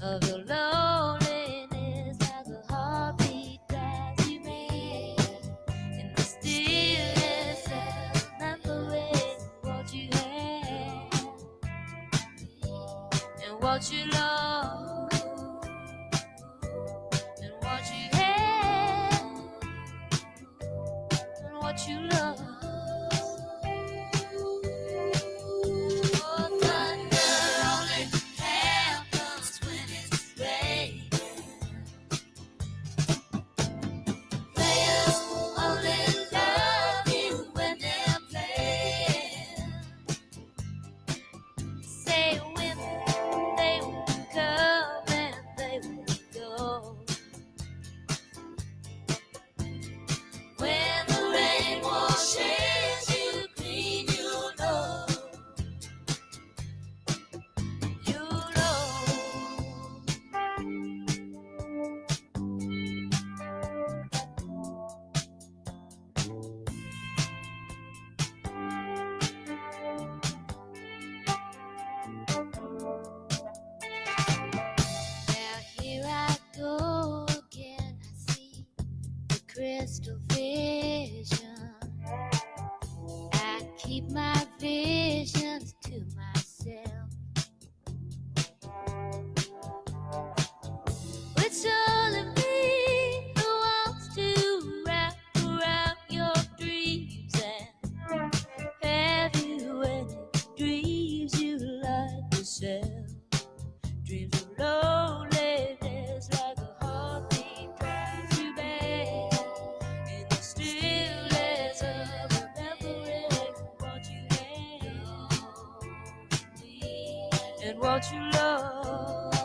of your loneliness, like a heartbeat drives you mad. In the stillness of remembering what you had and what you lost and what you had and what you lost. Oh, thunder only happens when it's raining. Players only love you when they're playing. Say women, they will come and they will go. When the rain washes you clean, you know. You know. Now here I go again. I see the crystal vision. I keep my visions to myself. It's only me who wants to wrap around your dreams. And have you any dreams you like yourself? Dreams of loneliness, like a heartbeat drives you back. In the stillness of remembering what you had and what you lost,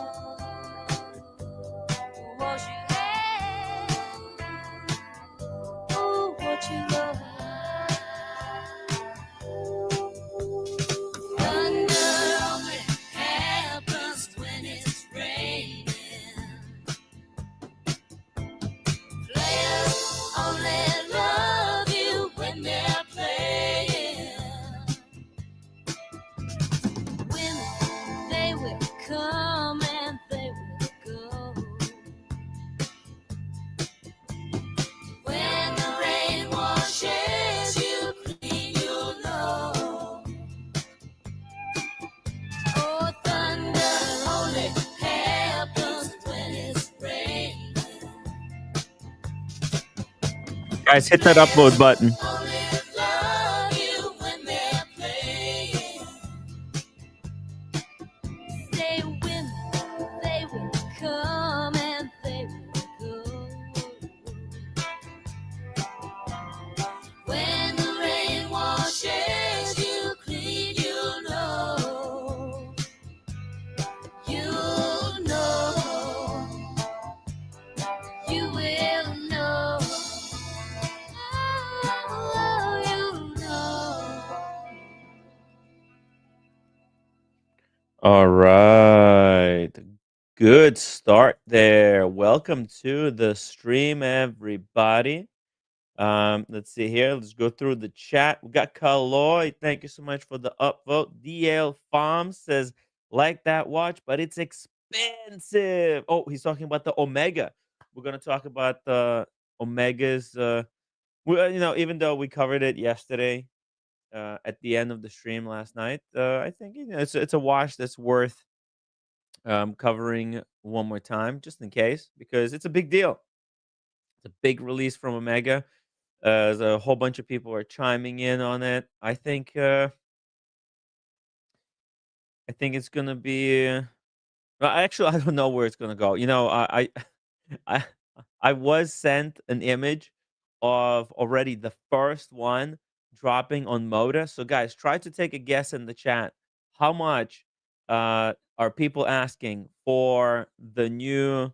what you had, oh, what you lost. Thunder only happens when it's raining. Players only love you when they're playing. Women, they will come and they will go. When the rain washes you clean, you know. Oh, thunder only happens when it's raining. Guys, hit that upload button. Only love you when they're playing. Say women, they will come and they will go. When the rain washes you clean, you know. You know. You will know. Oh, you know. All right. Good start there. Welcome to the stream, everybody. Let's see here. Let's go through the chat. We got Kaloy. Thank you so much for the upvote. DL Farm says, like that watch, but it's expensive. Oh, he's talking about the Omega. We're gonna talk about the Omegas. Even though we covered it yesterday, at the end of the stream last night, I think it's a watch that's worth covering one more time, just in case, because it's a big deal. It's a big release from Omega. There's a whole bunch of people are chiming in on it. I think it's gonna be. Well, actually, I don't know where it's gonna go. I I was sent an image of already the first one dropping on Moda. So, guys, try to take a guess in the chat. How much are people asking for the new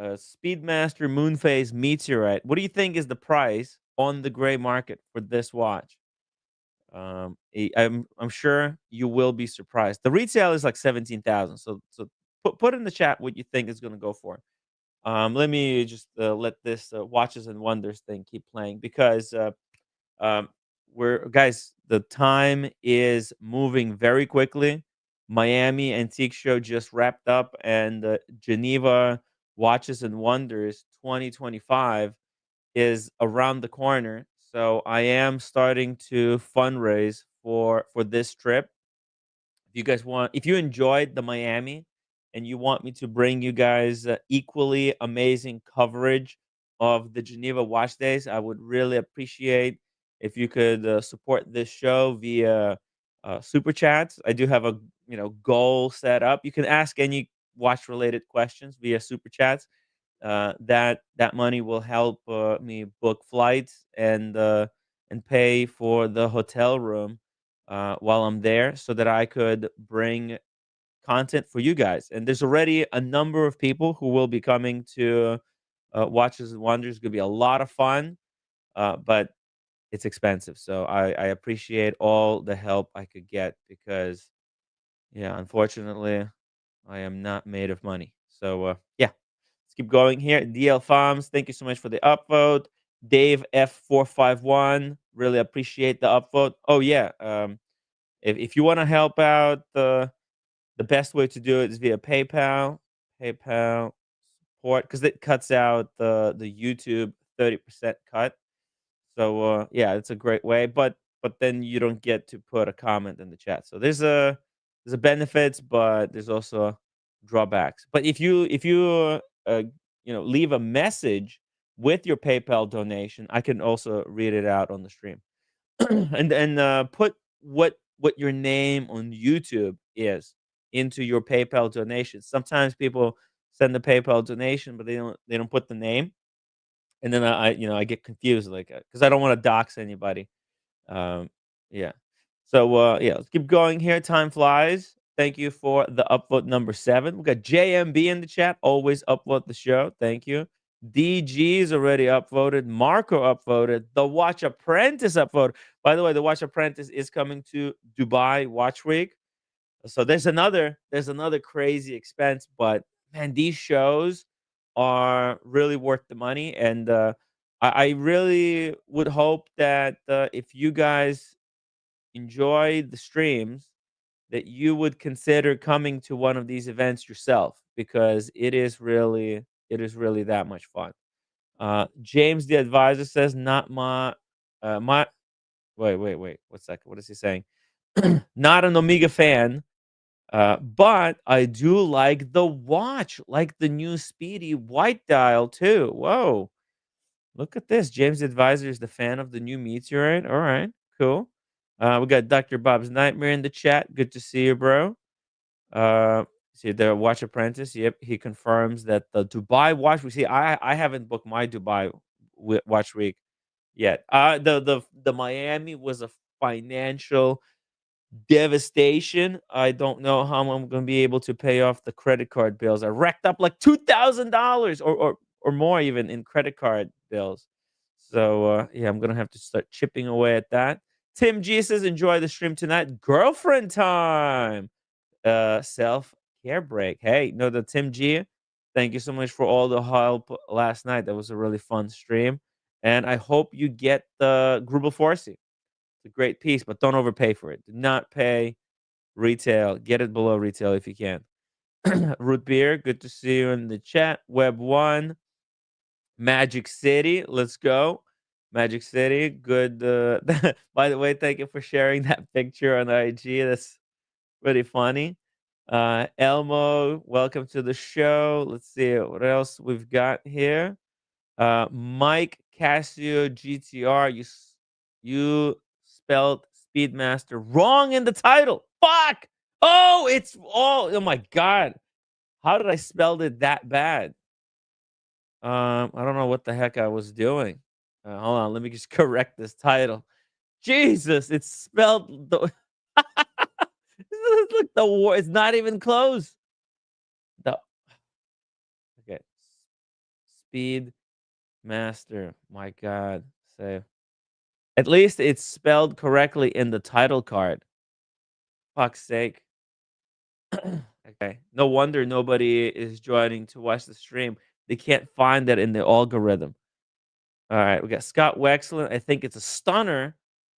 Speedmaster MoonPhase Meteorite? What do you think is the price on the gray market for this watch? I'm sure you will be surprised. The retail is like 17,000. So put in the chat what you think is going to go for. Let me just let this watches and wonders thing keep playing, because um, we're guys, the time is moving very quickly. Miami Antique Show just wrapped up, and Geneva Watches and Wonders 2025 is around the corner. So I am starting to fundraise for this trip. If you enjoyed the Miami and you want me to bring you guys equally amazing coverage of the Geneva Watch Days, I would really appreciate if you could support this show via super chats. I do have a goal set up. You can ask any watch related questions via super chats. That money will help me book flights and pay for the hotel room while I'm there, so that I could bring content for you guys. And there's already a number of people who will be coming to Watches and Wonders. It's gonna be a lot of fun, but it's expensive. So I appreciate all the help I could get, because yeah, unfortunately, I am not made of money. So yeah. Let's keep going here. DL Farms, thank you so much for the upvote. Dave F451, really appreciate the upvote. Oh yeah, if you want to help out, the best way to do it is via PayPal. PayPal support, because it cuts out the YouTube 30% cut. So yeah, it's a great way, but then you don't get to put a comment in the chat. So there's a benefits, but there's also drawbacks. But if you uh, leave a message with your PayPal donation, I can also read it out on the stream. And put what your name on YouTube is into your PayPal donation. Sometimes people send the PayPal donation, but they don't put the name, and then I get confused, like, because I don't want to dox anybody. Um, yeah. So yeah, let's keep going here. Time flies. Thank you for the upvote number 7. We got JMB in the chat. Always upvote the show. Thank you. DG's already upvoted. Marco upvoted. The Watch Apprentice upvoted. By the way, the Watch Apprentice is coming to Dubai Watch Week. So there's another crazy expense, but man, these shows are really worth the money, and I really would hope that if you guys enjoy the streams, that you would consider coming to one of these events yourself, because it is really that much fun. James the advisor says, "Not my wait, what's that? What is he saying? Not an Omega fan." But I do like the watch, like the new Speedy white dial too. Whoa, look at this. James Advisor is the fan of the new Meteorite. All right, cool. We got Dr. Bob's Nightmare in the chat. Good to see you, bro. Uh, see the Watch Apprentice. Yep, he confirms that the Dubai Watch Week. See, I haven't booked my Dubai Watch Week yet. The Miami was a financial devastation. I don't know how I'm going to be able to pay off the credit card bills. I racked up like $2,000 or more even in credit card bills. So yeah, I'm gonna have to start chipping away at that. Tim G says, "Enjoy the stream tonight. Girlfriend time. Self care break." Hey, no, the Tim G. Thank you so much for all the help last night. That was a really fun stream, and I hope you get the Grubel Forcey. It's a great piece, but don't overpay for it. Do not pay retail. Get it below retail if you can. Root beer, good to see you in the chat. Web one, Magic City, let's go. Magic City, good. By the way, thank you for sharing that picture on IG. That's really funny. Elmo, welcome to the show. Let's see what else we've got here. Mike Casio GTR, you spelled Speedmaster wrong in the title. Fuck! Oh my god. How did I spell it that bad? I don't know what the heck I was doing. Hold on, let me just correct this title. Jesus, it's spelled the look, the war it's not even close. The Okay. Speed Master. My god. Save. At least it's spelled correctly in the title card. Fuck's sake. Okay. No wonder nobody is joining to watch the stream. They can't find that in the algorithm. All right, we got Scott Wexler. I think it's a stunner.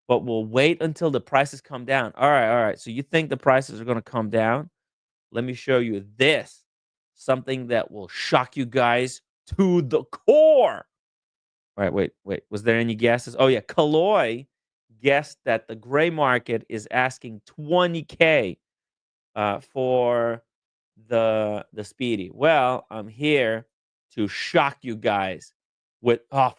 but we'll wait until the prices come down. All right. So you think the prices are going to come down? Let me show you this. Something that will shock you guys to the core. All right, wait. Was there any guesses? Oh yeah, Kaloy guessed that the gray market is asking 20K for the Speedy. Well, I'm here to shock you guys with the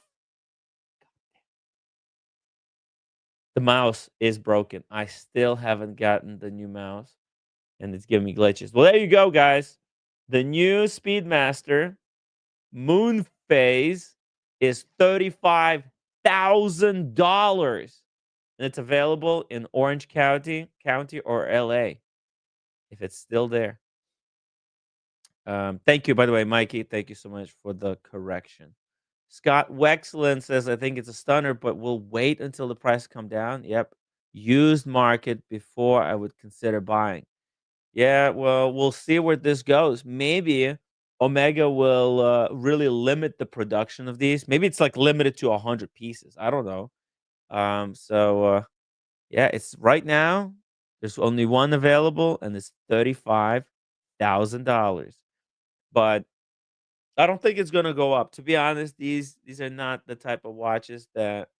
mouse is broken. I still haven't gotten the new mouse, and it's giving me glitches. Well, there you go, guys. The new Speedmaster MoonPhase is $35,000, and it's available in Orange County or LA if it's still there. Thank you, by the way, Mikey. Thank you so much for the correction. Scott Wexland says, I think it's a stunner, but we'll wait until the price come down. Yep. Used market before I would consider buying. Yeah, well, we'll see where this goes. Maybe Omega will really limit the production of these. Maybe it's like limited to 100 pieces. I don't know. Yeah, it's right now. There's only one available, and it's $35,000. But I don't think it's gonna go up. To be honest, these are not the type of watches that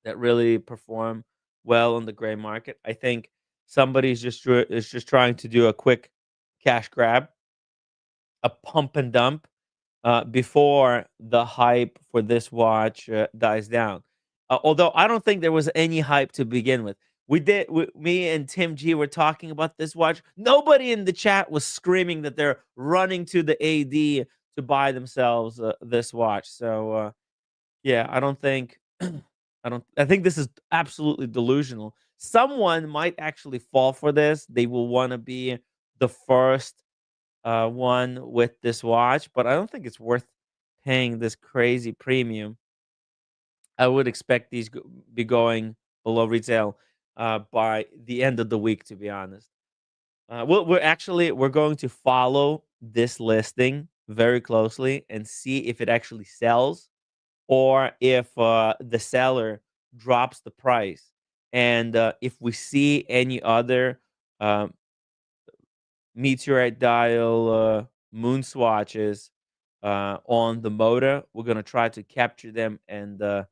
really perform well on the gray market. I think somebody's is just trying to do a quick cash grab, a pump and dump before the hype for this watch dies down. Although I don't think there was any hype to begin with. Me and Tim G were talking about this watch. Nobody in the chat was screaming that they're running to the AD to buy themselves this watch. So yeah, I don't think I think this is absolutely delusional. Someone might actually fall for this. They will want to be the first one with this watch, but I don't think it's worth paying this crazy premium. I would expect these be going below retail by the end of the week, to be honest. We're going to follow this listing very closely and see if it actually sells or if the seller drops the price. And if we see any other um, meteorite dial moon swatches on the motor, we're gonna try to capture them and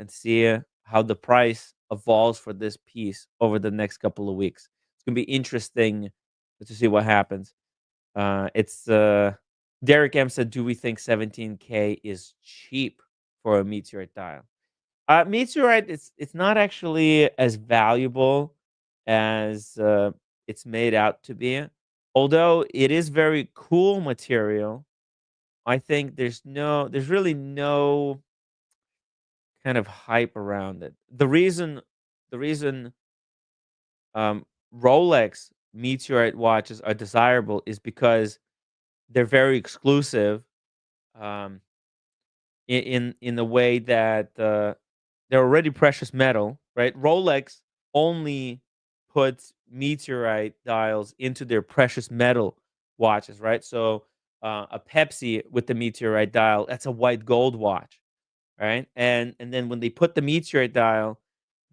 see how the price evolves for this piece over the next couple of weeks. It's gonna be interesting to see what happens. It's Derek M said, "Do we think 17K is cheap for a meteorite dial?" Meteorite, it's not actually as valuable as it's made out to be. Although it is very cool material, I think there's really no kind of hype around it. The reason um, Rolex meteorite watches are desirable is because they're very exclusive. Um, in the way that they're already precious metal, right? Rolex only puts meteorite dials into their precious metal watches, right? So a Pepsi with the meteorite dial, that's a white gold watch, right? And then when they put the meteorite dial,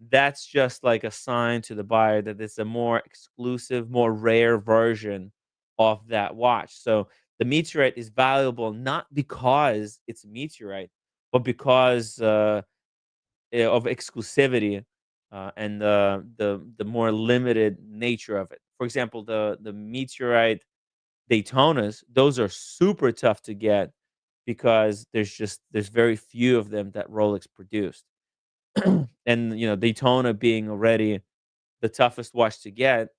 that's just like a sign to the buyer that it's a more exclusive, more rare version of that watch. So the meteorite is valuable not because it's a meteorite, but because of exclusivity and the more limited nature of it. For example, the meteorite Daytonas, those are super tough to get because there's very few of them that Rolex produced. And Daytona being already the toughest watch to get,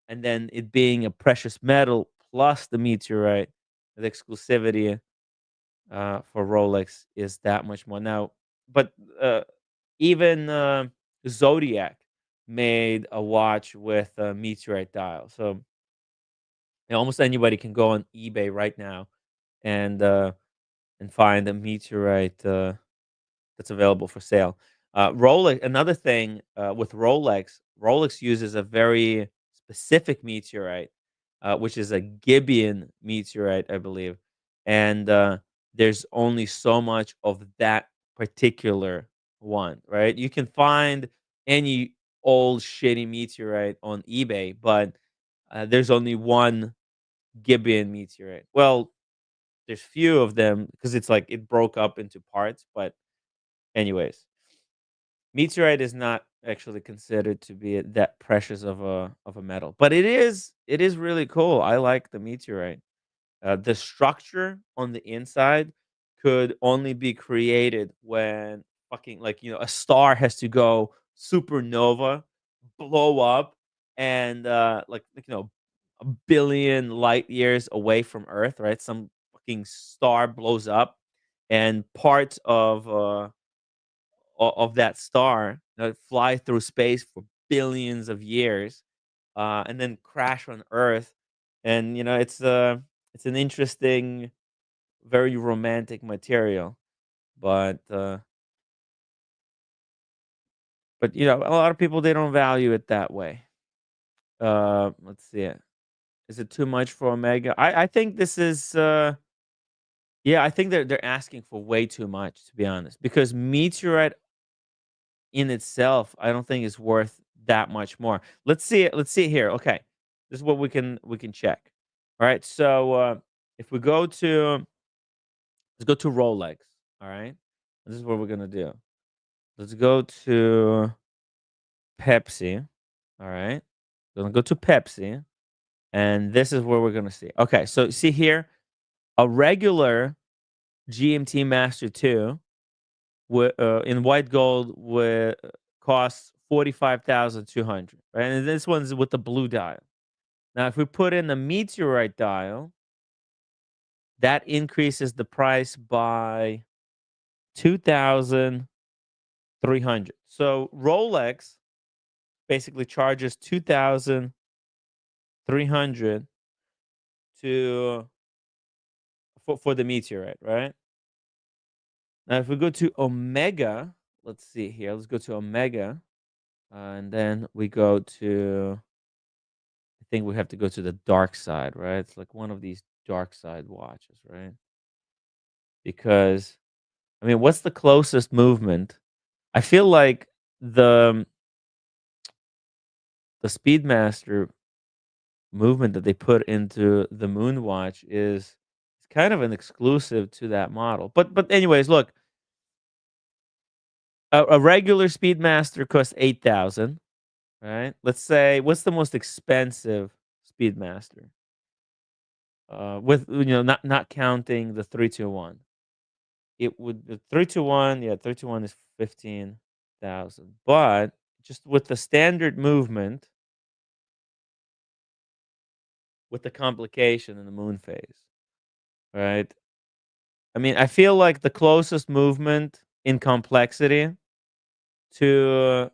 and then it being a precious metal plus the meteorite, the exclusivity for Rolex is that much more now. But even Zodiac made a watch with a meteorite dial, so almost anybody can go on eBay right now and find a meteorite that's available for sale. Rolex. Another thing with Rolex, Rolex uses a very specific meteorite, which is a Gibeon meteorite, I believe, and there's only so much of that particular one, right? You can find any old shitty meteorite on eBay, but there's only one Gibeon meteorite. Well, there's few of them because it's like it broke up into parts, but anyways, meteorite is not actually considered to be that precious of a metal, but it is really cool. I like the meteorite. The structure on the inside could only be created when fucking like a star has to go supernova, blow up, and a billion light years away from Earth, right? Some fucking star blows up, and parts of that star fly through space for billions of years, and then crash on Earth. And it's an interesting, very romantic material, but a lot of people, they don't value it that way. Let's see it. Is it too much for Omega? I think this is yeah, I think they're asking for way too much, to be honest, because meteorite in itself, I don't think is worth that much more. Let's see it. Let's see it here. Okay, this is what we can check. All right, so if we go to let's go to Rolex. All right, this is what we're gonna do. Let's go to Pepsi. All right, we're gonna go to Pepsi, and this is where we're gonna see. Okay, so see here, a regular GMT Master 2 in white gold would cost 45,200, right? And this one's with the blue dial. Now, if we put in the meteorite dial, that increases the price by 2,300. So Rolex basically charges 2,300 to for the meteorite, right? Now, if we go to Omega, let's see here. Let's go to Omega, and then we go to. I think we have to go to the dark side, right? It's like one of these dark side watches, right? Because I mean, what's the closest movement? I feel like the the Speedmaster movement that they put into the Moon watch is kind of an exclusive to that model. But anyways, look, a regular Speedmaster costs 8,000, right? Let's say what's the most expensive Speedmaster? With not counting the 321. It would the 321, yeah, 321 is 15,000. But just with the standard movement, with the complication in the moon phase, right? I mean, I feel like the closest movement in complexity to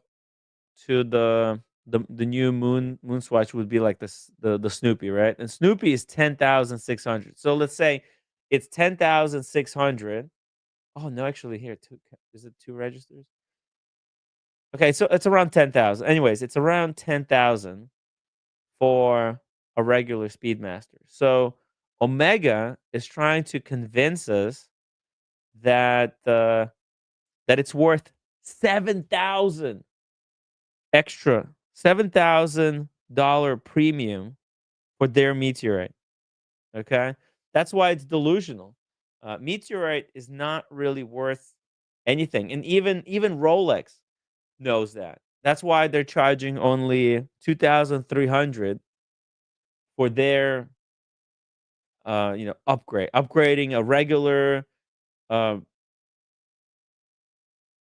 the new moon swatch would be like the Snoopy, right? And Snoopy is 10,600. So let's say it's 10,600. Oh no, actually here is it two registers? Okay, so it's around 10,000. Anyways, it's around 10,000 for a regular Speedmaster. So Omega is trying to convince us that that it's worth 7,000 extra, $7,000 premium for their meteorite. Okay, that's why it's delusional. Meteorite is not really worth anything, and even Rolex knows that. That's why they're charging only 2,300 for their upgrading a uh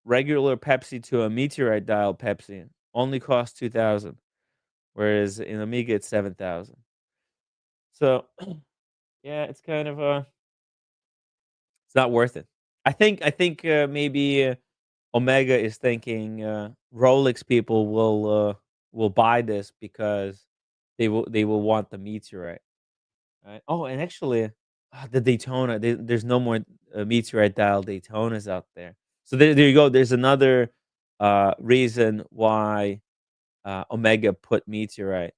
regular Pepsi to a meteorite dial Pepsi only costs 2,000, whereas in Amiga it's 7,000. So yeah, it's kind of it's not worth it. I think maybe Omega is thinking Rolex people will buy this because they will want the meteorite. Right? Oh, and actually, the Daytona. There's no more meteorite dial Daytonas out there. So there you go. There's another reason why Omega put meteorite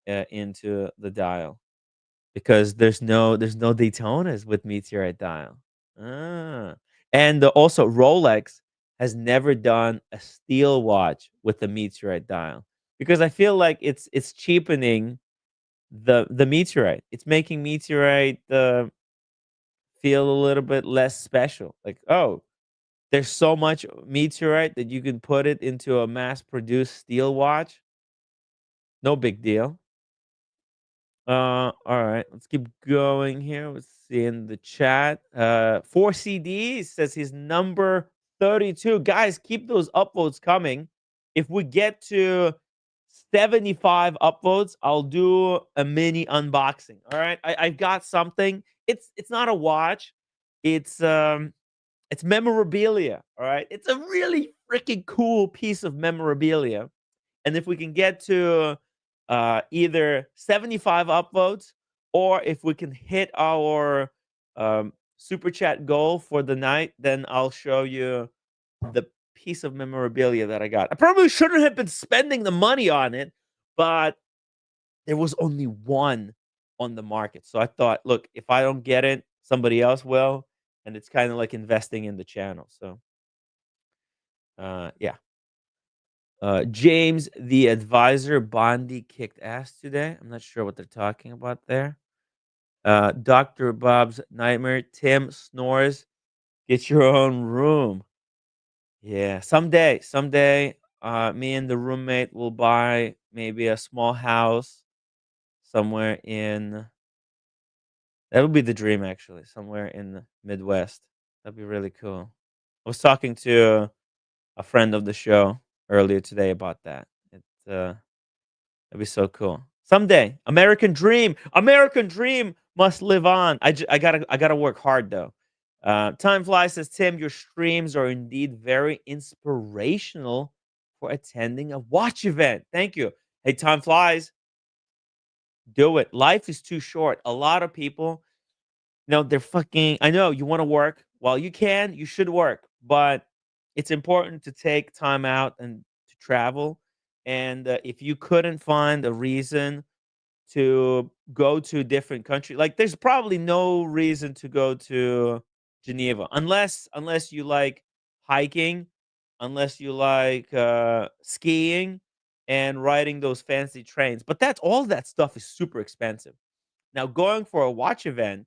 into the dial, because there's no Daytonas with meteorite dial. Ah, and also Rolex has never done a steel watch with a meteorite dial because I feel like it's cheapening the meteorite. It's making meteorite feel a little bit less special. Like, oh, there's so much meteorite that you can put it into a mass-produced steel watch. No big deal. All right, let's keep going here. Let's see in the chat. 4CD says he's number 32. Guys, keep those upvotes coming. If we get to 75 upvotes, I'll do a mini unboxing. All right. I've got something. It's not a watch. It's memorabilia. All right. It's a really freaking cool piece of memorabilia. And if we can get to either 75 upvotes or if we can hit our super chat goal for the night, then I'll show you the piece of memorabilia that I got. I probably shouldn't have been spending the money on it, but there was only one on the market. So I thought, look, if I don't get it, somebody else will. And it's kind of like investing in the channel. So, yeah. James, the advisor, Bondi kicked ass today. I'm not sure what they're talking about there. Dr. Bob's nightmare. Tim snores. Get your own room. Yeah, someday, me and the roommate will buy maybe a small house somewhere in. That'll be the dream, actually. Somewhere in the Midwest. That'd be really cool. I was talking to a friend of the show earlier today about that. That'd be so cool. Someday, American dream must live on. I gotta work hard though. Time flies says Tim, your streams are indeed very inspirational for attending a watch event. Thank you. Hey, time flies. Do it. Life is too short. A lot of people, they're fucking. I know you want to work. While you can, you should work, but it's important to take time out and to travel. And if you couldn't find a reason to go to a different country, like there's probably no reason to go to Geneva unless you like hiking, unless you like skiing and riding those fancy trains. But that's all that stuff is super expensive. Now going for a watch event,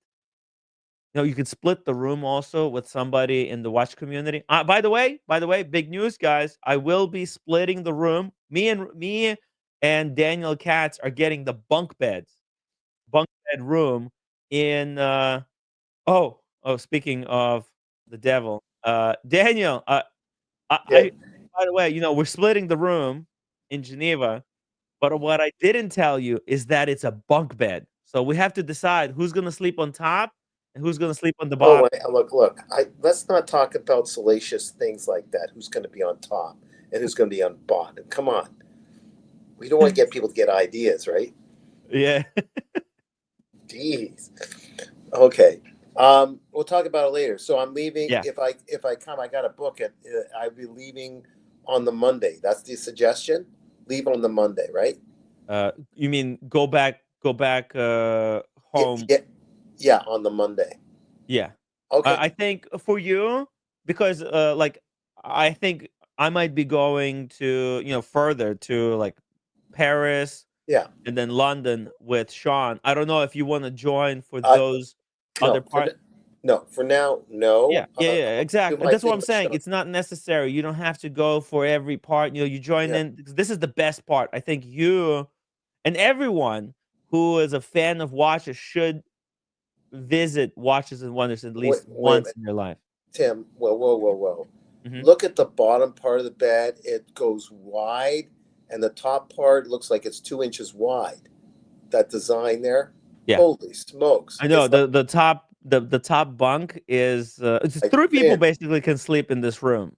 you can split the room also with somebody in the watch community. By the way, big news, guys! I will be splitting the room. Me and Daniel Katz are getting the bunk bed room in. Oh, speaking of the devil, Daniel. Yeah. I by the way, we're splitting the room in Geneva, but what I didn't tell you is that it's a bunk bed. So we have to decide who's gonna sleep on top and who's gonna sleep on the Oh, bottom. look. Let's not talk about salacious things like that. Who's going to be on top and who's going to be on bottom? Come on. We don't want to get people to get ideas, right? Yeah. Jeez. Okay. We'll talk about it later. So I'm leaving. Yeah. If I come, I got to book it. I'll be leaving on the Monday. That's the suggestion. Leave on the Monday, right? You mean go back home? Yeah, on the Monday. Yeah. Okay. I think for you, because like I think I might be going to further to like Paris. Yeah. And then London with Sean. I don't know if you want to join for those other parts. No, for now, no. Yeah, exactly. That's what I'm saying. It's not necessary. You don't have to go for every part. You join in. This is the best part. I think you and everyone who is a fan of watches should visit Watches and Wonders at least once in your life. Tim, whoa. Mm-hmm. Look at the bottom part of the bed. It goes wide, and the top part looks like it's 2 inches wide. That design there. Yeah. Holy smokes! I know the top bunk is it's like 3 people basically can sleep in this room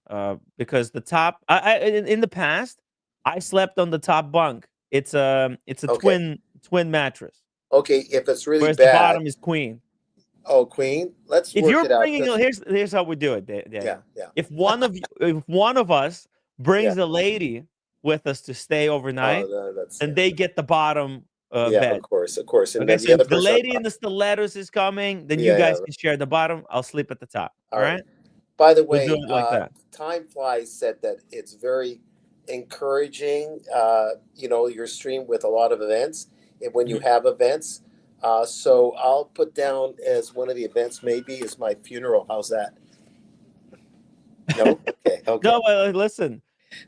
because the top in the past I slept on the top bunk. It's a twin mattress. Okay, if it's really whereas bad, the bottom is queen. Oh, queen. Let's if work you're it out. Bringing here's how we do it, Daniel. Yeah. If one of us brings a lady with us to stay overnight, then they get the bottom bed. Of course. And okay, then so if the lady in the stilettos is coming, then you guys can share the bottom. I'll sleep at the top. All right. By the We'll do way, it like that. Time Flies said that it's very encouraging, your stream with a lot of events and when you Mhm. have events. So I'll put down as one of the events maybe is my funeral. How's that? No? Okay. Okay. No, well, listen.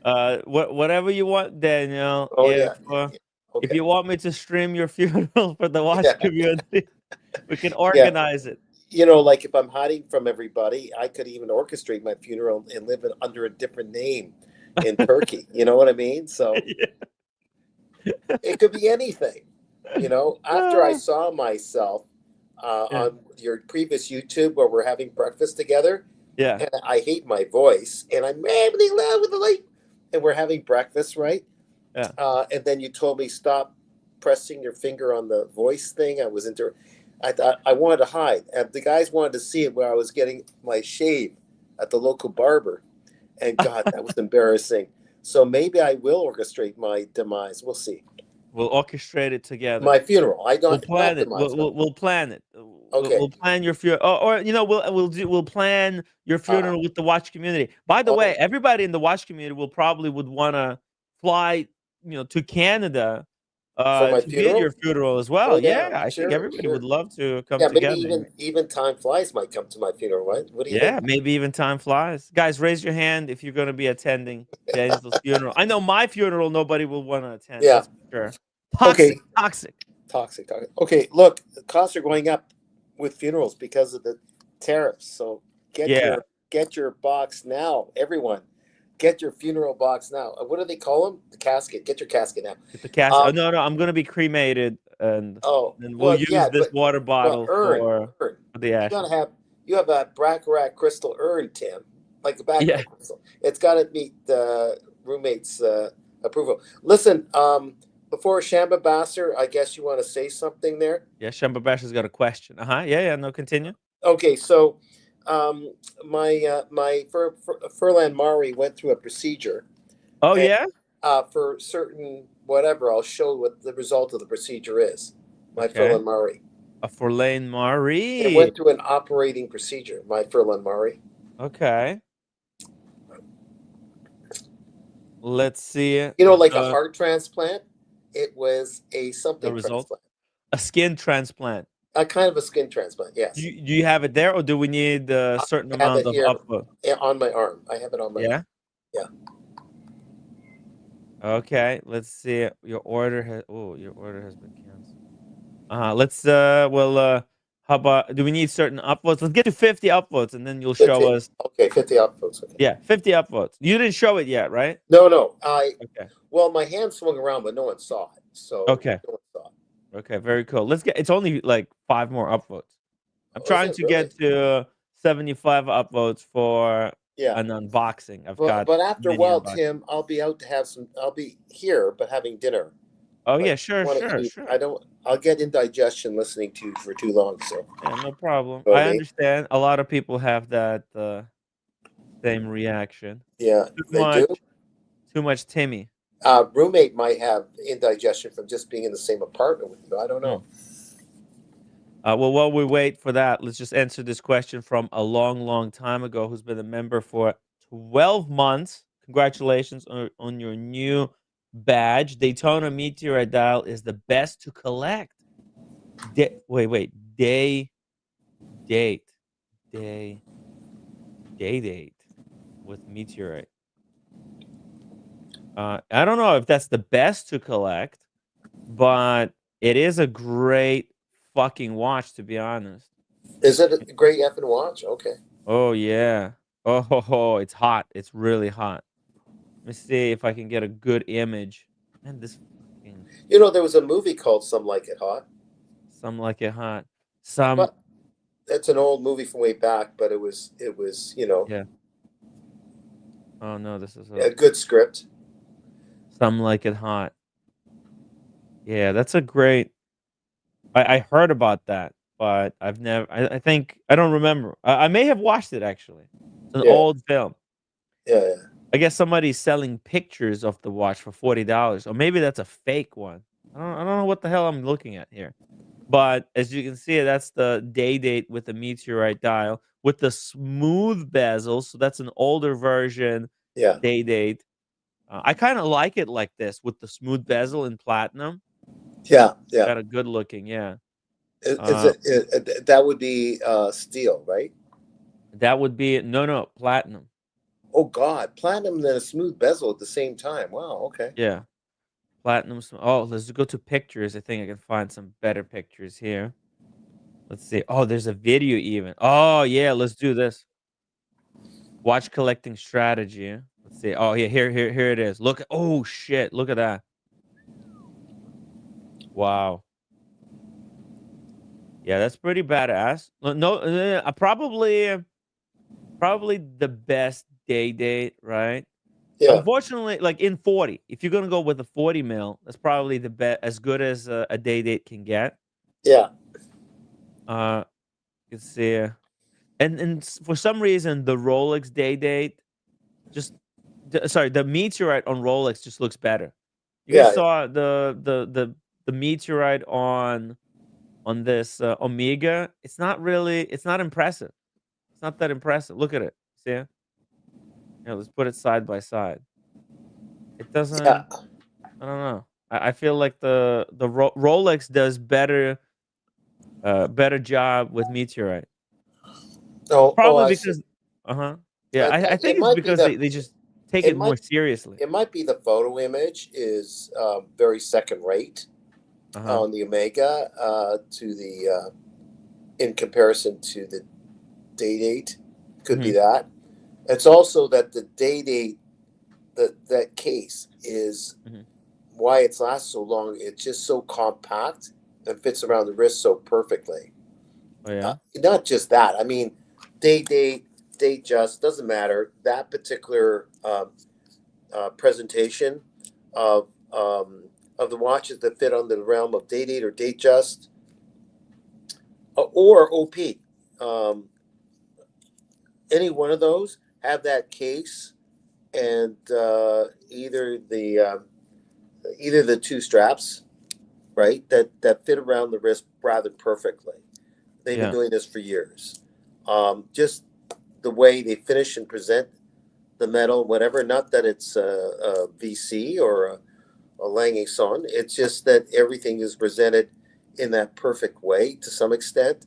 Whatever you want, Daniel. Oh, yeah. If Okay. you want me to stream your funeral for the watch Yeah. community, we can Yeah. organize it. Like if I'm hiding from everybody, I could even orchestrate my funeral and live under a different name in Turkey. You know what I mean? So it could be anything. After I Ah, saw myself yeah, on your previous YouTube where we're having breakfast together, yeah, and I hate my voice, and I'm madly loud with the light, and we're having breakfast, right? yeah. And then you told me stop pressing your finger on the voice thing. I thought I wanted to hide, and the guys wanted to see it where I was getting my shave at the local barber, and God, that was embarrassing. So maybe I will orchestrate my demise. We'll see. We'll orchestrate it together. My funeral. I We'll don't plan not it. demise. But We'll plan it. okay. We'll plan your funeral, or we'll plan your Uh, funeral with the watch community. By the way, oh, everybody in the watch community would wanna fly, to Canada, for my to be at your funeral. funeral as well. Oh Yeah, yeah, I think sure, everybody would sure. love to come Yeah, maybe together. even Time Flies might come to my funeral. What do you Yeah, think? maybe even time flies. Guys, raise your hand if you're gonna be attending Daniel's funeral. I know my funeral, nobody will wanna attend. Yeah. That's for sure. Okay. Toxic, toxic. Toxic. Okay. Look, the costs are going up with funerals because of the tariffs. So get Yeah. your get your box now, everyone. Get your funeral box now. What do they call them? The casket. Get your casket now. Get the casket. Oh, Um. no, I'm gonna be cremated, and Oh then we'll well, use yeah, this but water well, bottle urn, for urn. the You gotta ashes. have you have a Baccarat crystal urn, Tim, like a Yeah. Baccarat crystal. It's got to meet the roommate's approval. Listen, before Shamba Basser, I guess you want to say something there. Yeah, Shamba Basha's got a question. Uh-huh. Yeah, no, continue. Okay, so um, my Furlan Marri went through a procedure, Oh, and yeah? for certain whatever, I'll show what the result of the procedure is. My Okay. Furlan Marri. A Furlan It Marri. went through an operating procedure. My Furlan Marri. Okay. Let's see Like a the heart transplant. It was a the something result. transplant, A skin transplant. a kind of a skin transplant. Do Yes, you have it there, or do we need a I certain have amount it of here upload? on my arm. I have it on my arm. Yeah? Yeah. Okay, let's see. Your order has been canceled. How about, do we need certain upvotes? Let's get to 50 upvotes, and then you'll show 50. us. Okay, 50 outputs. Okay. Yeah, 50 upvotes. You didn't show it yet, right? No. Okay. Well, my hand swung around, but no one saw it. So Okay. no one saw it. Okay, very cool. It's only like 5 more upvotes. I'm Oh, is trying it to really? get to 75 upvotes for Yeah. an unboxing. I've Well, got but after a mini while, unboxing. Tim, I'll be out to have some. I'll be here, but having dinner. Oh, Like, yeah, sure, want to sure, eat. sure. I don't. I'll get indigestion listening to you for too long. So, Yeah, no problem. you know what I I mean? understand. A lot of people have that same reaction. Yeah, Too they do. much, too much Timmy. Roommate might have indigestion from just being in the same apartment with you. I don't Hmm. know. Well, while we wait for that, let's just answer this question from a long, long time ago who's been a member for 12 months. Congratulations on your new badge. Daytona Meteorite dial is the best to collect. Wait. Date. Day. Day-Date with Meteorite. I don't know if that's the best to collect, but it is a great fucking watch, to be honest. Is it a great effing watch? Okay. Oh yeah. Oh, it's hot. It's really hot. Let me see if I can get a good image. Man, this fucking There was a movie called Some Like It Hot, some like it hot. Some but it's an old movie from way back. But yeah. Oh no, this is a good script. some like it hot. Yeah, that's a great. I heard about that, but I've never. I think I don't remember. I may have watched it actually. It's an Yeah, old film. yeah. I guess somebody's selling pictures of the watch for $40, or maybe that's a fake one. I don't know what the hell I'm looking at here. But as you can see, that's the Day-Date with the meteorite dial with the smooth bezel. So that's an older version Yeah, Day-Date. I kind of like it like this with the smooth bezel in platinum. yeah, yeah. Got a good looking, yeah. Is that would be steel, right? That would be no platinum. Oh God, platinum and a smooth bezel at the same time. Wow. Okay. Yeah, platinum. Oh, let's go to pictures. I think I can find some better pictures here. Let's see. Oh, there's a video even. Oh yeah, let's do this. Watch collecting strategy. Let's see. Oh yeah, here it is. Look. Oh shit, look at that. Wow. Yeah, that's pretty badass. No, probably the best Day-Date, right? Yeah, Unfortunately, like in 40, if you're gonna go with a 40 mil, that's probably the best, as good as a Day-Date can get. yeah, Uh, you can see, for some reason, the Rolex Day-Date just, sorry, the meteorite on Rolex just looks better. You guys yeah, saw the meteorite on this Omega. It's not impressive. It's not that impressive. Look at it. See? Here, let's put it side by side. It yeah. doesn't. I don't know. I feel like the Rolex does better job with meteorite. Oh, Probably I see. because, uh huh. Yeah, I It think it's might be because the they just take it it more might seriously. it might be the photo image is very second rate Uh huh. on the Omega to the in comparison to the Day-Date. Could be Hmm. that. It's also that the Day-Date that case is Hmm. why it's lasts so long. It's just so compact and fits around the wrist so perfectly. Oh yeah. Not just that. I mean, Day-Date, Datejust doesn't matter. That particular presentation of of the watches that fit under the realm of Day-Date or Datejust or OP. Um, any one of those have that case and either the two straps, right, that fit around the wrist rather perfectly. They've been Yeah. doing this for years. Just the way they finish and present the metal, whatever. Not that it's a VC or a Lange Son. It's just that everything is presented in that perfect way to some extent.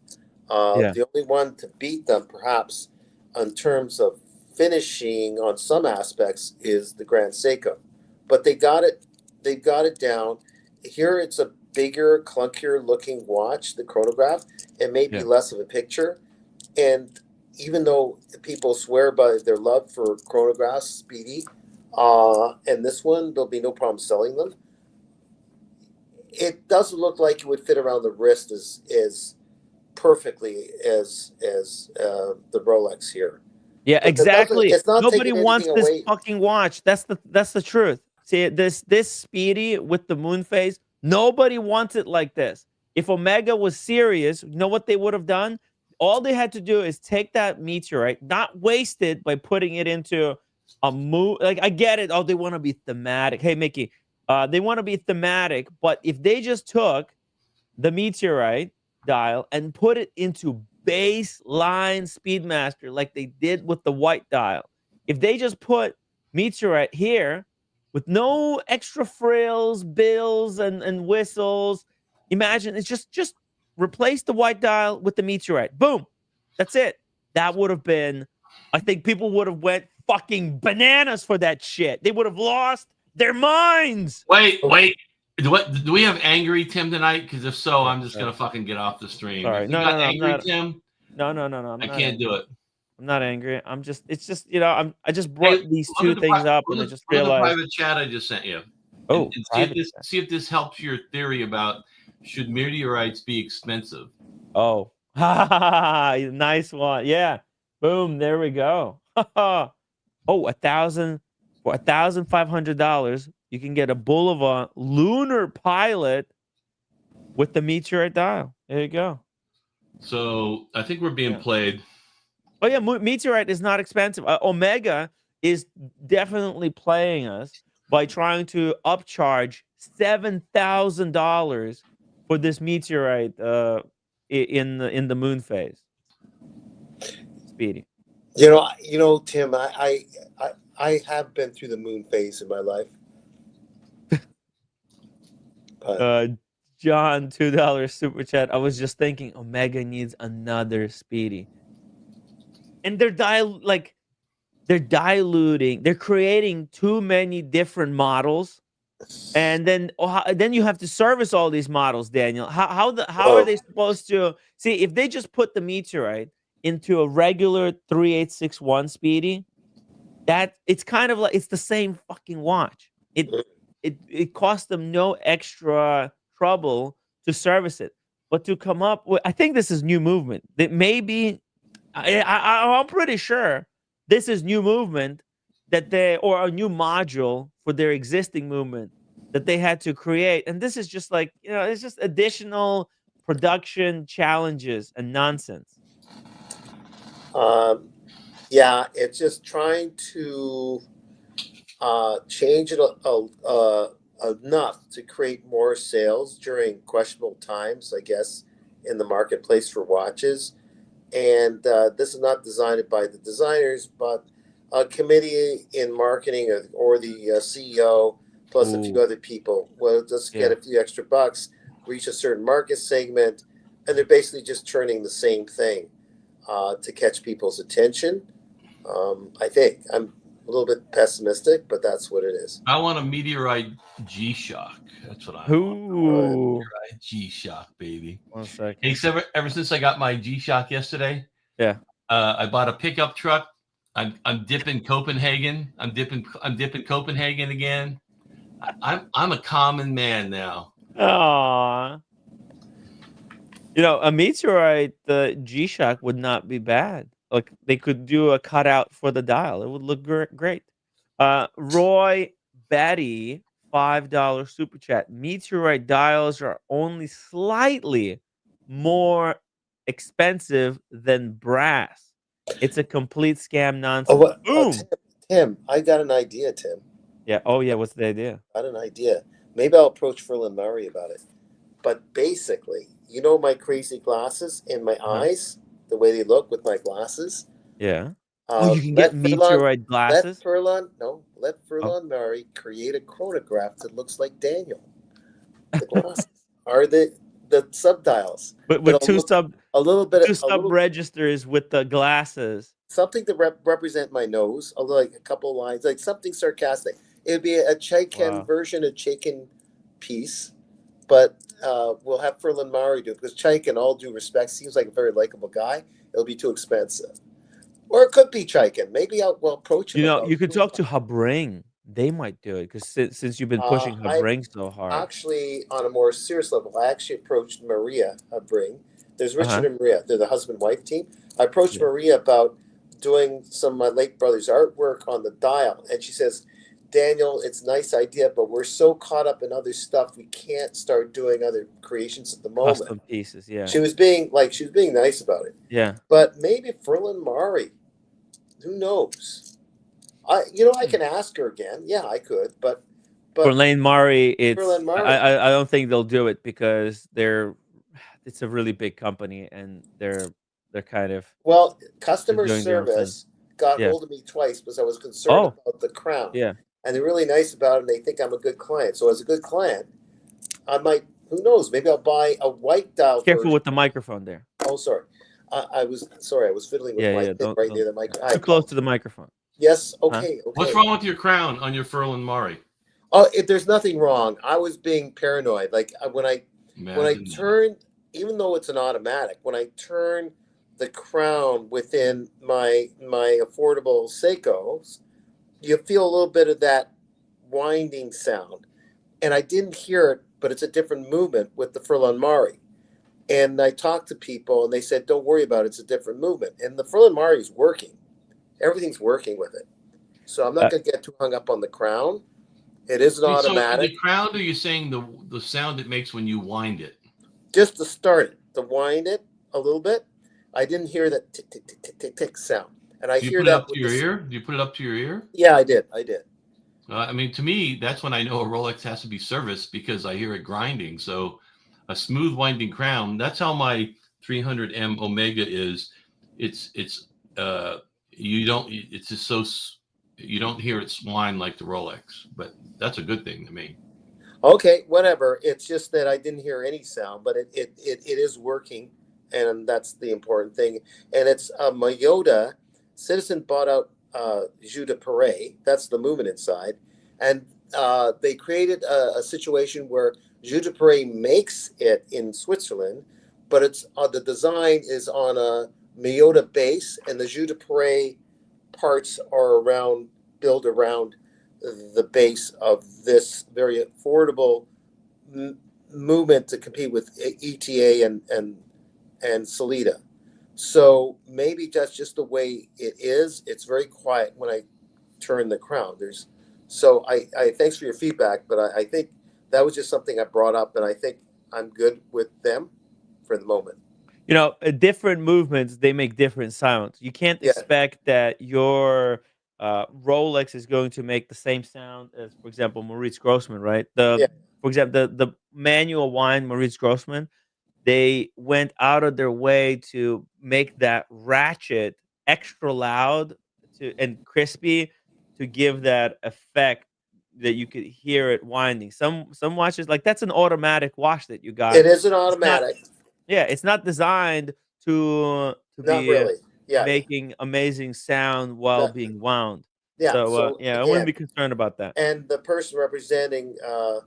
Yeah. The only one to beat them, perhaps, in terms of finishing on some aspects, is the Grand Seiko, but they got it. They got it down. Here, it's a bigger, clunkier looking watch, the chronograph, and maybe Yeah. less of a picture. And even though people swear by their love for chronographs, Speedy, and this one, there'll be no problem selling them. It doesn't look like it would fit around the wrist as perfectly as the Rolex here. Yeah, But that doesn't. exactly. It's not Nobody taking wants anything this away. fucking watch. That's the truth. See this Speedy with the moon phase. Nobody wants it like this. If Omega was serious, you know what they would have done? All they had to do is take that meteorite, not waste it by putting it into a moon. Like I get it. Oh, they want to be thematic. Hey, Mickey, they want to be thematic, but if they just took the meteorite dial and put it into baseline Speedmaster like they did with the white dial. If they just put meteorite here with no extra frills, bills, and whistles, imagine it's just replace the white dial with the meteorite. Boom. That's it. That would have been, I think people would have went fucking bananas for that shit. They would have lost their minds. Wait. Do we have angry Tim tonight? Because if so, Yeah, I'm just gonna fucking get off the stream. sorry. If we No, no, got no. I'm angry not. Tim, No. I'm I not can't do angry. it. I'm not angry. It's just, I just Hey, brought these two things up and I just look at the realized, private chat I just sent you, oh, and private. see if this helps your theory about should meteorites be expensive. Oh, nice one. Yeah. Boom. There we go. Oh, for $1,500, you can get a Boulevard lunar pilot with the meteorite dial. There you go. So I think we're being Yeah. played. Oh yeah, meteorite is not expensive. Omega is definitely playing us by trying to upcharge $7,000 for this meteorite in the moon phase, Speedy? Tim, I have been through the moon phase in my life. But John, $2 super chat. I was just thinking Omega needs another Speedy. And they're diluting, they're creating too many different models. And then you have to service all these models, Daniel. How are they supposed to see if they just put the meteorite into a regular 3861 Speedy? That it's kind of like it's the same fucking watch. It costs them no extra trouble to service it, but to come up with, I think this is new movement. That maybe I'm pretty sure this is new movement or a new module for their existing movement that they had to create. And this is just like, it's just additional production challenges and nonsense. Yeah, it's just trying to change it enough to create more sales during questionable times, I guess, in the marketplace for watches. And this is not designed by the designers, but a committee in marketing or the CEO plus a few other people will just get a few extra bucks, reach a certain market segment, and they're basically just turning the same thing to catch people's attention. I think I'm a little bit pessimistic, but that's what it is. I want a meteorite G-Shock. That's what I want. Meteorite G-Shock, baby. 1 second. Hey, so ever since I got my G-Shock yesterday, I bought a pickup truck. I'm dipping Copenhagen. I'm dipping Copenhagen again. I'm a common man now. Aww. A meteorite, the G-Shock would not be bad. Like they could do a cutout for the dial. It would look great. Roy Betty, $5 super chat. Meteorite dials are only slightly more expensive than brass. It's a complete scam nonsense. Boom. Tim, I got an idea, Tim. Yeah. Oh, yeah. What's the idea? I got an idea. Maybe I'll approach Furlan Marri about it. But basically, my crazy glasses in my eyes, the way they look with my glasses. Yeah. You can get meteorite glasses? Let Furlan Marri create a chronograph that looks like Daniel. The glasses are the subdials. But with two sub registers with the glasses. Something to represent my nose, like a couple lines, like something sarcastic. It would be a Chaikin version of Chaikin piece, but we'll have Furlan Marri do it because Chaikin, all due respect, seems like a very likable guy. It'll be too expensive. Or it could be Chaikin. Maybe I'll approach him. You could talk to Habring. They might do it because since you've been pushing Habring so hard. Actually, on a more serious level, I actually approached Maria Habring. There's Richard and Maria. They're the husband-wife team. I approached Maria about doing some of my late brother's artwork on the dial. And she says, Daniel, it's a nice idea, but we're so caught up in other stuff, we can't start doing other creations at the moment. Custom pieces, yeah. She was being nice about it. Yeah. But maybe Furlan Marri, who knows? I can ask her again. Yeah, I could, but Furlan Marri, Furlan Marri. I don't think they'll do it because it's a really big company and they're kind of customer service got hold of me twice because I was concerned about the crown. Yeah. And they're really nice about it and they think I'm a good client. So as a good client, I might, who knows, maybe I'll buy a white dial. Careful with the microphone there. Oh, sorry. I was fiddling with my thing right near the microphone. Too close to the microphone. Yes, okay. What's wrong with your crown on your Furlan Marri? Oh, there's nothing wrong. I was being paranoid. Like when I turn, even though it's an automatic, when I turn the crown within my affordable Seikos, you feel a little bit of that winding sound. And I didn't hear it, but it's a different movement with the Furlan Marri. And I talked to people and they said, don't worry about it, it's a different movement. And the Furlan Marri is working. Everything's working with it. So I'm not going to get too hung up on the crown. It is an automatic. The crown, or are you saying the sound it makes when you wind it? Just to start it, to wind it a little bit. I didn't hear that tick, tick, tick, tick, tick, tick sound. And I hear that. Up to your ear? Do you put it up to your ear? Yeah, I did. I mean, to me, that's when I know a Rolex has to be serviced because I hear it grinding. So a smooth winding crown. That's how my 300M Omega is. It's you don't hear it whine like the Rolex, but that's a good thing to me. Okay, whatever. It's just that I didn't hear any sound, but it is working, and that's the important thing. And it's a Miyota. Citizen bought out Jus de Paris. That's the movement inside, and they created a situation where Jus de Paris makes it in Switzerland, but it's the design is on a Miyota base, and the Jus de Paris parts are built around the base of this very affordable movement to compete with ETA and Salida. So maybe that's just the way it is. It's very quiet when I turn the crown. So I thanks for your feedback, but I think that was just something I brought up, and I think I'm good with them for the moment. You know, different movements, they make different sounds. You can't expect that your Rolex is going to make the same sound as, for example, Maurice Grossman, right? For example, the manual wind Maurice Grossman, they went out of their way to make that ratchet extra loud and crispy to give that effect that you could hear it winding. Some watches, like that's an automatic watch that you got. It is an automatic. It's not designed to be really. making amazing sound while being wound. Yeah. So I wouldn't be concerned about that. And the person representing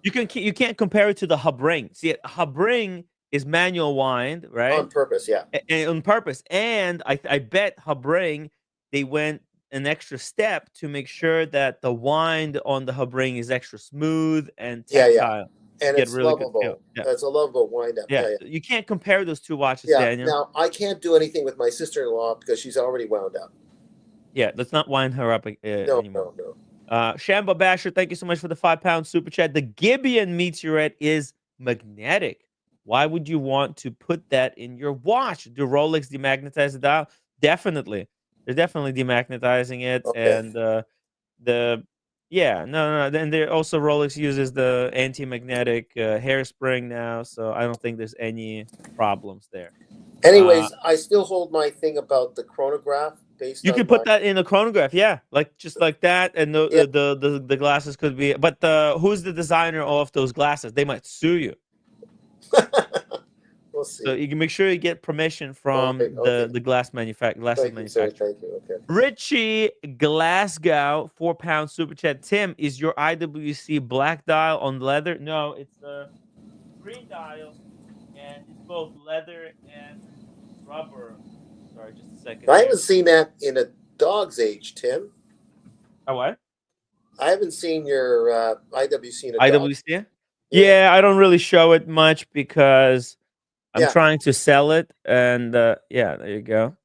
you can't compare it to the hub ring. See, hub ring is manual wind, right? On purpose, yeah. On purpose. And I bet hub ring, they went an extra step to make sure that the wind on the hub ring is extra smooth and tactile. And it's really lovable. It's a lovable wind up. Yeah. You can't compare those two watches, Daniel. Now, I can't do anything with my sister-in-law because she's already wound up. Yeah, let's not wind her up anymore. No. Shamba Basher, thank you so much for the £5 super chat. The Gibeon Meteorite is magnetic. Why would you want to put that in your watch? Do Rolex demagnetize the dial? Definitely. They're definitely demagnetizing it. Okay. And then there also Rolex uses the anti-magnetic hairspring now, so I don't think there's any problems there. Anyways, I still hold my thing about the chronograph. You could put that in a chronograph, just like that, and the glasses could be. But who's the designer of those glasses? They might sue you. We'll see. So you can make sure you get permission from the glass manufacturer. Thank you. Okay. Richie Glasgow, £4 super chat. Tim, is your IWC black dial on leather? No, it's a green dial, and it's both leather and rubber. Sorry, just a second. I haven't seen that in a dog's age, Tim. Oh, what? I haven't seen your IWC in a IWC? Yeah, I don't really show it much because I'm trying to sell it. And there you go.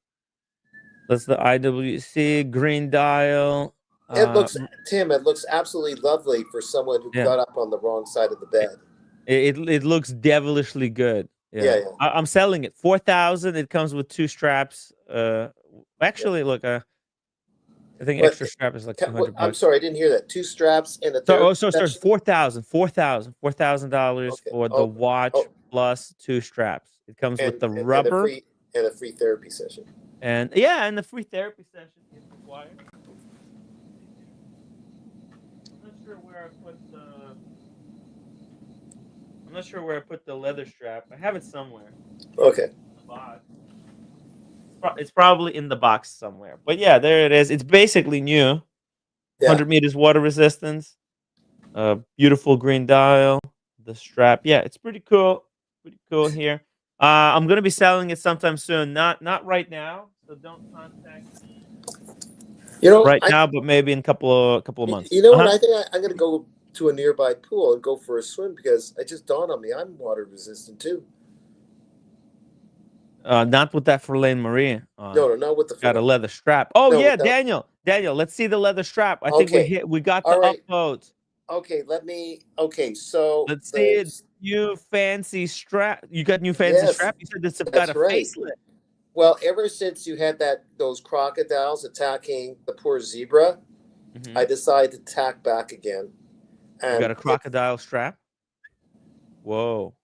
That's the IWC green dial. It looks, Tim, it looks absolutely lovely for someone who got up on the wrong side of the bed. It looks devilishly good. Yeah. I'm selling it 4,000. It comes with 2 straps. Actually, look, I think extra strap is like $200. I'm sorry, I didn't hear that. 2 straps and a third. Sorry, $4,000 for the watch plus 2 straps. It comes with the rubber and a free therapy session. And the free therapy session is required. I'm not sure where I put the leather strap. I have it somewhere. Okay. In the box. It's probably in the box somewhere. But yeah, there it is. It's basically new. 100 meters water resistance. Beautiful green dial. The strap. Yeah, it's pretty cool. Pretty cool here. I'm gonna be selling it sometime soon. Not right now. So don't contact me. Now, but maybe in a couple of months. You know what? I think I'm gonna go to a nearby pool and go for a swim because it just dawned on me I'm water resistant too. Not with that Furlan Marri. No, not with the. Got a leather strap. Oh no, yeah, Daniel, let's see the leather strap. I think we got the uploads. Okay, so let's see it. New fancy strap. You got new fancy strap. You said this got a facelift. Well, ever since you had those crocodiles attacking the poor zebra, I decided to tack back again. And you got a crocodile strap? Whoa.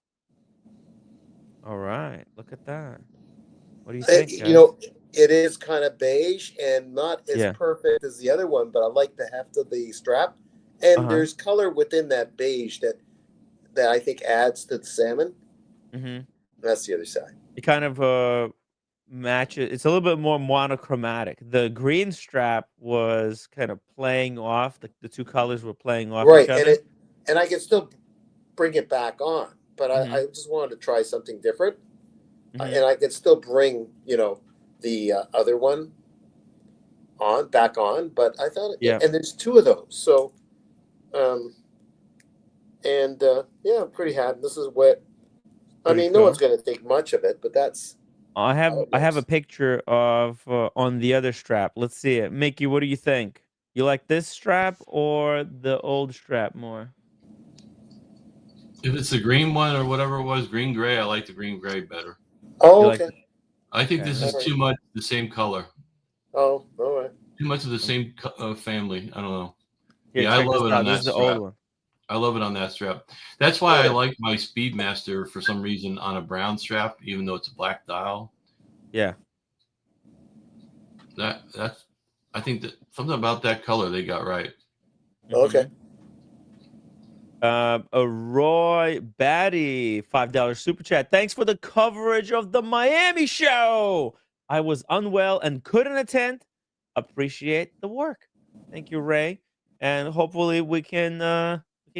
All right. Look at that. What do you think, You guys? know, it is kind of beige and not as Yeah. perfect as the other one, but I like the heft of the strap. And Uh-huh. there's color within that beige that I think adds to the salmon. Mm-hmm. That's the other side. It kind of matches. It's a little bit more monochromatic. The green strap was kind of playing off. The two colors were playing off each Right, other. and I can still bring it back on, but Mm-hmm. I just wanted to try something different, Mm-hmm. and I can still bring the other one back on. But I thought, Yeah. and there's two of those, so yeah, I'm pretty happy. This is what I Pretty mean. No cool. one's going to think much of it, but that's. I have how it I have a looks. picture of on the other strap. Let's see it. Mickey, what do you think? You like this strap or the old strap more? If it's the green one or whatever it was, green gray, I like the green gray better. Oh, You like okay. I think Okay. this is Alright. too much the same color. Oh, all right. Too much of the same family. I don't know. Here, Yeah, I check this love it out. on This that is the old strap. one. I love it on that strap. That's why I Yeah. like my Speedmaster for some reason on a brown strap, even though it's a black dial. Yeah. That's I think that something about that color they got right. Okay. A Roy Batty, $5 super chat. Thanks for the coverage of the Miami show. I was unwell and couldn't attend. Appreciate the work. Thank you, Ray. And hopefully we can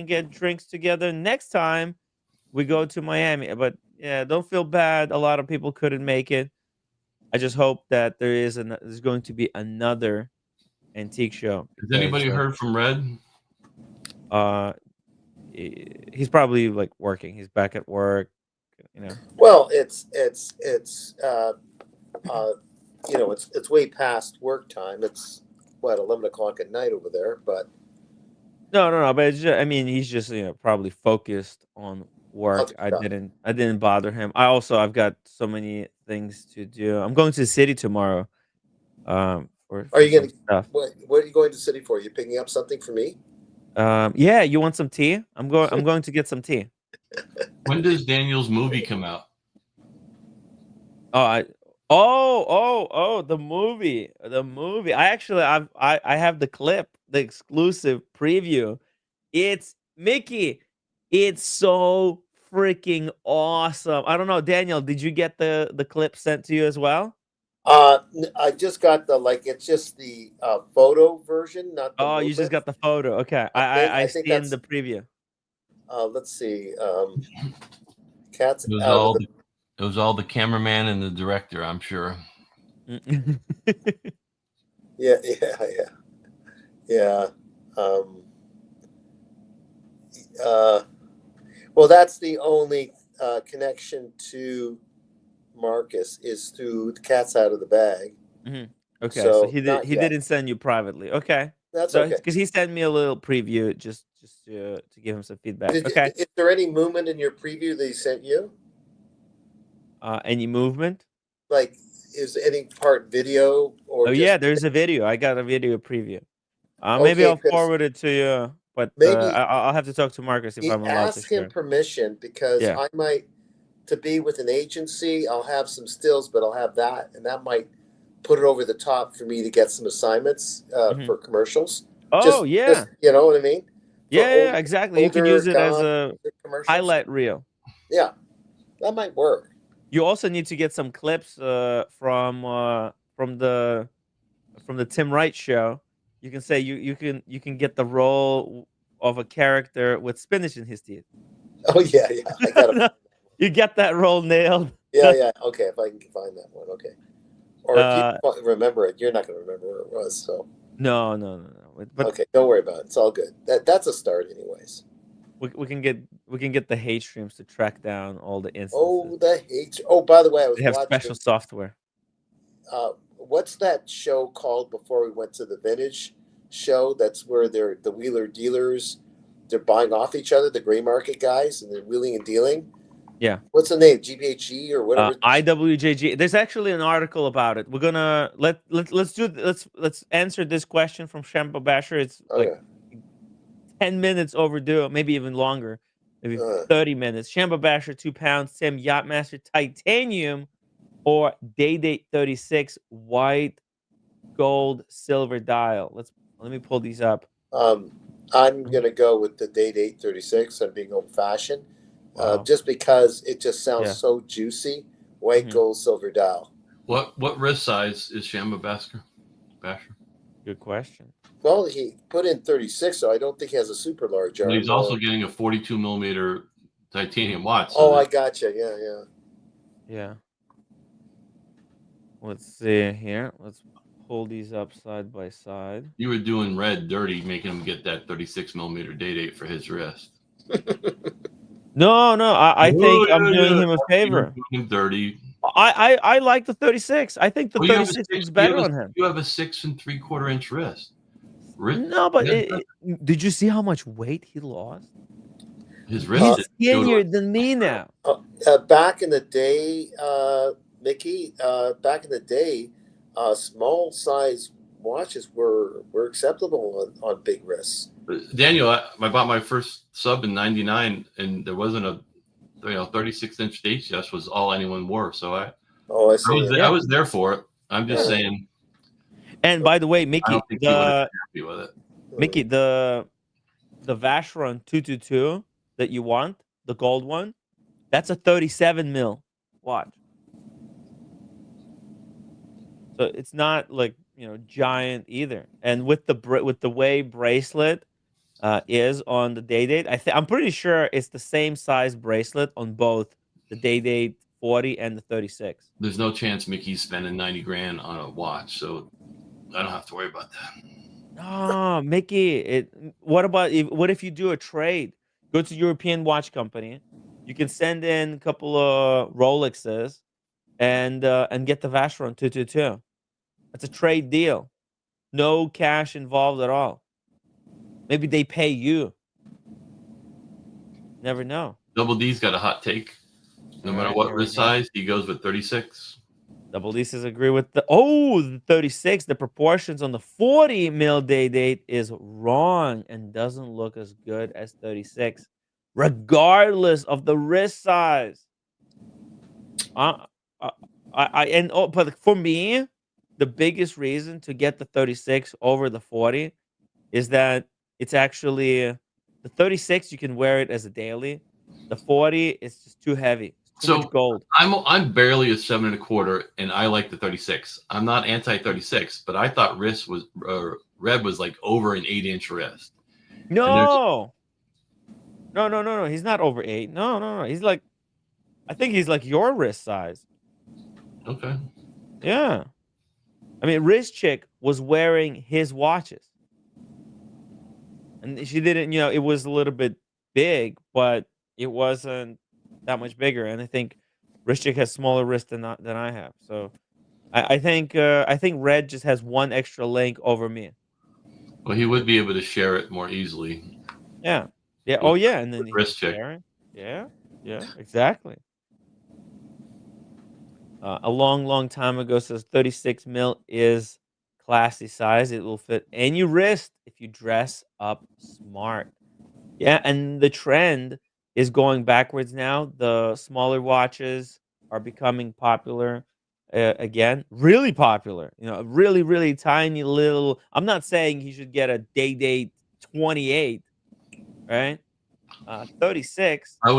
get drinks together next time we go to Miami. But yeah, don't feel bad. A lot of people couldn't make it. I just hope that there's going to be another antique show. Has anybody heard from Red? He's probably like working. He's back at work, Well, it's way past work time. It's 11 o'clock at night over there. But No. But it's just, I mean, he's just probably focused on work. other stuff. I didn't bother him. I've got so many things to do. I'm going to the city tomorrow. For Are you some going to stuff. what are you going to the city for? You picking up something for me? Yeah. You want some tea? I'm going to get some tea. When does Daniel's movie come out? The movie. I have the clip, the exclusive preview. It's Mickey. It's so freaking awesome. I don't know, Daniel, did you get the clip sent to you as well? I just got it's just the photo version, not the You just got the photo. Okay. I think seen that's the preview. let's see. Cats It was out all of the it was all the cameraman and the director, I'm sure. Yeah. Well, that's the only connection to Marcus is through the cat's out of the bag. Okay, so he not yet. didn't send you privately. Okay, That's so okay. because he sent me a little preview just to give him some feedback. Okay, Is there any movement in your preview that he sent you? any movement? Like, is any part video or? Yeah, there's a video. I got a video preview. Okay, maybe I'll forward it to you, but maybe I'll have to talk to Marcus if I'm allowed to ask him share. permission because Yeah. I might to be with an agency. I'll have some stills, but I'll have that, and that might put it over the top for me to get some assignments for commercials. Yeah. You know what I mean? Yeah, exactly. You can use it as a commercials. highlight reel. Yeah, that might work. You also need to get some clips from the Tim Wright show. You can say you can get the role of a character with spinach in his teeth. Oh yeah. I got You get that role nailed. Yeah. Okay, if I can find that one, okay. Or if you remember it, you're not going to remember where it was. So no. But okay, don't worry about it. It's all good. That's a start, anyways. We can get the hate streams to track down all the instances. Oh, the hate. Oh, by the way, I was they have watching, special software. What's that show called before we went to the vintage show? That's where they're the wheeler dealers. They're buying off each other, the gray market guys, and they're wheeling and dealing. Yeah. What's the name? GBHE or whatever. IWJG. There's actually an article about it. We're gonna let's answer this question from Shampo Basher. It's 10 minutes overdue, maybe even longer. maybe 30 minutes. Shamba Basher 2 pounds. Same Yacht-Master titanium or Day-Date 36 white gold silver dial. Let me pull these up. I'm gonna go with the Day-Date 36. I'm being old-fashioned, Wow. just because it just sounds Yeah. so juicy. White gold silver dial. What wrist size is Shamba Basher? Good question. Well, he put in 36, so I don't think he has a super large arm. But he's also getting a 42 millimeter titanium watch. So I gotcha. Yeah. Let's see here. Let's pull these up side by side. You were doing Red dirty, making him get that 36 millimeter Day-Date for his wrist. No. I think I'm doing him a favor. Doing him dirty. I like the 36. I think the 36 is better on him. You have a 6 3/4 inch wrist. No, but did you see how much weight he lost? His wrist is skinnier than me now. Back in the day, Mickey. Back in the day, small size watches were acceptable on big wrists. Daniel, I bought my first sub in '99, and there wasn't a 36-inch Datejust was all anyone wore. So I was there for it. I'm just saying. And by the way, Mickey, happy with it. Mickey, the Vacheron 222 that you want, the gold one, that's a 37 mil watch. So it's not like giant either. And with the way bracelet is on the Day-Date, I'm pretty sure it's the same size bracelet on both the Day-Date 40 and the 36. There's no chance Mickey's spending 90 grand on a watch, so I don't have to worry about that. No, Mickey. What if you do a trade? Go to European watch company. You can send in a couple of Rolexes and get the Vacheron 222. That's a trade deal. No cash involved at all. Maybe they pay you. Never know. Double D's got a hot take. No matter what wrist size, he goes with 36. Double D says agree with the 36. The proportions on the 40 mil Day-Date is wrong and doesn't look as good as 36, regardless of the wrist size. But for me, the biggest reason to get the 36 over the 40 is that it's actually the 36. You can wear it as a daily. The 40 is just too heavy. Too much gold. I'm barely a 7 1/4, and I like the 36. I'm not anti 36, but I thought Red was like over an 8-inch wrist. No. He's not over 8. No. He's like, I think he's like your wrist size. Okay. Yeah. I mean, Wrist Chick was wearing his watches, and she didn't. It was a little bit big, but it wasn't that much bigger. And I think Wrist Chick has smaller wrists than I have. So I think Red just has one extra link over me. Well, he would be able to share it more easily. Yeah. Oh yeah, and then Wrist Chick. Yeah, exactly. A long time ago says 36 mil is classy size. It will fit any wrist if you dress up smart. Yeah, and the trend is going backwards now. The smaller watches are becoming popular again. Really popular. Really, really tiny little. I'm not saying he should get a Day-Date 28, right? 36. I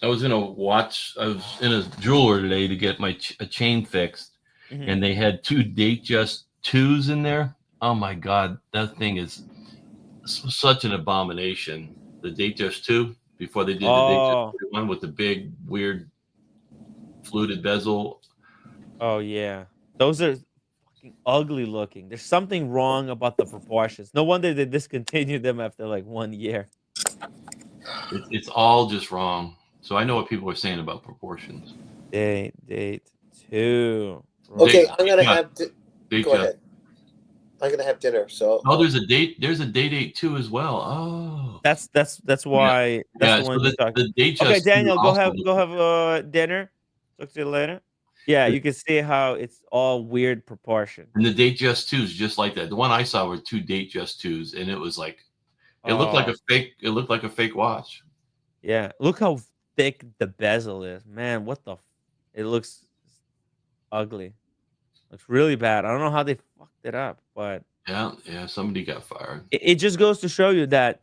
was in a jeweler today to get a chain fixed, and they had 2 Datejust 2s in there. Oh my God, that thing is such an abomination. The Datejust 2 before they did the Datejust 41 with the big weird fluted bezel. Oh yeah, those are fucking ugly looking. There's something wrong about the proportions. No wonder they discontinued them after like 1 year. It's all just wrong. So I know what people are saying about proportions. Date 2. Okay, I'm gonna have. Go ahead. I'm gonna have dinner. So. Oh, there's a Day-Date 2 as well. Oh. That's why. That's the one you're talking. Okay, Daniel, go have dinner. Talk to you later. Yeah, you can see how it's all weird proportion. And the Datejust 2 is just like that. The one I saw were 2 Datejust 2s, and it was like, it looked like a fake watch. Yeah, look how thick the bezel is, man. What the? It looks ugly. Looks really bad. I don't know how they fucked it up, but Yeah, somebody got fired. it just goes to show you that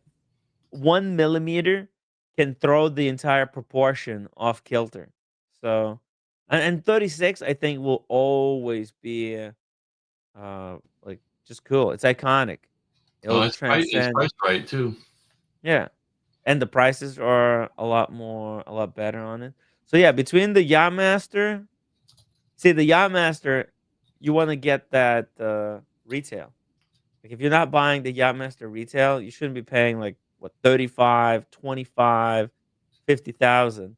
1 millimeter can throw the entire proportion off kilter. So, and 36, I think, will always be like just cool. It's iconic. Oh, It'll it's transcend. priced right too. Yeah, and the prices are a lot better on it. So yeah, between the Yacht-Master, see the Yacht-Master, you want to get that retail. Like if you're not buying the Yacht-Master retail, you shouldn't be paying like what 35, 25, 50,000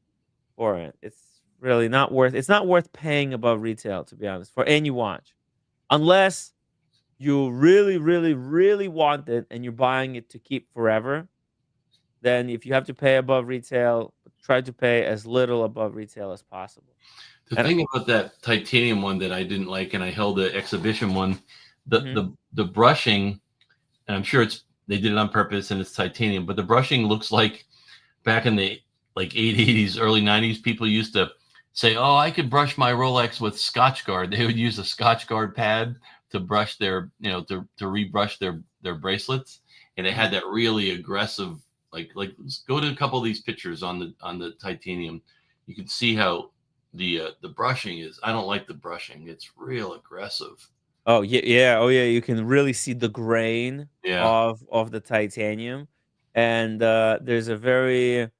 for it. It's really not worth. It's not worth paying above retail, to be honest, for any watch, unless you really, really, really want it and you're buying it to keep forever. Then if you have to pay above retail, try to pay as little above retail as possible. The And thing about that titanium one that I didn't like, and I held the exhibition one, the mhm. the brushing, and I'm sure they did it on purpose and it's titanium, but the brushing looks like back in the like 80s, early 90s, people used to say, "Oh, I could brush my Rolex with Scotch Guard." They would use a Scotch Guard pad to brush their, to rebrush their bracelets, and they had that really aggressive, like go to a couple of these pictures on the titanium. You can see how the brushing is. I don't like the brushing. It's real aggressive. Oh yeah, yeah, oh yeah. You can really see the grain Yeah. of the titanium, and there's a very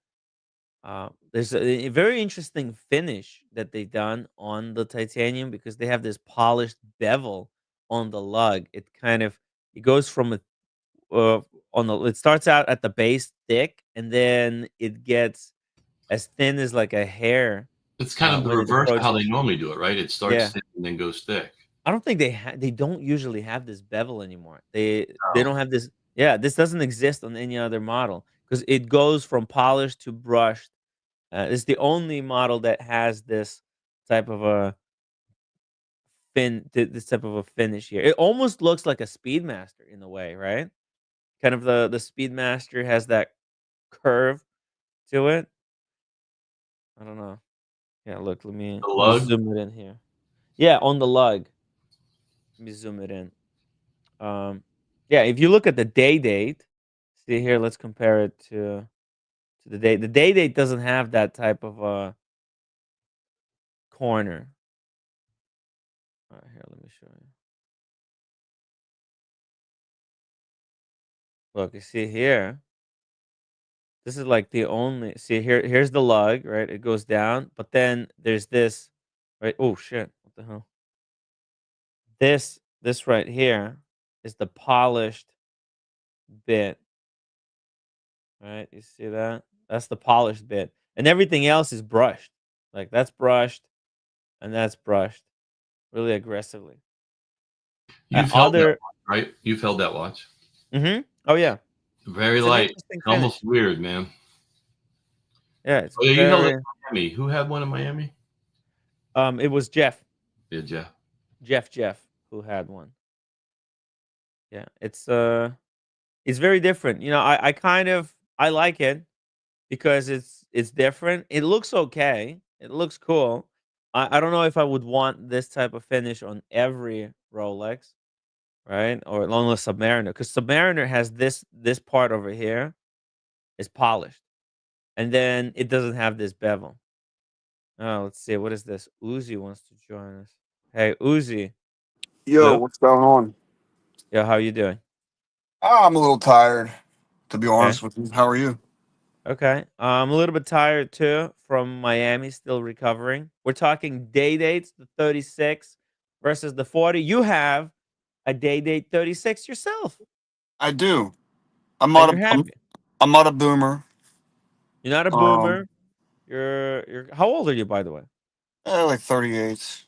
interesting finish that they done on the titanium because they have this polished bevel on the lug. It goes from a uh, it starts out at the base thick, and then it gets as thin as like a hair It's kind of the when it reverse of how they approaches. normally do it, right? It starts Yeah. thin and then goes thick. I don't think they don't usually have this bevel anymore. They Oh. don't have this. Yeah, this doesn't exist on any other model because it goes from polished to brushed. It's the only model that has this type of a this type of a finish here. It almost looks like a Speedmaster in a way, right? Kind of the Speedmaster has that curve to it. I don't know. Yeah, look, The let me lug. zoom it in here. Yeah, on the lug. Let me zoom it in. Yeah, if you look at the day date, see here, let's compare it to the day. The day date doesn't have that type of corner. All right, here, let me show you. Look, you see here. This is like the only see here. Here's the lug, right? It goes down, but then there's this, right? Oh shit! What the hell? This right here is the polished bit, right? You see that? That's the polished bit, and everything else is brushed. Like that's brushed, and that's brushed really aggressively. You've held that Other, watch, right? You've held that watch. oh yeah, Very it's an light. interesting finish. Almost weird, man. Yeah, it's Oh yeah, you held it very. in Miami. Who had one in Miami? It was Jeff, Did you? Jeff, who had one. Yeah, it's very different. I kind of I like it because it's different. It looks okay. It looks cool. I don't know if I would want this type of finish on every Rolex, right? Or along with Submariner, because Submariner has this part over here is polished, and then it doesn't have this bevel. Oh, let's see. What is this? Uzi wants to join us. Hey, Uzi. Yo, Hello. what's going on? Yeah, how you doing? I'm a little tired, to be Okay. honest with you. How are you? Okay. I'm a little bit tired too from Miami, still recovering. We're talking day dates, the 36 versus the 40. You have a day date 36 yourself, I do. I'm and not you're a I'm, happy. I'm not a boomer. You're not a Um, boomer. You're how old are you, by the way? like 38.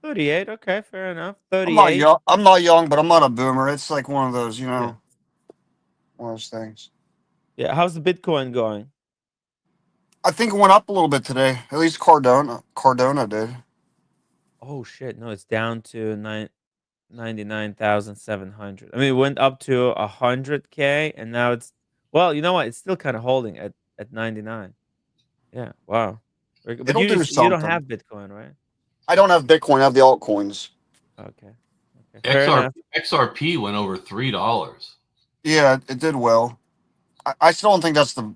38. Okay, fair enough. I'm not 38. young. I'm not young, but I'm not a boomer. It's like one of those, Yeah. one of those things. Yeah. How's the Bitcoin going? I think it went up a little bit today. At least Cardona did. Oh shit. No, it's down to 99,700. I mean, it went up to 100K, and now it's well, you know what? It's still kind of holding at at 99. Yeah, wow. But It'll do you don't something. have Bitcoin, right? I don't have Bitcoin. I have the altcoins. Okay. Fair enough. XRP went over $3. Yeah, it did well. I still don't think that's the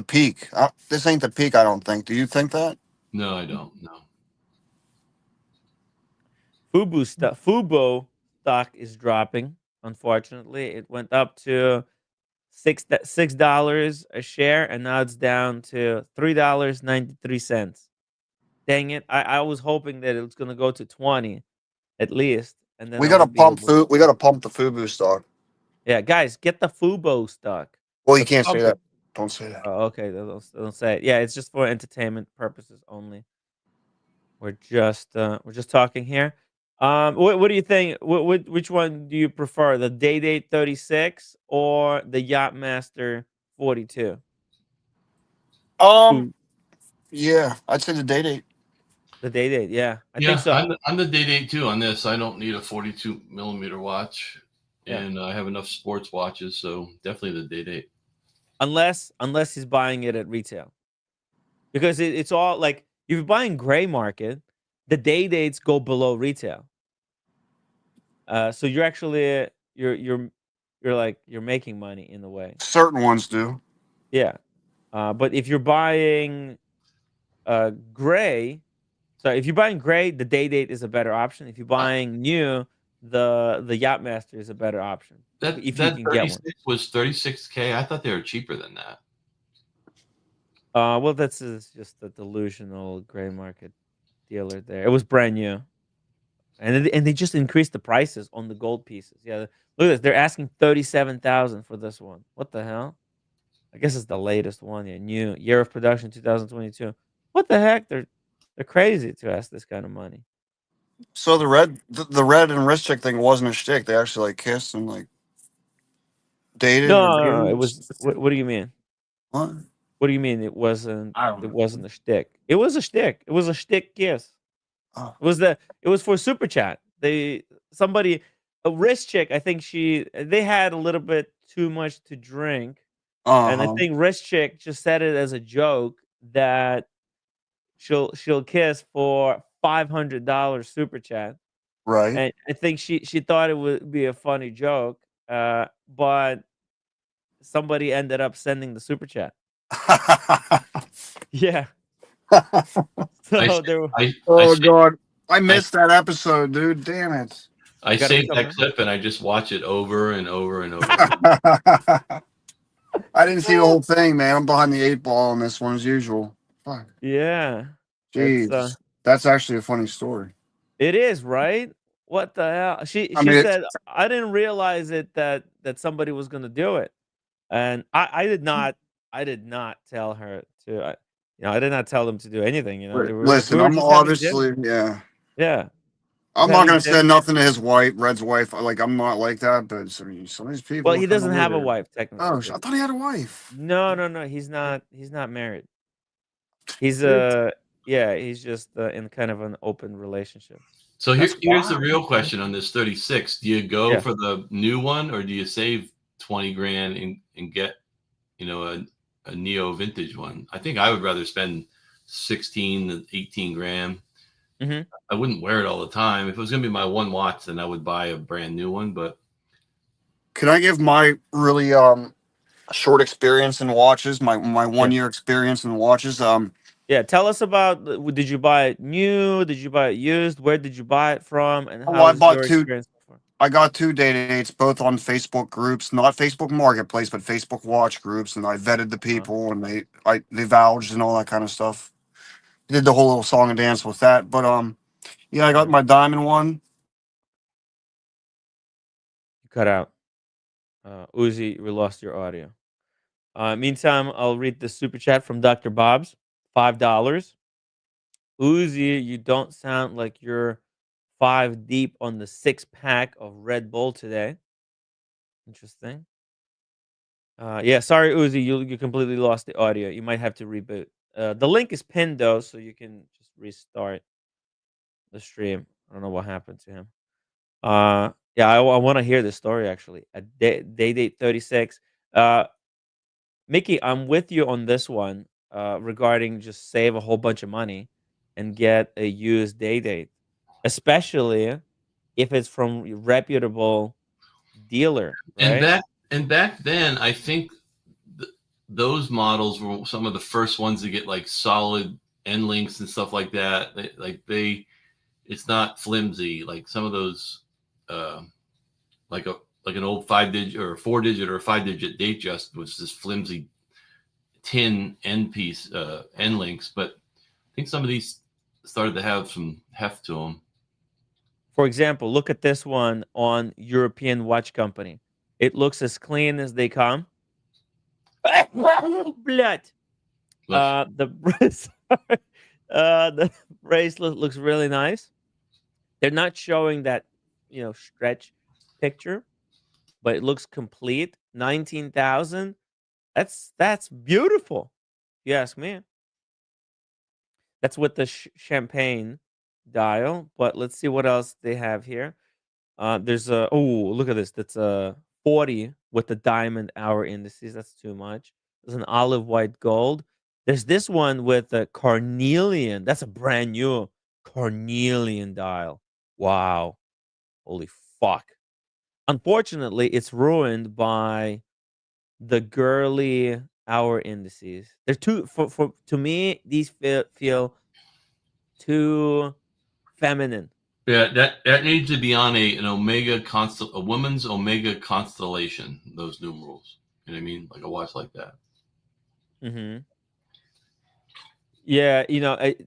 peak. This ain't the peak. I don't think. Do you think that? No, I don't. No. Fubo stock is dropping. Unfortunately, it went up to $6 a share, and now it's down to $3.93. Dang it! I was hoping that it was gonna go to 20 at least, and then We I gotta would be pump able. food. We gotta pump the Fubu stock. Yeah, guys, get the Fubo stock. Well, you Let's can't say pump that. it. Don't say that. Oh, okay. Don't say it. Yeah, it's just for entertainment purposes only. We're just talking here. What do you think? Which one do you prefer, the Day-Date 36 or the Yacht-Master 42? Um. Ooh, Yeah, I'd say the Day-Date. the Day-Date, yeah, I think Yeah, so. I'm the Day-Date too on this. I don't need a 42 millimeter watch, Yeah, and I have enough sports watches, so definitely the Day-Date. unless he's buying it at retail, because it's all like if you're buying gray market, the Day-Dates go below retail. So you're actually you're making money in a way. Certain ones do. Yeah. But if you're buying gray, so if you're buying gray, the Day-Date is a better option. If you're I, buying new, the Yacht-Master is a better option if you that can get one. 36 was 36K. I thought they were cheaper than that. Well, that's just a delusional gray market dealer there. It was brand new, and they just increased the prices on the gold pieces. Yeah, look at this. They're asking 37,000 for this one. What the hell? I guess it's the latest one. Yeah, new year of production 2022. What the heck? They're crazy to ask this kind of money. So the red and wrist check thing wasn't a shtick. They actually like kissed and like dated or No, it dated. was. What do you mean? What? What do you mean it wasn't? I don't It know. wasn't a shtick. It was a shtick. It was a shtick kiss. Oh. It was for super chat. Somebody a wrist chick. I think they had a little bit too much to drink, and I Uh-huh. think wrist chick just said it as a joke that she'll kiss for $500 super chat. Right. And I think she thought it would be a funny joke, but somebody ended up sending the super chat. Yeah. I So sa- there were I Oh sa- God. I I, missed that episode, dude. Damn it. I you gotta do saved that something. clip and I just watch it over and over and over. I didn't see the whole thing, man. I'm behind the 8 ball on this one as usual. Fuck. Yeah. That's Jeez. That's actually a funny story. it is, right? What the hell? She I she mean, said, "I didn't realize it that somebody was gonna do it." And I did not tell her to I did not tell them to do anything, we listen, were I'm just having dinner. obviously, yeah. Yeah. Just I'm not having gonna say dinner. nothing to his wife, Red's wife. Like I'm not like that, but some of these people Well, are he kind of doesn't have a weird. wife technically, Oh, I but thought he had a wife. no, he's not married. He's Dude, yeah, he's just in kind of an open relationship. So that's here's the wild. real question on this 36. Do you go Yeah. for the new one or do you save 20 grand and get, a neo vintage one? I think I would rather spend 16 to 18 grand. Mhm. I wouldn't wear it all the time. If it was going to be my one watch, then I would buy a brand new one. But Can I give my really short experience in watches? My Yeah. 1 year experience in watches. Yeah, tell us about did you buy it new? Did you buy it used? Where did you buy it from? And Oh, I how's bought your two. experience so far? I got two dates, both on Facebook groups, not Facebook Marketplace, but Facebook watch groups, and I vetted the Uh-huh. people, and they vouched and all that kind of stuff. Did the whole little song and dance with that, but yeah, I got Nice. my diamond one. You cut out. Uzi, we lost your audio. Meantime, I'll read the super chat from Dr. Bob's. $5. Uzi, you don't sound like you're 5 deep on the 6 pack of Red Bull today. Interesting. Yeah, sorry, Uzi, you completely lost the audio. You might have to reboot. The link is pinned though, so you can just restart the stream. I don't know what happened to him. Yeah, I want to hear this story actually. A Day-Date 36. Uh, Mickey, I'm with you on this one regarding just save a whole bunch of money and get a used Day-Date, especially if it's from a reputable dealer, And right? back then, I think th- those models were some of the first ones to get like solid end links and stuff like that. It's not flimsy like some of those, uh, like an old 5 digit or 4 digit or 5 digit date just was this flimsy tin end piece, end links. But I think some of these started to have some heft to them. For example, look at this one on European Watch Company. It looks as clean as they come. Blood. The the bracelet looks really nice. They're not showing that, stretch picture, but it looks complete. 19,000. That's beautiful. If you ask me. That's with the champagne dial, but let's see what else they have here. There's a look at this. That's a 40 with the diamond hour indices. That's too much. There's an olive white gold. There's this one with a carnelian. That's a brand new carnelian dial. Wow. Holy fuck. Unfortunately, it's ruined by the girly hour indices. They're too for to me, these feel too feminine. Yeah, that needs to be on a woman's omega constellation. Those numerals, you know what I mean, like a watch like that. Mhm. Yeah,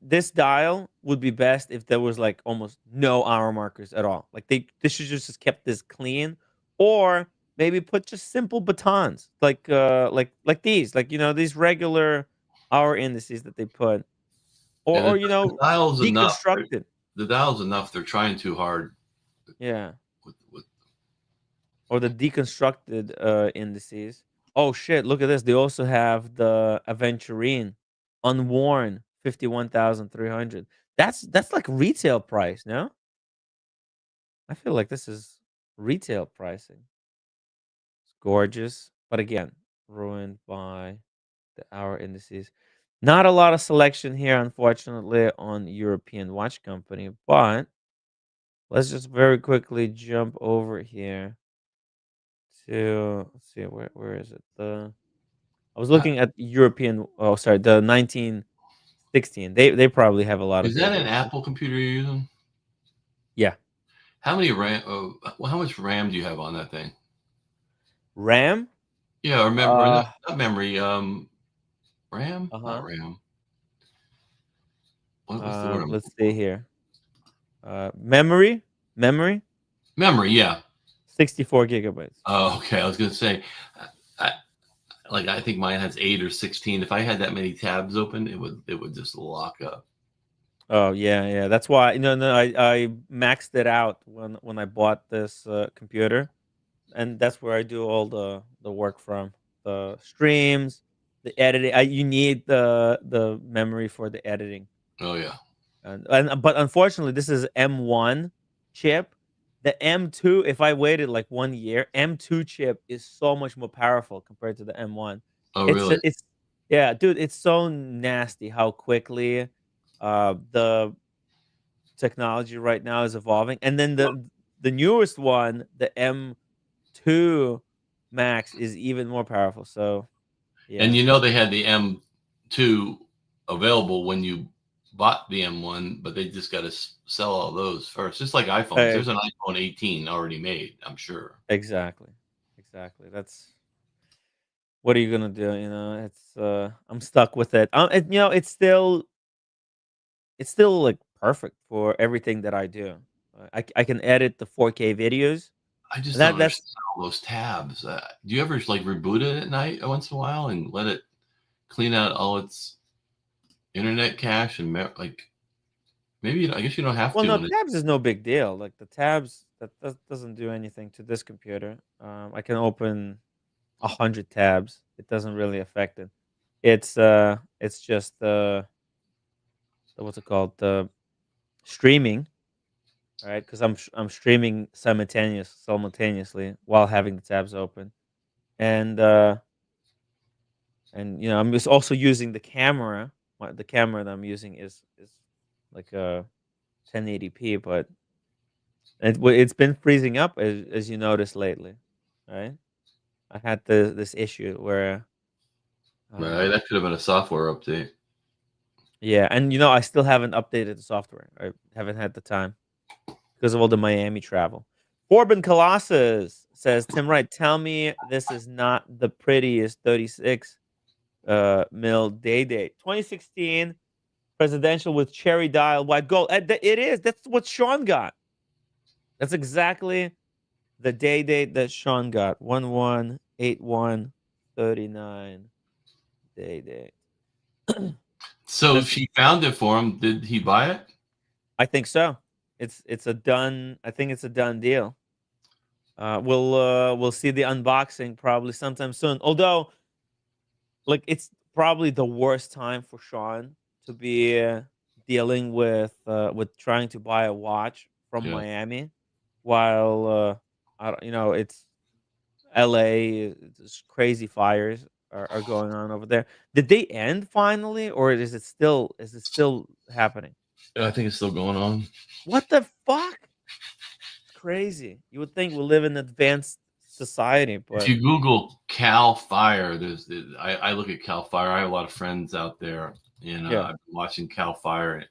this dial would be best if there was like almost no hour markers at all. Like they should just kept this clean, or maybe put just simple batons like these, like these regular hour indices that they put, or And the dial's enough. deconstructed. The dial's enough. They're trying too hard Yeah, with or the deconstructed indices. Oh shit! Look at this. They also have the Aventurine, unworn, 51,300. That's like retail price, no? I feel like this is retail pricing. It's gorgeous, but again, ruined by the hour indices. Not a lot of selection here, unfortunately, on European Watch Company. But let's just very quickly jump over here to, let's see, where is it? I was uh, looking at European. Oh, sorry, the 1916. They probably have a lot of is that an Day-Dates. Apple computer you're using? Yeah, How many RAM? How much RAM do you have on that thing? RAM. Yeah, or Uh, not memory. RAM, uh not huh. RAM. What's the word I'm Let's looking see for? here. Memory, Memory. Yeah. 64 gigabytes. Oh, okay. I was gonna say, I, I think mine has 8 or 16. If I had that many tabs open, it would just lock up. Oh yeah, yeah. That's why. No. I maxed it out when I bought this computer, and that's where I do all the work from, the streams, the editing. You need the memory for the editing. Oh yeah. And but unfortunately, this is M1 chip. The M2, if I waited like 1 year, M2 chip is so much more powerful compared to the M1. Oh really? It's yeah, dude, it's so nasty how quickly the technology right now is evolving. And then the newest one, the M2 Max, is even more powerful. So And yeah. you know they had the M2 available when you bought the M1, but they just got to sell all those first. Just like iPhones, Uh, there's an iPhone 18 already made, I'm sure. exactly. Exactly. That's what are you gonna do? It's I'm stuck with it. It's still like perfect for everything that I do. I can edit the 4K videos. I just And don't that's understand all those tabs. Do you ever like reboot it at night once in a while and let it clean out all its internet cache and like maybe I guess you don't have well, to no, when it. tabs is no big deal. Like the tabs doesn't do anything to this computer. I can open 100 tabs. It doesn't really affect it. It's just what's it called, the streaming, right? Because I'm streaming simultaneously while having the tabs open, and and I'm just also using the camera. The camera that I'm using is like a 1080p, but it's been freezing up as you noticed lately, right? I had this issue where Right, uh that could have been a software update. yeah, and I still haven't updated the software. I haven't had the time because of all the Miami travel. Corbin Colossus says, Tim Wright, tell me this is not the prettiest 36 mil Day-Date. 2016 presidential with cherry dial white gold. It is. That's what Sean got. That's exactly the Day-Date that Sean got. 118139 Day-Date. So That's she found it for him. Did he buy it? I think so. It's a done. I think it's a done deal. We'll see the unboxing probably sometime soon. Although, like, it's probably the worst time for Sean to be dealing with trying to buy a watch from Yeah. Miami, while I don't, it's L.A. It's crazy fires are going on over there. Did they end finally, or is it still happening? I think it's still going on. What the fuck? It's crazy. You would think we live in an advanced society, If but you Google Cal Fire, I look at Cal Fire. I have a lot of friends out there, and yeah, I've been watching Cal Fire.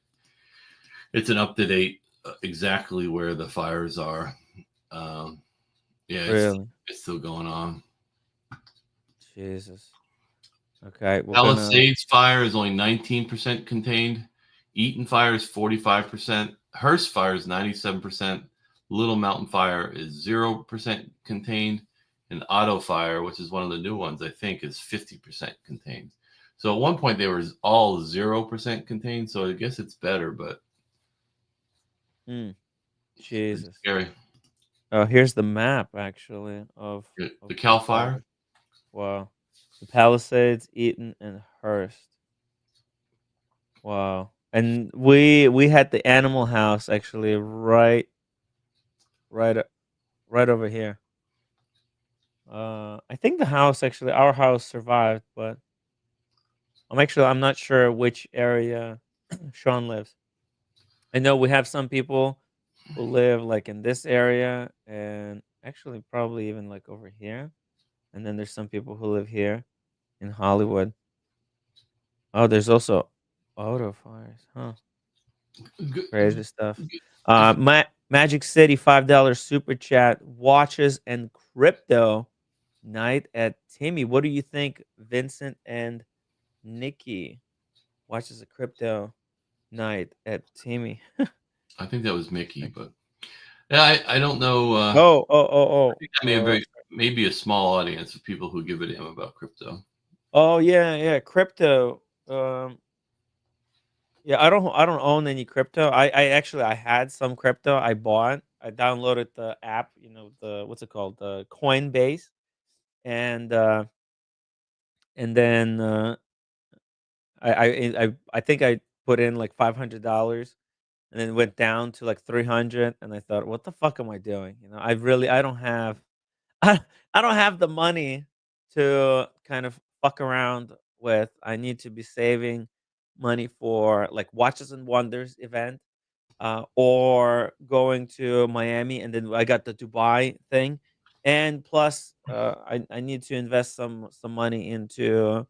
It's an up to date exactly where the fires are. Um, yeah, really. it's still going on. Jesus. Okay, we're gonna. Palisades Fire is only 19% contained. Eaton Fire is 45%. Hearst Fire is 97%. Little Mountain Fire is 0% contained. And Auto Fire, which is one of the new ones, I think, is 50% contained. So at one point they were all 0% contained. So I guess it's better, but Mm, it's Jesus. scary. Oh, here's the map actually of The the Cal fire. Fire. Wow. The Palisades, Eaton, and Hearst. Wow. And we had the Animal House actually right o- right over here. I think the house actually our house survived, but I'm not sure which area Sean lives. I know we have some people who live like in this area and actually probably even like over here. And then there's some people who live here in Hollywood. Oh, there's also auto fires, huh? Crazy stuff. If Magic City $5 super chat watches and crypto night at Timmy. What do you think, Vincent and Nikki? Watches a crypto night at Timmy. I think that was Mickey, but yeah, I don't know. Oh, oh, I oh, think that oh. maybe a small audience of people who give a damn about crypto. Oh yeah, yeah, crypto. Yeah, I don't own any crypto. I actually I had some crypto. I bought. I downloaded the app. The what's it called? The Coinbase, and then I think I put in like $500, and then went down to like 300, and I thought, what the fuck am I doing? I don't have I don't have the money to kind of fuck around with. I need to be saving money for like Watches and Wonders event, or going to Miami, and then I got the Dubai thing, and plus, I need to invest some money into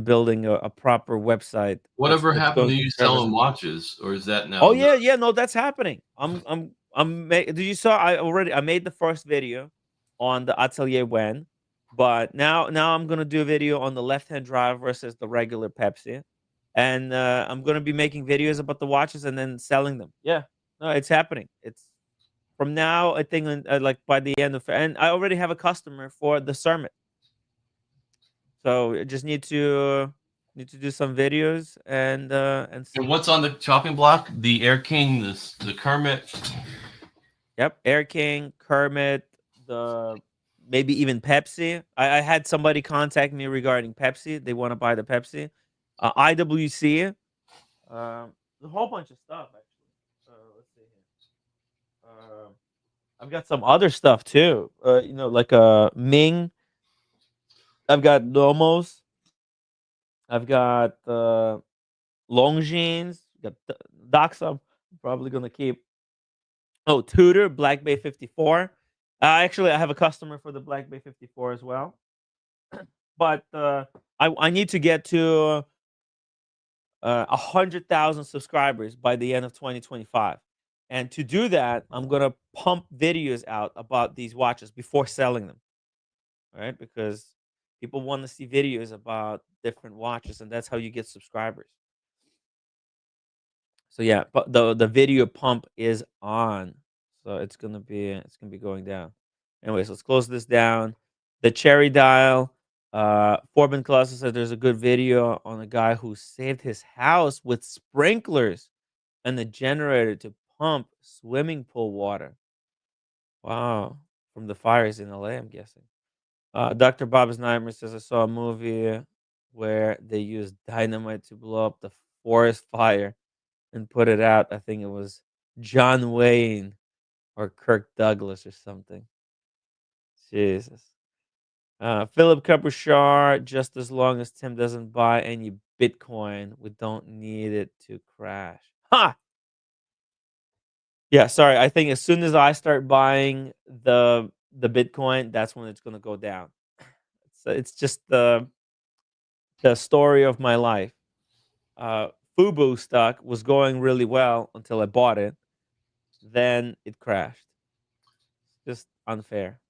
building a proper website that's Whatever that's happened going to to you service. selling watches, or is that Oh now? yeah, yeah, no, that's happening. Did you saw I made the first video on the Atelier Wen, but now I'm gonna do a video on the left-hand drive versus the regular Pepsi, and I'm gonna be making videos about the watches and then selling them. Yeah, no, it's happening. It's from now. I think like by the end of, and I already have a customer for the summit, so I just need to do some videos and And see. what's on the chopping block? The Air King, the Kermit. Yep, Air King, Kermit, the maybe even Pepsi. I had somebody contact me regarding Pepsi. They want to buy the Pepsi. IWC. A whole bunch of stuff actually. Let's see here. I've got some other stuff too. Like Ming. I've got Nomos. I've got Longines, got Doxa. I'm probably gonna keep. Oh, Tudor Black Bay 54. Actually, I have a customer for the Black Bay 54 as well. But I need to get to 100,000 subscribers by the end of 2025. And to do that, I'm gonna pump videos out about these watches before selling them, right? Because people want to see videos about different watches, and that's how you get subscribers. So yeah, but the video pump is on, so it's gonna be going down. Anyways, let's close this down. The cherry dial. Forbin Colossus said there's a good video on a guy who saved his house with sprinklers and a generator to pump swimming pool water. Wow, from the fires in LA, I'm guessing. Dr. Bob's Nightmare says I saw a movie where they used dynamite to blow up the forest fire and put it out. I think it was John Wayne or Kirk Douglas or something. Jesus. Philip Capuchard, just as long as Tim doesn't buy any Bitcoin, we don't need it to crash. Ha! Yeah, sorry. I think as soon as I start buying the Bitcoin, that's when it's gonna go down. It's just the story of my life. Fubu stock was going really well until I bought it. Then it crashed. Just unfair,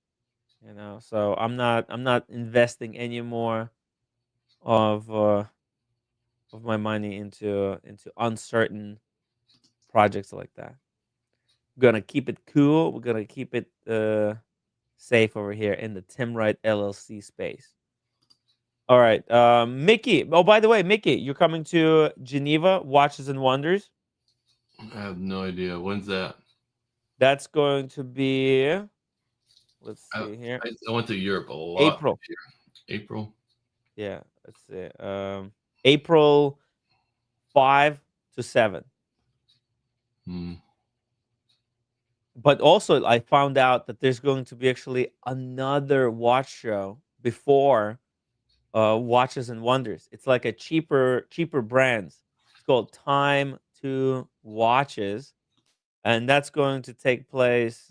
you know. So I'm not investing any more of my money into uncertain projects like that. We're gonna keep it cool. We're gonna keep it safe over here in the Tim Wright LLC space. All right, Mickey. Oh, by the way, Mickey, you're coming to Geneva, Watches and Wonders. I have no idea. When's that? That's going to be. Let's I, see here. I went to Europe a lot. April. This year. April. Yeah, let's see. April 5 to 7. Hmm. But also, I found out that there's going to be actually another watch show before Watches and Wonders. It's like a cheaper brands. It's called Time to Watches, and that's going to take place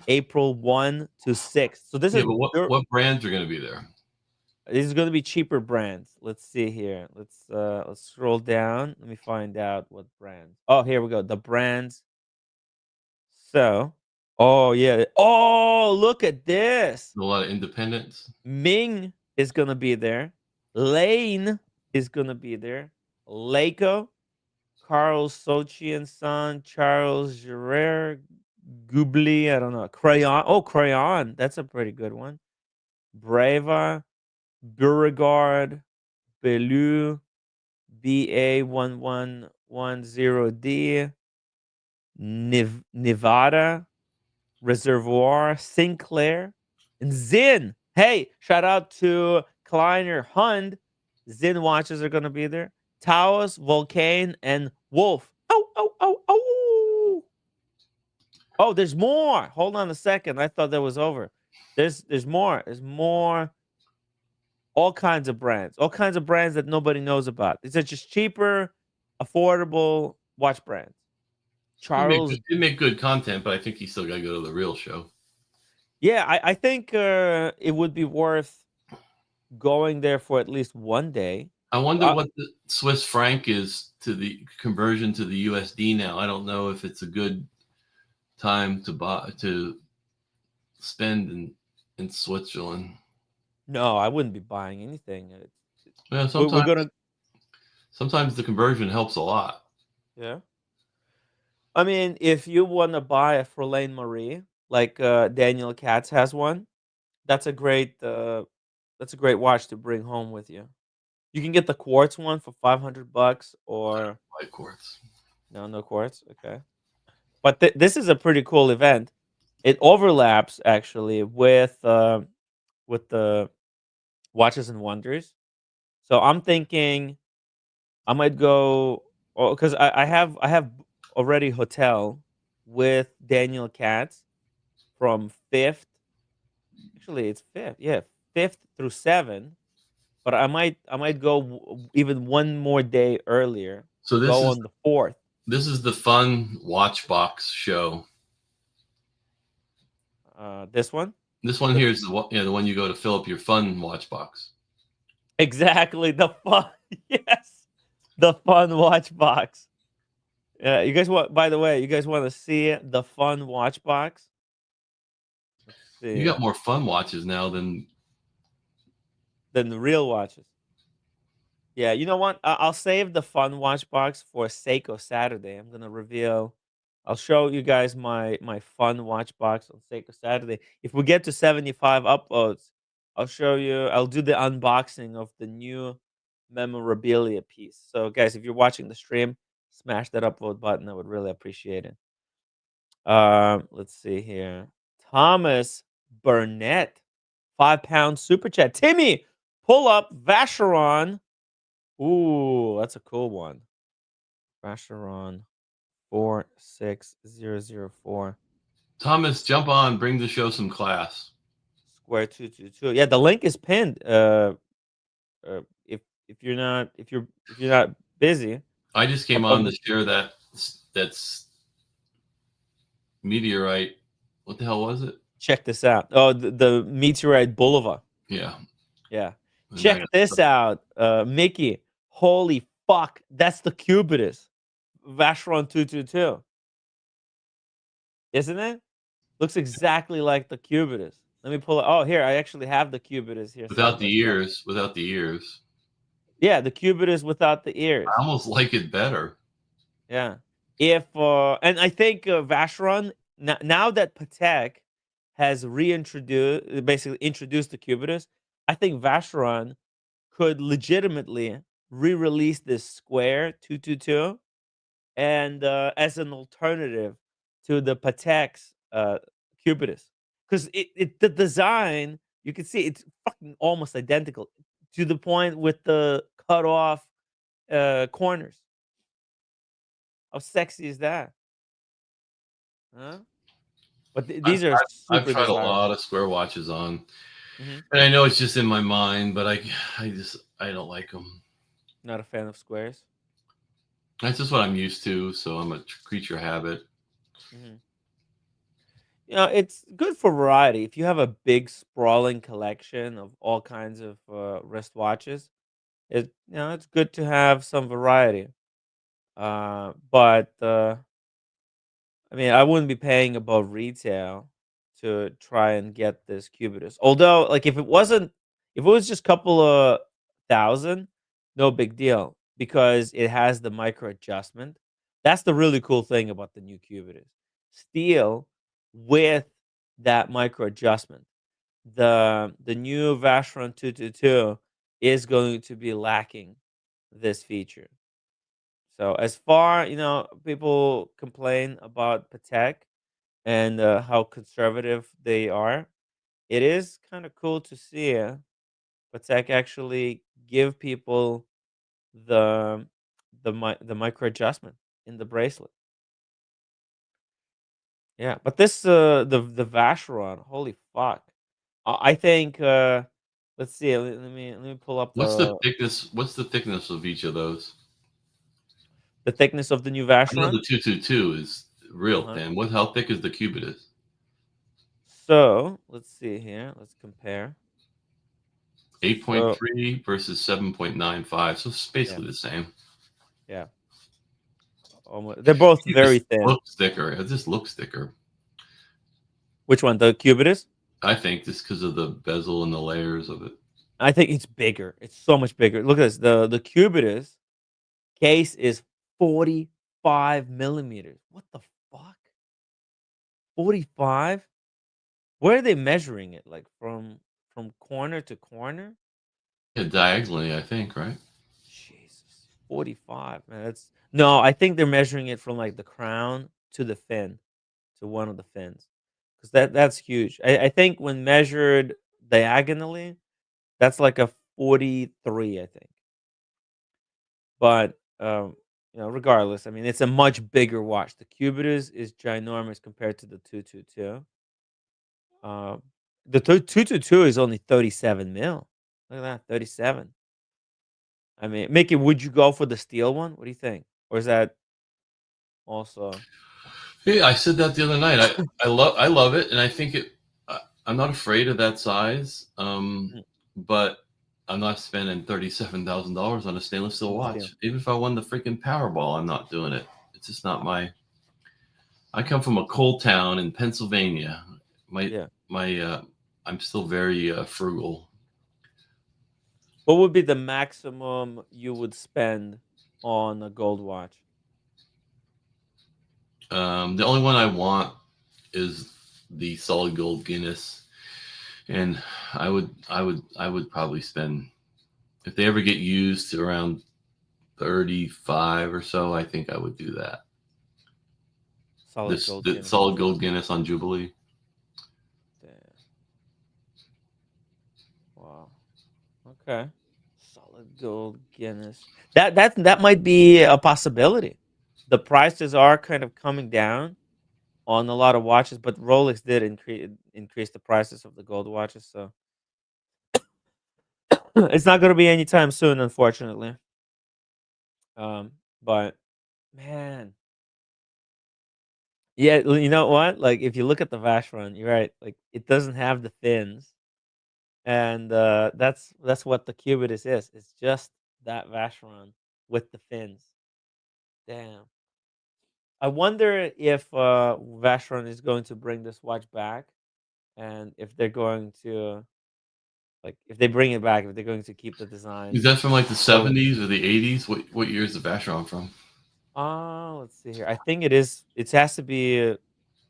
April 1 to 6. So Yeah, but what brands are going to be there? This is going to be cheaper brands. Let's see here. Let's scroll down. Let me find out what brands. Oh, here we go. The brands. So, oh yeah. Oh, look at this. A lot of independents. Ming is going to be there. Lane is going to be there. Leico, Carl Sochi and Son, Charles Gerard, Goubli, I don't know. Crayon. Oh, Crayon. That's a pretty good one. Brava, Beauregard, Bellew, BA1110D, Nevada, Reservoir, Sinclair, and Zinn. Hey, shout out to Kleiner Hund. Zinn watches are going to be there. Taos, Vulcane, and Wolf. Oh, oh, oh, oh. Oh, there's more. Hold on a second. I thought that was over. There's more. There's more. All kinds of brands. All kinds of brands that nobody knows about. These are just cheaper, affordable watch brands. Charles. They make good content, but I think you still got to go to the real show. Yeah, I think it would be worth going there for at least one day. I wonder what the Swiss franc is to the conversion to the USD now. I don't know if it's a good time to spend in Switzerland. No, I wouldn't be buying anything. Yeah, sometimes the conversion helps a lot. Yeah. I mean, if you want to buy a Furlan Marri, like Daniel Katz has one, that's a great watch to bring home with you. You can get the quartz one for $500 or White quartz. No quartz. Okay, but this is a pretty cool event. It overlaps actually with the Watches and Wonders. So I'm thinking I might go because I have already hotel with Daniel Katz from 5th. Actually, it's 5th. Yeah, 5th through 7th. but I might go even one more day earlier. So Go on the 4th. This is the fun watch box show. This one. This one here is the one you go to fill up your fun watch box. Exactly, the fun. Yes, the fun watch box. Yeah, you guys want? By the way, you guys want to see the fun watch box? Let's see. You got more fun watches now than the real watches. Yeah, you know what? I'll save the fun watch box for Seiko Saturday. I'm gonna reveal. I'll show you guys my fun watch box on Seiko Saturday. If we get to 75 uploads, I'll show you. I'll do the unboxing of the new memorabilia piece. So, guys, if you're watching the stream, smash that upload button. I would really appreciate it. Let's see here. Thomas Burnett, £5 super chat. Timmy, pull up Vacheron. Ooh, that's a cool one. Vacheron 46004. Thomas, jump on, bring the show some class. Square 222. Yeah, the link is pinned. If you're not busy. I just came on to share that's meteorite. What the hell was it? Check this out. Oh, the meteorite boulevard. Yeah. Yeah. Check this out, Mickey. Holy fuck, that's the Cubitus. Vacheron 222. Isn't it? Looks exactly like the Cubitus. Let me pull it. Oh, here, I actually have the Cubitus here. Without the ears. Without the ears. Yeah, the Cubitus without the ears. I almost like it better. Yeah. And I think Vacheron, now that Patek has basically introduced the Cubitus, I think Vacheron could legitimately re-release this square 222 and as an alternative to the Patek's Cubitus, because the design, you can see it's fucking almost identical to the point with the cut off corners. How sexy is that? Huh? But these are I've super tried desirable. a lot of square watches on, and I know it's just in my mind, but I don't like them. Not a fan of squares. That's just what I'm used to, so I'm a creature of habit. You know, it's good for variety. If you have a big sprawling collection of all kinds of wristwatches, it's good to have some variety. But I mean, I wouldn't be paying above retail to try and get this Cubitus. Although, like, if it was just a couple of thousand, no big deal, because it has the micro adjustment. That's the really cool thing about the new Cubitus. Steel with that micro adjustment. The new Vacheron 222 is going to be lacking this feature. So as far, people complain about Patek and how conservative they are. It is kind of cool to see Patek actually give people the the micro adjustment in the bracelet. Yeah, but this the Vacheron, holy fuck! I think let's see. Let me pull up What's the thickness? What's the thickness of each of those? The thickness of the new I know Vacheron. the 222 is real thin. How thick is the Cubitus? So let's see here. Let's compare. 8.3 versus 7.95. So it's basically the same. Yeah. They're both very thin. Looks thicker. It just looks thicker. Which one? The Cubitus? I think just because of the bezel and the layers of it. I think it's bigger. It's so much bigger. Look at this. The Cubitus case is 45 millimeters. What the fuck? 45? Where are they measuring it? Like from corner to corner? Yeah, diagonally, I think, right? Jesus, 45, man. No, I think they're measuring it from like the crown to the fin, to one of the fins, because that's huge. I think when measured diagonally, that's like a 43, I think. But regardless, I mean, it's a much bigger watch. The Cubitus is ginormous compared to the 222. The 222 is only 37 mil. Look at that, 37. I mean, Mickey, would you go for the steel one? What do you think? Or is that also? Yeah, I said that the other night. I love it, and I think it. I'm not afraid of that size, but I'm not spending $37,000 on a stainless steel watch. Even if I won the freaking Powerball, I'm not doing it. It's just not my. I come from a coal town in Pennsylvania. I'm still very frugal. What would be the maximum you would spend on a gold watch? The only one I want is the solid gold Guinness, and I would probably spend, if they ever get used, to around 35 or so. I think I would do that. Solid gold Guinness on Jubilee. Damn. Wow. Okay. Solid gold Guinness. That might be a possibility. The prices are kind of coming down on a lot of watches, but Rolex did increase the prices of the gold watches, so it's not going to be anytime soon, unfortunately. But man, yeah, you know what? Like, if you look at the Vacheron, you're right. Like, it doesn't have the fins, and that's what the Cubitus is. It's just that Vacheron with the fins. Damn. I wonder if Vacheron is going to bring this watch back, and if they're going to, like, if they bring it back, if they're going to keep the design. Is that from like the 70s or the 80s? What year is the Vacheron from? Let's see here. I think it is. It has to be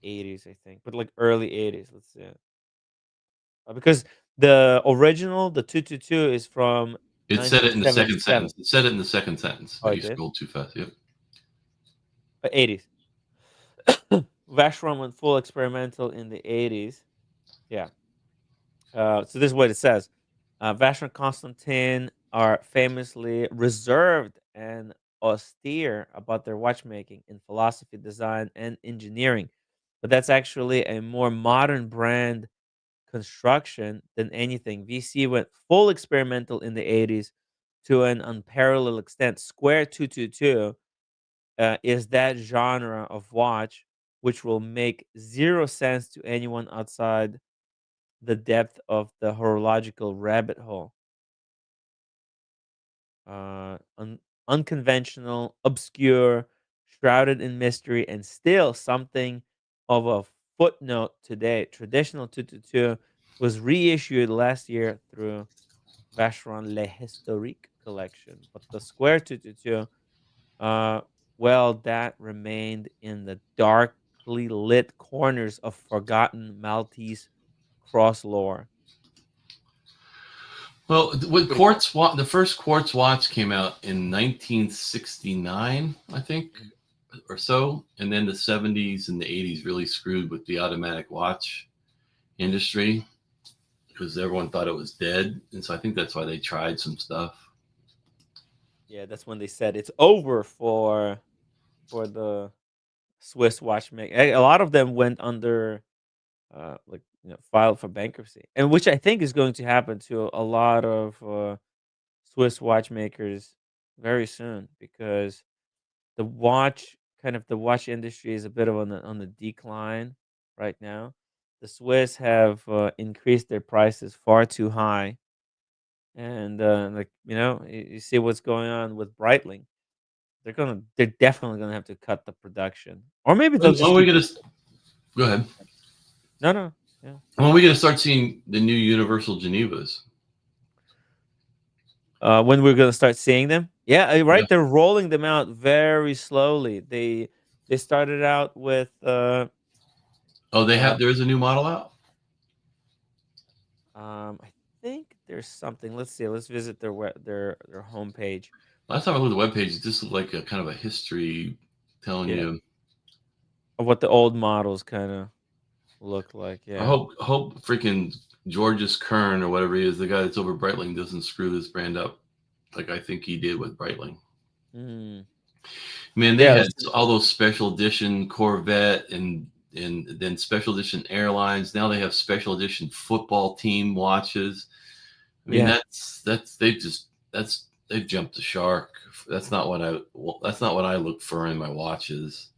80s, I think, but like early 80s. Let's see. Because the original, the 222, is from. It said it in the second sentence. It said it in the second sentence. Oh, you scrolled too fast. Yep. 80s. Vacheron went full experimental in the 80s. Yeah. So this is what it says. Vacheron Constantin are famously reserved and austere about their watchmaking in philosophy, design, and engineering. But that's actually a more modern brand construction than anything. VC went full experimental in the 80s to an unparalleled extent. Square 222 is that genre of watch which will make zero sense to anyone outside the depth of the horological rabbit hole. Unconventional, obscure, shrouded in mystery, and still something of a footnote today. Traditional 222 was reissued last year through Vacheron Le Historique collection, but the Square 222, well, that remained in the darkly lit corners of forgotten Maltese cross lore. Well, with quartz, the first quartz watch came out in 1969, I think, or so, and then the 70s and the 80s really screwed with the automatic watch industry because everyone thought it was dead, and so I think that's why they tried some stuff. Yeah, that's when they said it's over for the Swiss watchmaker. A lot of them went under, filed for bankruptcy, and which I think is going to happen to a lot of Swiss watchmakers very soon, because the watch industry is a bit of on the decline right now. The Swiss have increased their prices far too high, and you see what's going on with Breitling. They're definitely gonna have to cut the production, or maybe they'll just. Go ahead. No. Yeah. When are we gonna start seeing the new Universal Genevas? When we're gonna start seeing them? Yeah, right. Yeah. They're rolling them out very slowly. They started out with. There is a new model out. I think there's something. Let's see. Let's visit their homepage. Last time I looked at the webpage, it just looked like a kind of a history telling you of what the old models kind of look like. Yeah. I hope freaking Georges Kern or whatever he is, the guy that's over Breitling, doesn't screw this brand up like I think he did with Breitling. Man, they had all those special edition Corvette and then special edition airlines. Now they have special edition football team watches. I mean, Yeah. they've jumped the shark. That's not what I look for in my watches.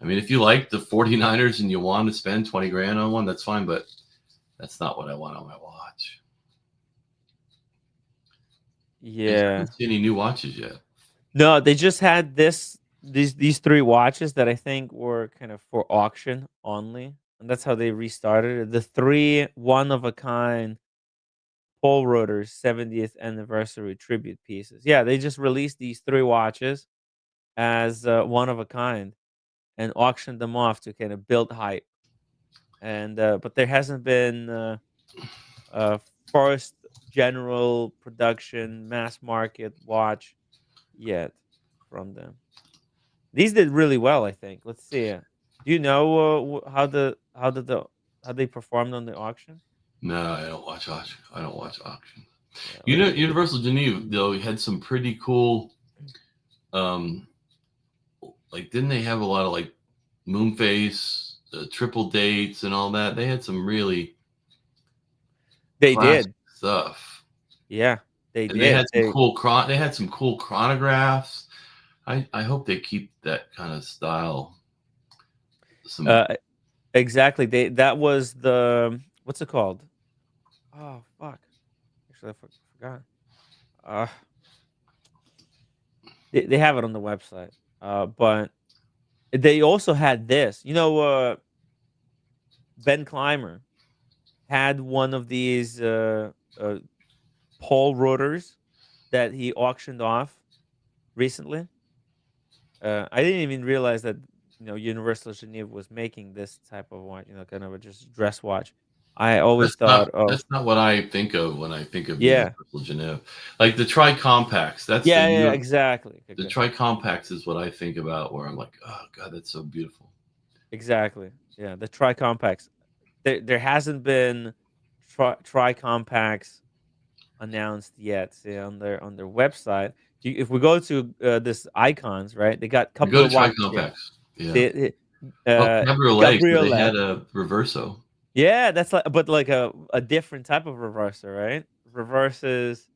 I mean, if you like the 49ers and you want to spend 20 grand on one, that's fine, but that's not what I want on my watch. I Yeah. haven't seen any new watches yet. No, they just had these 3 watches that I think were kind of for auction only, and that's how they restarted it. The 3 one of a kind Paul Rotter's 70th anniversary tribute pieces. Yeah, they just released these 3 watches as one of a kind and auctioned them off to kind of build hype. And but there hasn't been a first general production mass market watch yet from them. These did really well, I think. Let's see. Do you know how they performed on the auction? No, I don't watch auction. I don't watch auction. Yeah, You let me know, see. Universal Geneva though had some pretty cool. Like, didn't they have a lot of like MoonPhase, triple dates, and all that? They had some really They classic did. stuff. Yeah, they And they did. had some cool they had some cool chronographs. I hope they keep that kind of style. Exactly. That was the what's it called? Oh fuck. Actually, I forgot. Uh, they have it on the website. But they also had this. Ben Clymer had one of these Paul rotors that he auctioned off recently. I didn't even realize that Universal Geneva was making this type of watch. Kind of a just dress watch. I always thought of That's not what I think of when I think of yeah, Universal Genève. Like the tri-compacts. That's yeah, yeah, exactly. the Okay, tri-compacts is what I think about. Where I'm like, oh god, that's so beautiful. exactly. Yeah, the tri compacts. There hasn't been tri compacts announced yet. See on their website. If we go to this icons, right? They got a We couple go to of watches here. tri-compacts. Yeah. See, Well, Cabriolet. So they Gabrielette. had a Reverso. Yeah, that's like, but like a different type of reverser, right? Reverses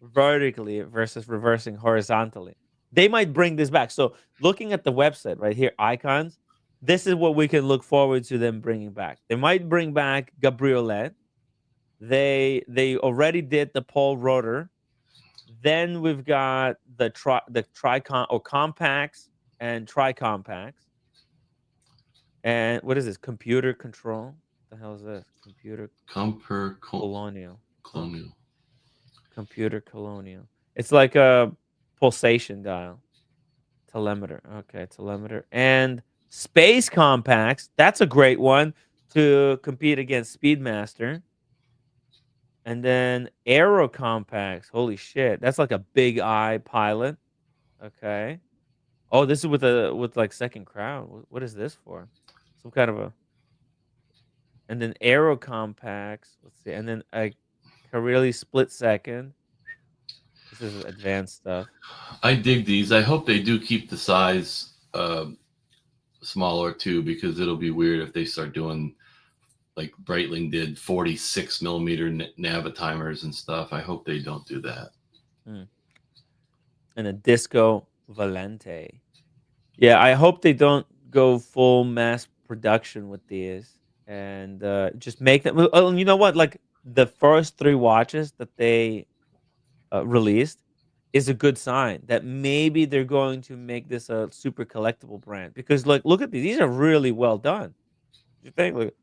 vertically versus reversing horizontally. They might bring this back. So looking at the website right here, icons. This is what we can look forward to them bringing back. They might bring back Gabrielette. They already did the Paul Rotor. Then we've got the tricon or compacts and tricompacts. And what is this? Computer control? What the hell is this? Computer colonial. Huh. Colonial. Computer colonial. It's like a pulsation dial. Telemeter. Okay, telemeter. And space compacts. That's a great one to compete against Speedmaster. And then aero compacts. Holy shit. That's like a big eye pilot. Okay. Oh, this is with like second crown. What is this for? Some kind of a and then aero compacts. Let's see. And then a Carelli split second. This is advanced stuff. I dig these. I hope they do keep the size smaller too, because it'll be weird if they start doing like Breitling did 46 millimeter Navitimers and stuff. I hope they don't do that. Hmm. And a Disco Valente. Yeah, I hope they don't go full mass production with these and just make them. Oh, and you know what? Like the first 3 watches that they released is a good sign that maybe they're going to make this a super collectible brand because like look at these. These are really well done. You think like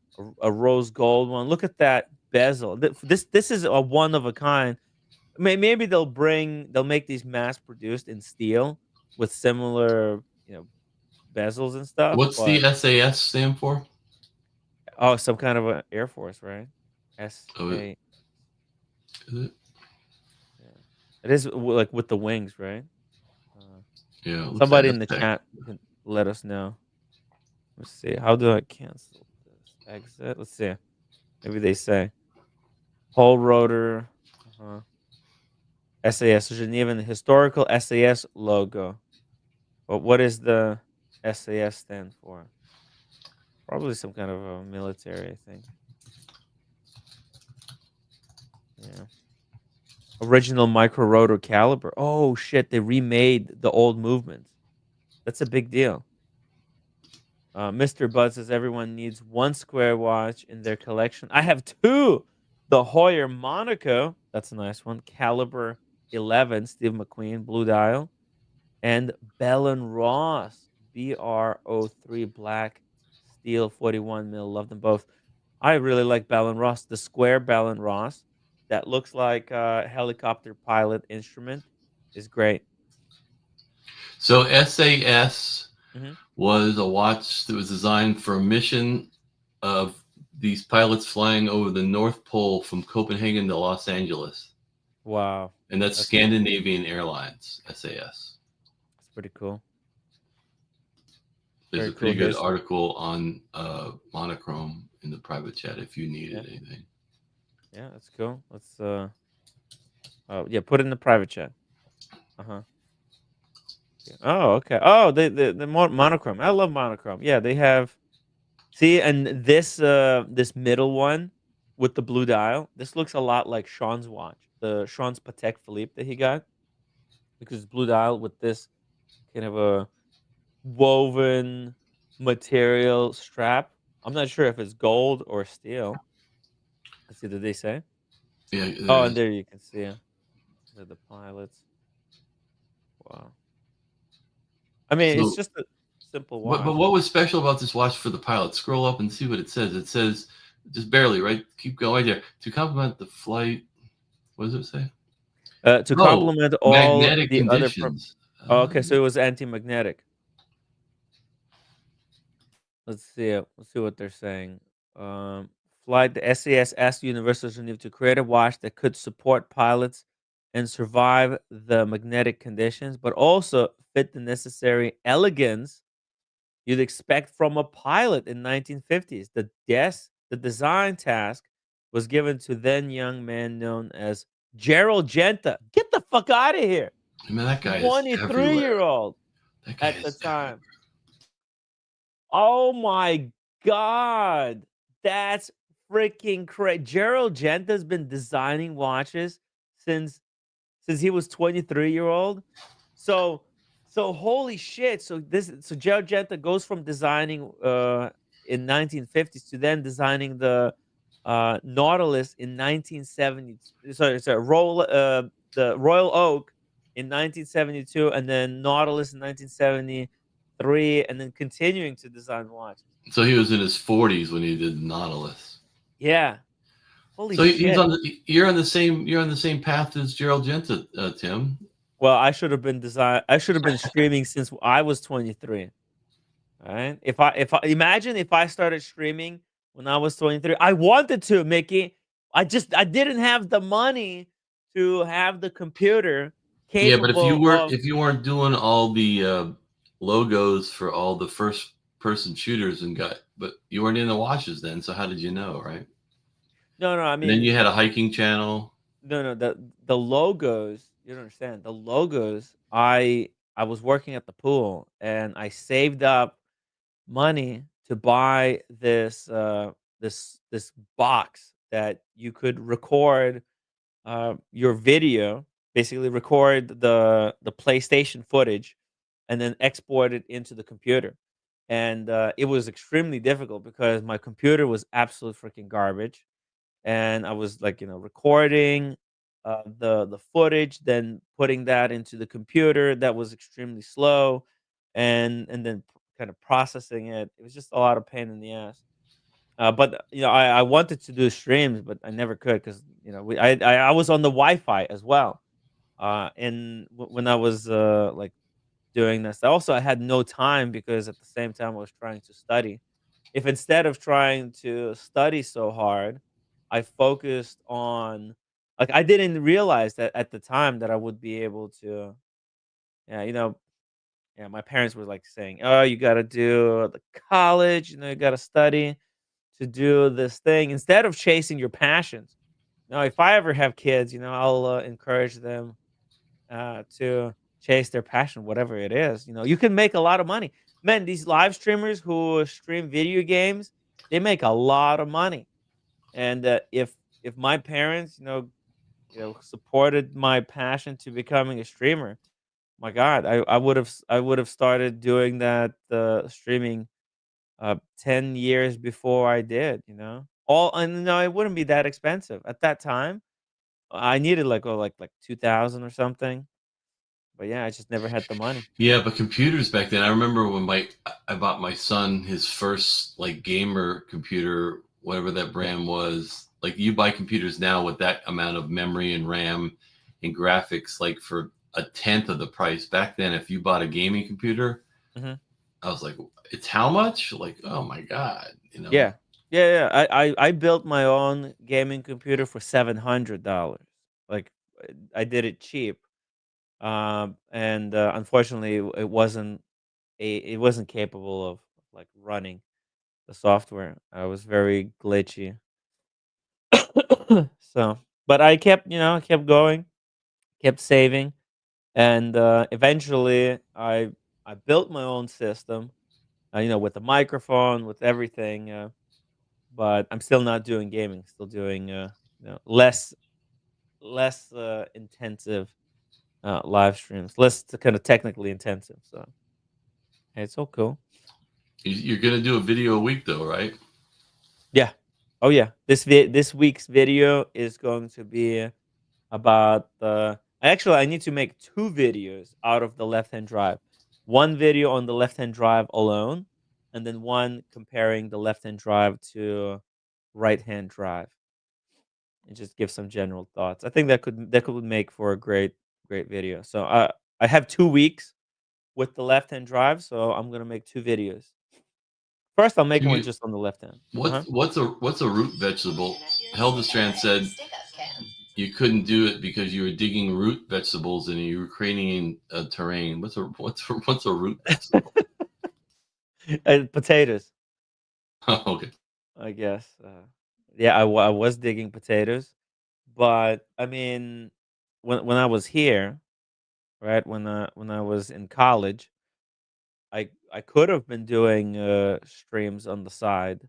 a rose gold one. Look at that bezel. This is a one of a kind. Maybe they'll make these mass produced in steel with similar bezels and stuff. What's the But SAS stand for? oh, some kind of a Air Force, right? Oh, SA. is it? Yeah, it is like with the wings, right? Uh, Yeah, it looks like somebody in the Aztec. chat can let us know. Let's see. How do I cancel this? Exit. Let's see. Maybe they say whole rotor. Uh-huh. SAS Geneva, the historical SAS logo. But what is the SAS stand for? Probably some kind of a military, I think. Yeah. Original micro rotor caliber. Oh shit, they remade the old movements. That's a big deal. Mr. Bud says everyone needs one square watch in their collection. I have two. The Hoyer Monaco, that's a nice one. Caliber 11, Steve McQueen, blue dial, and Bell and Ross BR03 black steel 41 mil. Love them both. I really like Bell and Ross. The square Bell and Ross that looks like a helicopter pilot instrument is great. So SAS Mhm. was a watch that was designed for a mission of these pilots flying over the North Pole from Copenhagen to Los Angeles. Wow, And that's that's Scandinavian Airlines, SAS. pretty cool. There's Very a cool pretty good history. article on monochrome in the private chat if you needed Yeah. anything. Yeah, that's cool. Let's yeah, put it in the private chat. Uh-huh. Yeah. Oh, okay. Oh, the monochrome. I love monochrome. Yeah, they have see, and this middle one with the blue dial, this looks a lot like Sean's watch. The Sean's Patek Philippe that he got because it's blue dial with this kind of a woven material strap. I'm not sure if it's gold or steel. Let's see, did they say? Yeah, Oh, and there's. there you can see the pilots. Wow. I mean, it's So, just a simple but watch. what was special about this watch for the pilot? Scroll up and see what it says. It says just barely, right? Keep going right there. To complement the flight, what does it say? To Oh, complement all magnetic the other conditions. oh, okay, so it was anti-magnetic. Let's see what they're saying. Flight the SAS asked Universal Genève to create a watch that could support pilots and survive the magnetic conditions, but also fit the necessary elegance you'd expect from a pilot in 1950s. The design task was given to then young man known as Gerald Genta. Get the fuck out of here. I mean, that guy is 23 everywhere. year old That guy at the is everywhere. time. Oh my god. That's freaking crazy. Gerald Genta's been designing watches since he was 23-year-old. So holy shit. So Gerald Genta goes from designing in 1950s to then designing the Nautilus in 1970. Sorry, the Royal Oak in 1972 and then Nautilus in 1973 and then continuing to design watches. So he was in his 40s when he did Nautilus. Yeah. Holy So he's shit. on the. You're on the same path as Gerald Genta, Tim. Well, I should have been streaming since I was 23. All right. If I imagine if I started streaming when I was 23, I wanted to, Mickey. I didn't have the money to have the computer Yeah, but if you capable weren't of if you weren't doing all the logos for all the first person shooters but you weren't in the watches then, so how did you know, right? No, no, I And then mean you had a hiking channel. no, the logos, you don't understand. The logos, I was working at the pool and I saved up money to buy this box that you could record your video, basically record the PlayStation footage, and then export it into the computer. And it was extremely difficult because my computer was absolute freaking garbage, and I was like, recording the footage, then putting that into the computer that was extremely slow, and then kind of processing it. It was just a lot of pain in the ass. But I wanted to do streams, but I never could because I was on the Wi-Fi as well. And when I was like doing this, also I had no time because at the same time I was trying to study. If instead of trying to study so hard, I focused on like I didn't realize that at the time that I would be able to, yeah, yeah, my parents were like saying, "Oh, you got to do the college, you got to study to do this thing instead of chasing your passions." Now, if I ever have kids, I'll encourage them to chase their passion, whatever it is. You can make a lot of money. Man, these live streamers who stream video games, they make a lot of money. And if my parents, supported my passion to becoming a streamer. My God, I would have started doing that streaming 10 years before I did. All and no, it wouldn't be that expensive at that time. I needed like 2,000 or something. But yeah, I just never had the money. Yeah, but computers back then. I remember when I bought my son his first like gamer computer, whatever that brand was. Like you buy computers now with that amount of memory and RAM and graphics, like for a tenth of the price. Back then, if you bought a gaming computer, Hmm. I was like, it's how much? Like, oh my God, Yeah, yeah. I built my own gaming computer for $700. Like I did it cheap. And unfortunately, it wasn't capable of like running the software. I was very glitchy. So, but I kept going, kept saving, and eventually I built my own system. With the microphone, with everything. But I'm still not doing gaming. Still doing less intensive live streams, less kind of technically intensive. So hey, it's all cool. you're gonna do a video a week though, right? Yeah. Oh yeah. This week's video is going to be about the. I need to make two videos out of the left hand drive. One video on the left hand drive alone, and then one comparing the left hand drive to right hand drive, and just give some general thoughts. I think that could make for a great video. So I have 2 weeks with the left hand drive, so I'm gonna make two videos. First, I'll make one You, just on the left hand. what's a root vegetable? Heldestrand said you couldn't do it because you were digging root vegetables and you were creating a terrain. What's a root vegetable? Potatoes, Okay. I guess. Yeah, I was digging potatoes, but I mean, when I was here, right when I was in college, I could have been doing streams on the side,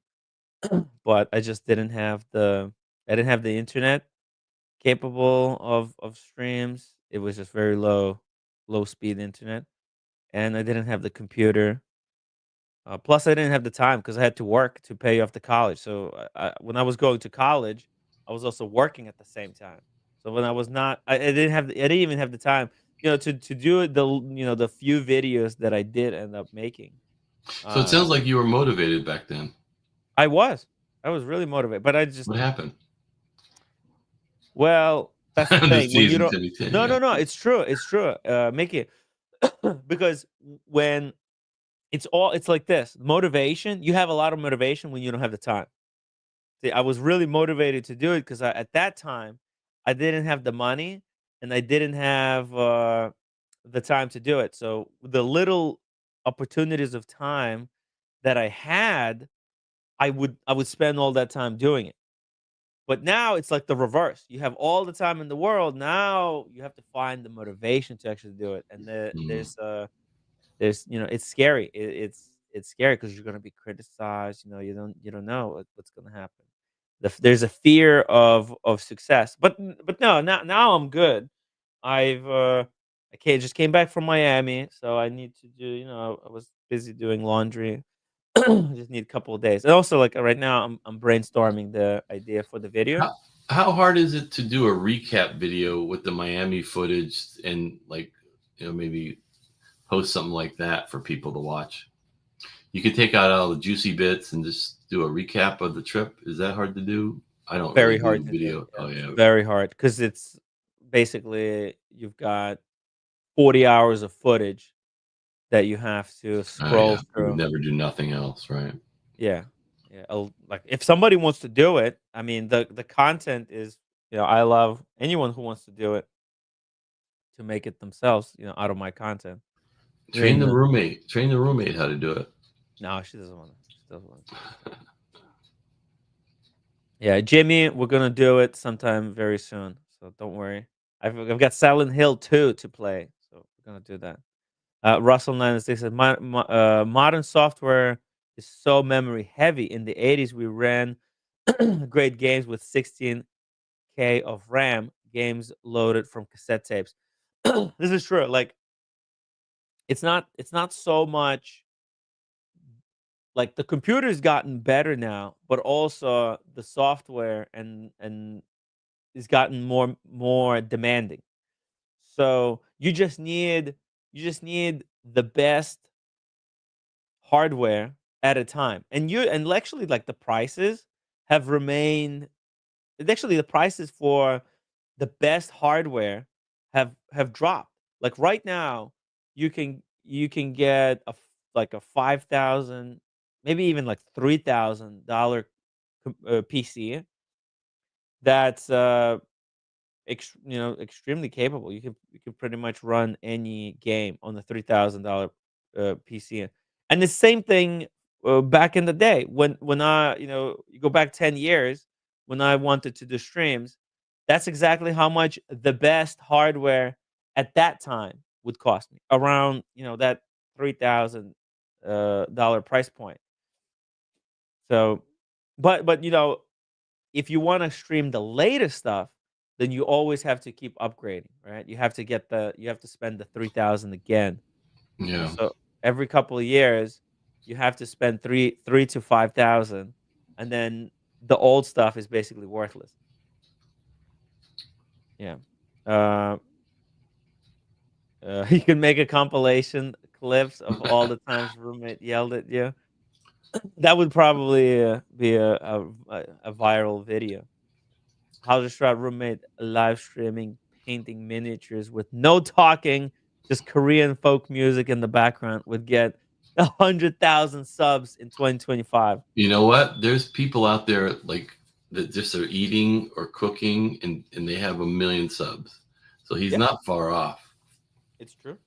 but I didn't have the internet capable of streams. It was just very low speed internet, and I didn't have the computer. Plus, I didn't have the time because I had to work to pay off the college. So when I was going to college, I was also working at the same time. So when I was not, I didn't even have the time, to do the few videos that I did end up making. So it Uh, sounds like you were motivated back then. I was, I was really motivated, but I just, What happened? well, that's the I'm just thing. When you teasing don't, Timmy. no, Yeah. no, no, it's true, Mickey, because when it's like this motivation, you have a lot of motivation when you don't have the time. See, I was really motivated to do it because at that time, I didn't have the money and I didn't have the time to do it. So the little opportunities of time that I had, I would spend all that time doing it. But now it's like the reverse. You have all the time in the world. Now you have to find the motivation to actually do it. And Mm. there's it's scary. It's scary because you're gonna be criticized. You don't know what's gonna happen. There's a fear of success. But no, now I'm good. Just came back from Miami, so I need to do. I was busy doing laundry. Just need a couple of days, and also like right now I'm brainstorming the idea for the video. How hard is it to do a recap video with the Miami footage and like maybe post something like that for people to watch? You could take out all the juicy bits and just do a recap of the trip. Is that hard to do? I don't really Very do hard to do. video. Yeah, Oh it's yeah. very hard because it's basically you've got 40 hours of footage that you have to Oh scroll yeah. You would through. never do nothing else, right? Yeah, yeah. Like if somebody wants to do it, I mean, the content is, I love anyone who wants to do it to make it themselves, out of my content. Train Then the roommate. Train the roommate how to do it. no, she doesn't want to. She doesn't want to do it. Yeah, Jimmy, we're gonna do it sometime very soon. So don't worry. I've got Silent Hill 2 to play, so we're gonna do that. Russell 96 says modern software is so memory heavy. In the 80s, we ran great games with 16K of RAM. games loaded from cassette tapes. This is true. Like it's not so much like the computer's gotten better now, but also the software and is gotten more demanding. So you just need the best hardware at a time. And actually like the prices have remained actually the prices for the best hardware have dropped. Like right now, you can get like a 5,000, maybe even like $3,000 PC that's extremely capable. You can pretty much run any game on the $3,000 PC. And the same thing back in the day when I you go back 10 years when I wanted to do streams. That's exactly how much the best hardware at that time would cost me, around that $3,000 price point. So, but if you want to stream the latest stuff, then you always have to keep upgrading, right? You have to spend the 3,000 again. Yeah. So every couple of years, you have to spend three to 5,000, and then the old stuff is basically worthless. Yeah. Uh, you can make a compilation clips of all the times roommate yelled at you. That would probably be a viral video. How to start roommate live streaming, painting miniatures with no talking, just Korean folk music in the background would get 100,000 subs in 2025. You know what? There's people out there like that just are eating or cooking and they have 1 million subs. So he's Yeah, not far off. it's true.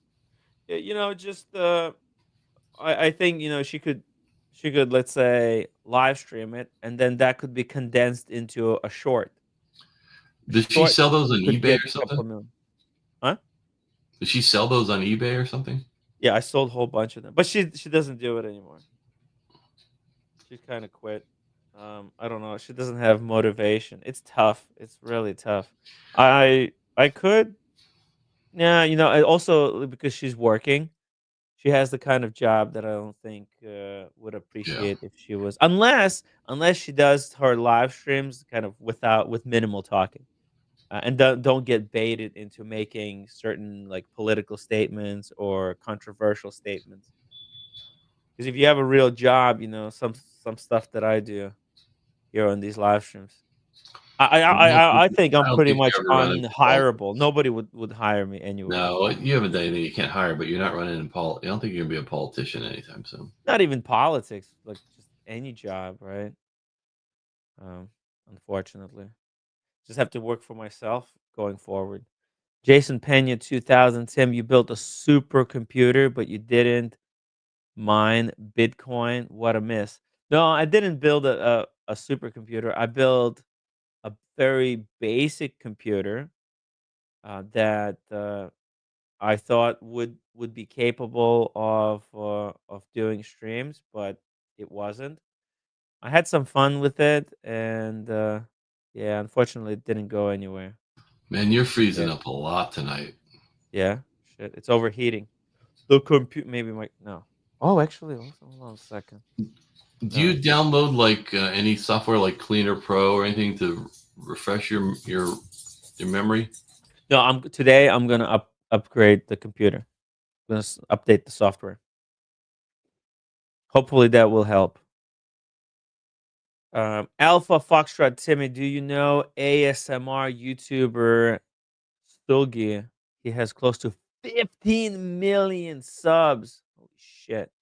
Yeah, just I think she could, let's say, live stream it, and then that could be condensed into a short. A Does she short sell those on could eBay get or a couple something? of million. Huh? Does she sell those on eBay or something? Yeah, I sold a whole bunch of them, but she doesn't do it anymore. She's kind of quit. I don't know. She doesn't have motivation. It's tough. It's really tough. I could, yeah. Also because she's working, she has the kind of job that I don't think would Yeah. appreciate if she was, unless she does her live streams kind of with minimal talking, and don't get baited into making certain like political statements or controversial statements. Because if you have a real job, some stuff that I do here on these live streams, I think I'm I don't pretty think much you're ever running for politics. unhireable. Nobody would hire me anyway. No, you haven't done anything you can't hire, but you're not running in I don't think you're gonna be a politician anytime soon. Not even politics, like just any job, right? Um, Unfortunately, just have to work for myself going forward. Jason Pena, 2000. Tim, you built a supercomputer, but you didn't mine Bitcoin. What a miss. No, I didn't build a supercomputer. I built a very basic computer that I thought would be capable of doing streams, but it wasn't. I had some fun with it, and yeah, unfortunately, it didn't go anywhere. Man, you're Yeah, freezing up a lot tonight. yeah, shit, it's overheating. The compute maybe my no. Oh, actually, hold on a second. Do No, you download like any software like Cleaner Pro or anything to refresh your memory? no. I'm gonna upgrade the computer. Gonna update the software. Hopefully, that will help. Alpha Foxtrot Timmy, do you know ASMR YouTuber Stulgi? He has close to 15 million subs. Holy shit.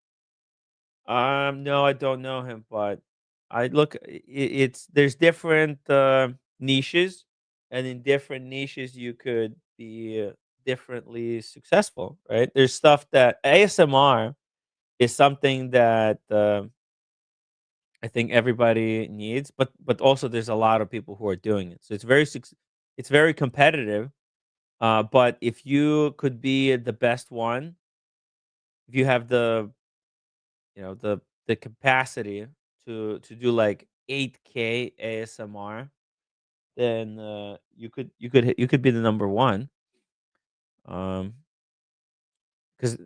No, I don't know him, but I look. It's there's different niches, and in different niches, you could be differently successful, right? There's stuff that ASMR is something that I think everybody needs, but also there's a lot of people who are doing it. So it's very competitive. But if you could be the best one, if you have the capacity to do like 8K ASMR, then you could be the number one. Um, because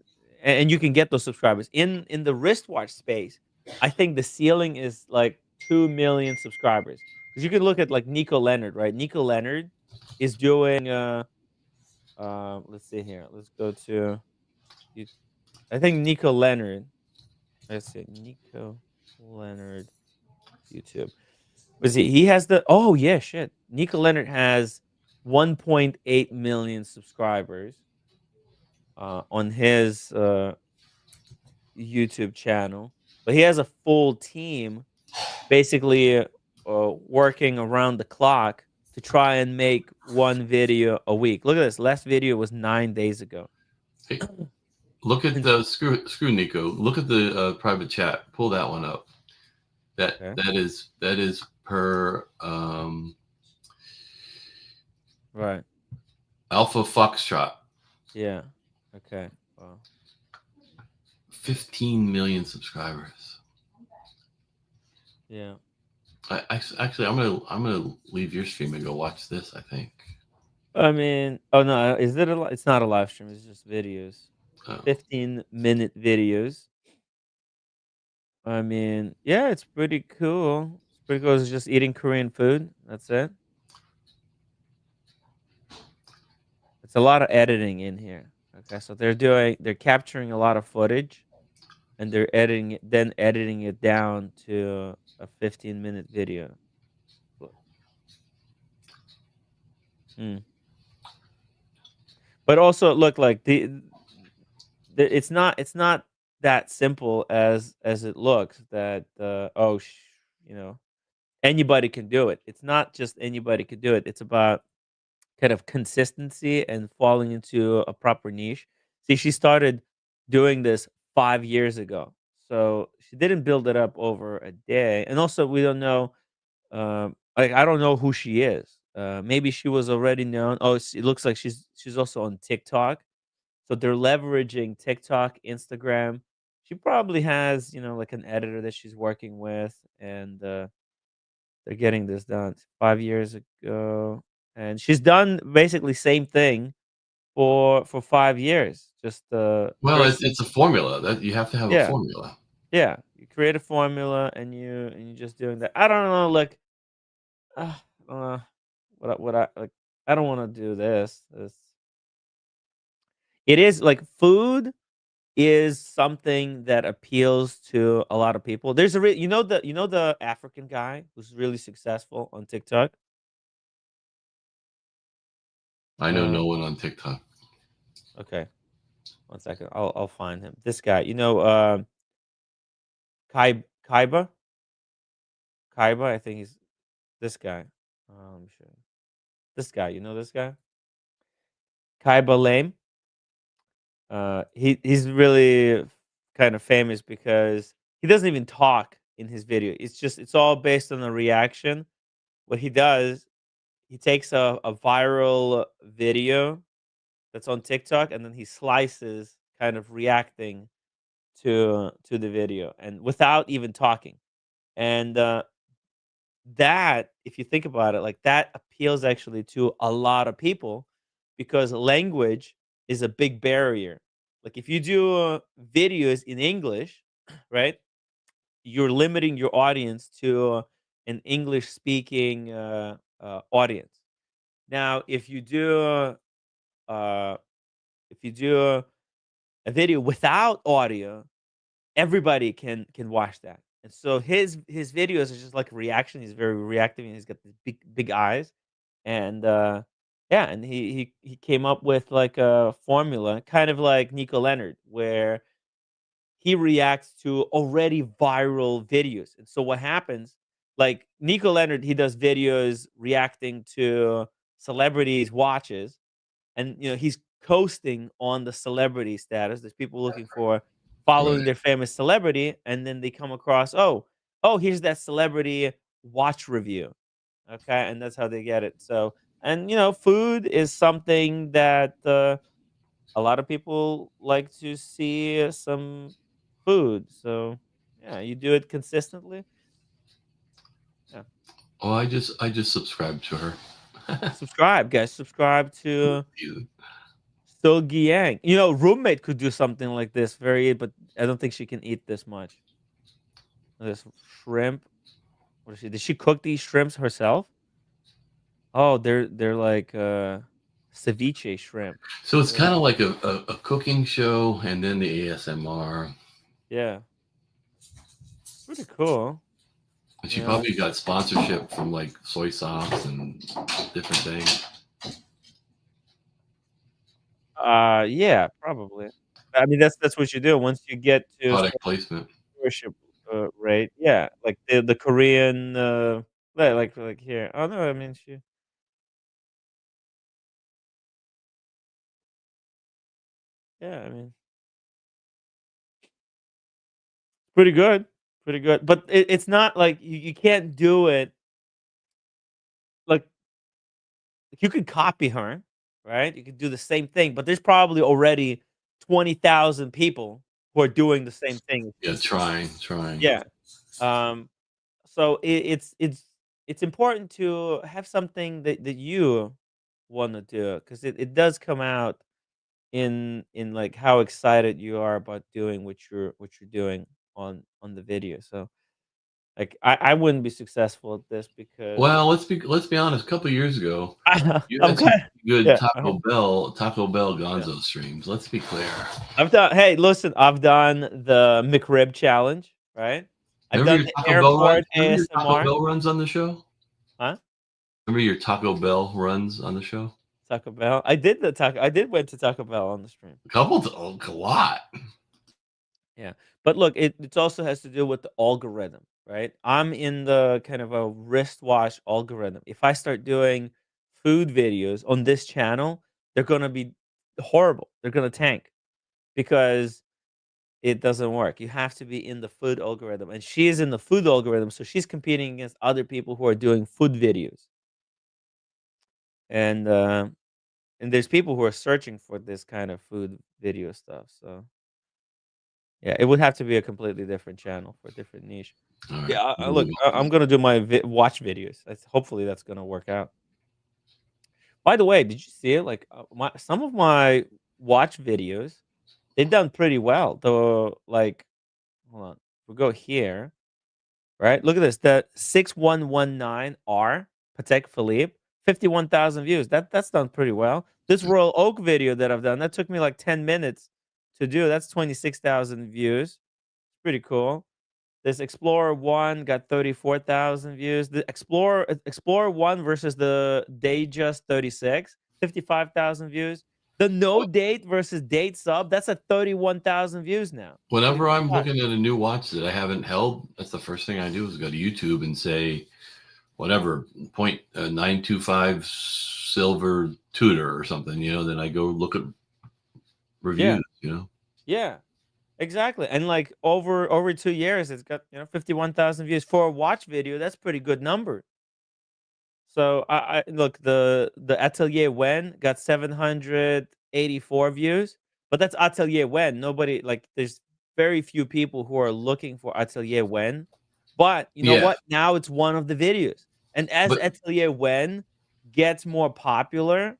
and you can get those subscribers in the wristwatch space. I think the ceiling is like 2 million subscribers. Because you can look at like Nico Leonard, right? Nico Leonard is doing. Let's see here. Let's go to. you- I think Nico Leonard. Let's see, Nico Leonard YouTube. Was he has the oh yeah, shit. Nico Leonard has 1.8 million subscribers on his YouTube channel, but he has a full team basically working around the clock to try and make one video a week. Look at this. Last video was 9 days ago. Hey, look at the screw Nico. Look at the private chat. Pull that one up. That Okay. that is per Right. Alpha Foxtrot. Yeah. Okay. Well, 15 million subscribers. yeah. Actually, I'm gonna leave your stream and go watch this. I think. I mean, oh no, is it it's not a live stream, it's just videos. Oh. 15-minute videos. I mean, yeah, it's pretty cool. It's pretty cool. It's just eating Korean food. That's it. It's a lot of editing in here. Okay, so they're capturing a lot of footage and they're editing it down to a 15-minute video. Hmm. But also look like it's not that simple as it looks that you know, anybody can do it. It's not just anybody can do it. It's about kind of consistency and falling into a proper niche. See, she started doing this 5 years ago, so she didn't build it up over a day. And also, we don't know. Like, I don't know who she is. Maybe she was already known. Oh, it looks like she's also on TikTok. So they're leveraging TikTok, Instagram. She probably has, like an editor that she's working with, and they're getting this done 5 years ago, and she's done basically same thing for 5 years. Just Well, first, it's a formula that you have to have a yeah, formula. yeah. You create a formula, and you're just doing that. I don't know, like, I don't know what I like. I don't want to do this. It is like food is something that appeals to a lot of people. There's the African guy who's really successful on TikTok. I know no one on TikTok. Okay, 1 second. I'll find him. This guy, Kaiba. Kaiba, I think he's this guy. Let me show you. This guy, you know this guy, Kaiba Lame. He's really kind of famous because he doesn't even talk in his video. It's all based on the reaction. What he does, he takes a viral video that's on TikTok, and then he slices kind of reacting to the video and without even talking. And that, if you think about it, like, that appeals actually to a lot of people because language is a big barrier. Like, if you do videos in English, right, you're limiting your audience to an English speaking audience. Now, uh, if you do a video without audio, everybody can watch that. And so his videos are just like a reaction. He's very reactive, and he's got these big eyes. And yeah, and he came up with like a formula, kind of like Nico Leonard, where he reacts to already viral videos. And so what happens, like Nico Leonard, he does videos reacting to celebrities' watches, and he's coasting on the celebrity status. There's people looking for Right. following their famous celebrity, and then they come across, oh, here's that celebrity watch review. Okay, and that's how they get it. So, and food is something that a lot of people like to see some food. So, yeah, you do it consistently. Yeah. Oh, I just subscribed to her. Subscribe, guys. Subscribe to So Giang. You know, roommate could do something like this. But I don't think she can eat this much. This shrimp. What is she? Did she cook these shrimps herself? Oh, they're like ceviche shrimp. So it's kind of like a cooking show, and then the ASMR. Yeah, pretty cool. And she Yeah. probably got sponsorship from like soy sauce and different things. Yeah, probably. I mean, that's what you do once you get to a Product certain placement. viewership rate. Yeah, like the Korean, like here. Oh no, I mean she. Yeah, I mean, pretty good, pretty good. But it's not like you can't do it. Like you could copy her, right? You could do the same thing, but there's probably already 20,000 people who are doing the same thing. Yeah, trying. Yeah. Um, so it's important to have something that you want to do because it does come out in like how excited you are about doing what you're doing on the video. So like I wouldn't be successful at this because Well, let's be honest. A couple of years ago, you I'm had some kind good yeah Taco Bell yeah. Gonzo streams. Let's be clear. I've done. Hey, listen, I've done the McRib challenge, right? I've Remember done your the Taco Bell run? airport Remember your Taco ASMR. Bell runs on the show? Huh? Remember your Taco Bell runs on the show? Taco Bell. I did the taco. I did went to Taco Bell on the stream. A lot. Yeah, but look, it also has to do with the algorithm, right? I'm in the kind of a wristwatch algorithm. If I start doing food videos on this channel, they're gonna be horrible. They're gonna tank because it doesn't work. You have to be in the food algorithm, and she is in the food algorithm, so she's competing against other people who are doing food videos. And and there's people who are searching for this kind of food video stuff. So yeah, it would have to be a completely different channel for a different niche. All right. Yeah, look, I'm gonna do my watch videos. Hopefully that's gonna work out. By the way, did you see it? Like some of my watch videos, they've done pretty well. Though, like, hold on, we go here. Right? Look at this. The 6119R Patek Philippe, 51,000 views. That's done pretty well. This Royal Oak video that I've done, that took me like 10 minutes to do. That's 26,000 views. Pretty cool. This Explorer 1 got 34,000 views. The Explorer 1 versus the Datejust 36, 55,000 views. The No Date versus Date Sub, that's at 31,000 views now. Whenever I'm looking at a new watch that I haven't held, that's the first thing I do is go to YouTube and say, whatever, 925 silver Tudor or something, then I go look at reviews, Yeah. Exactly. And like over 2 years, it's got 51,000 views for a watch video. That's pretty good number. So I look, the Atelier Wen got 784 views, but that's Atelier Wen. Nobody, like, there's very few people who are looking for Atelier Wen. But you know Yeah. what? Now it's one of the videos. And as But- Atelier Wen gets more popular,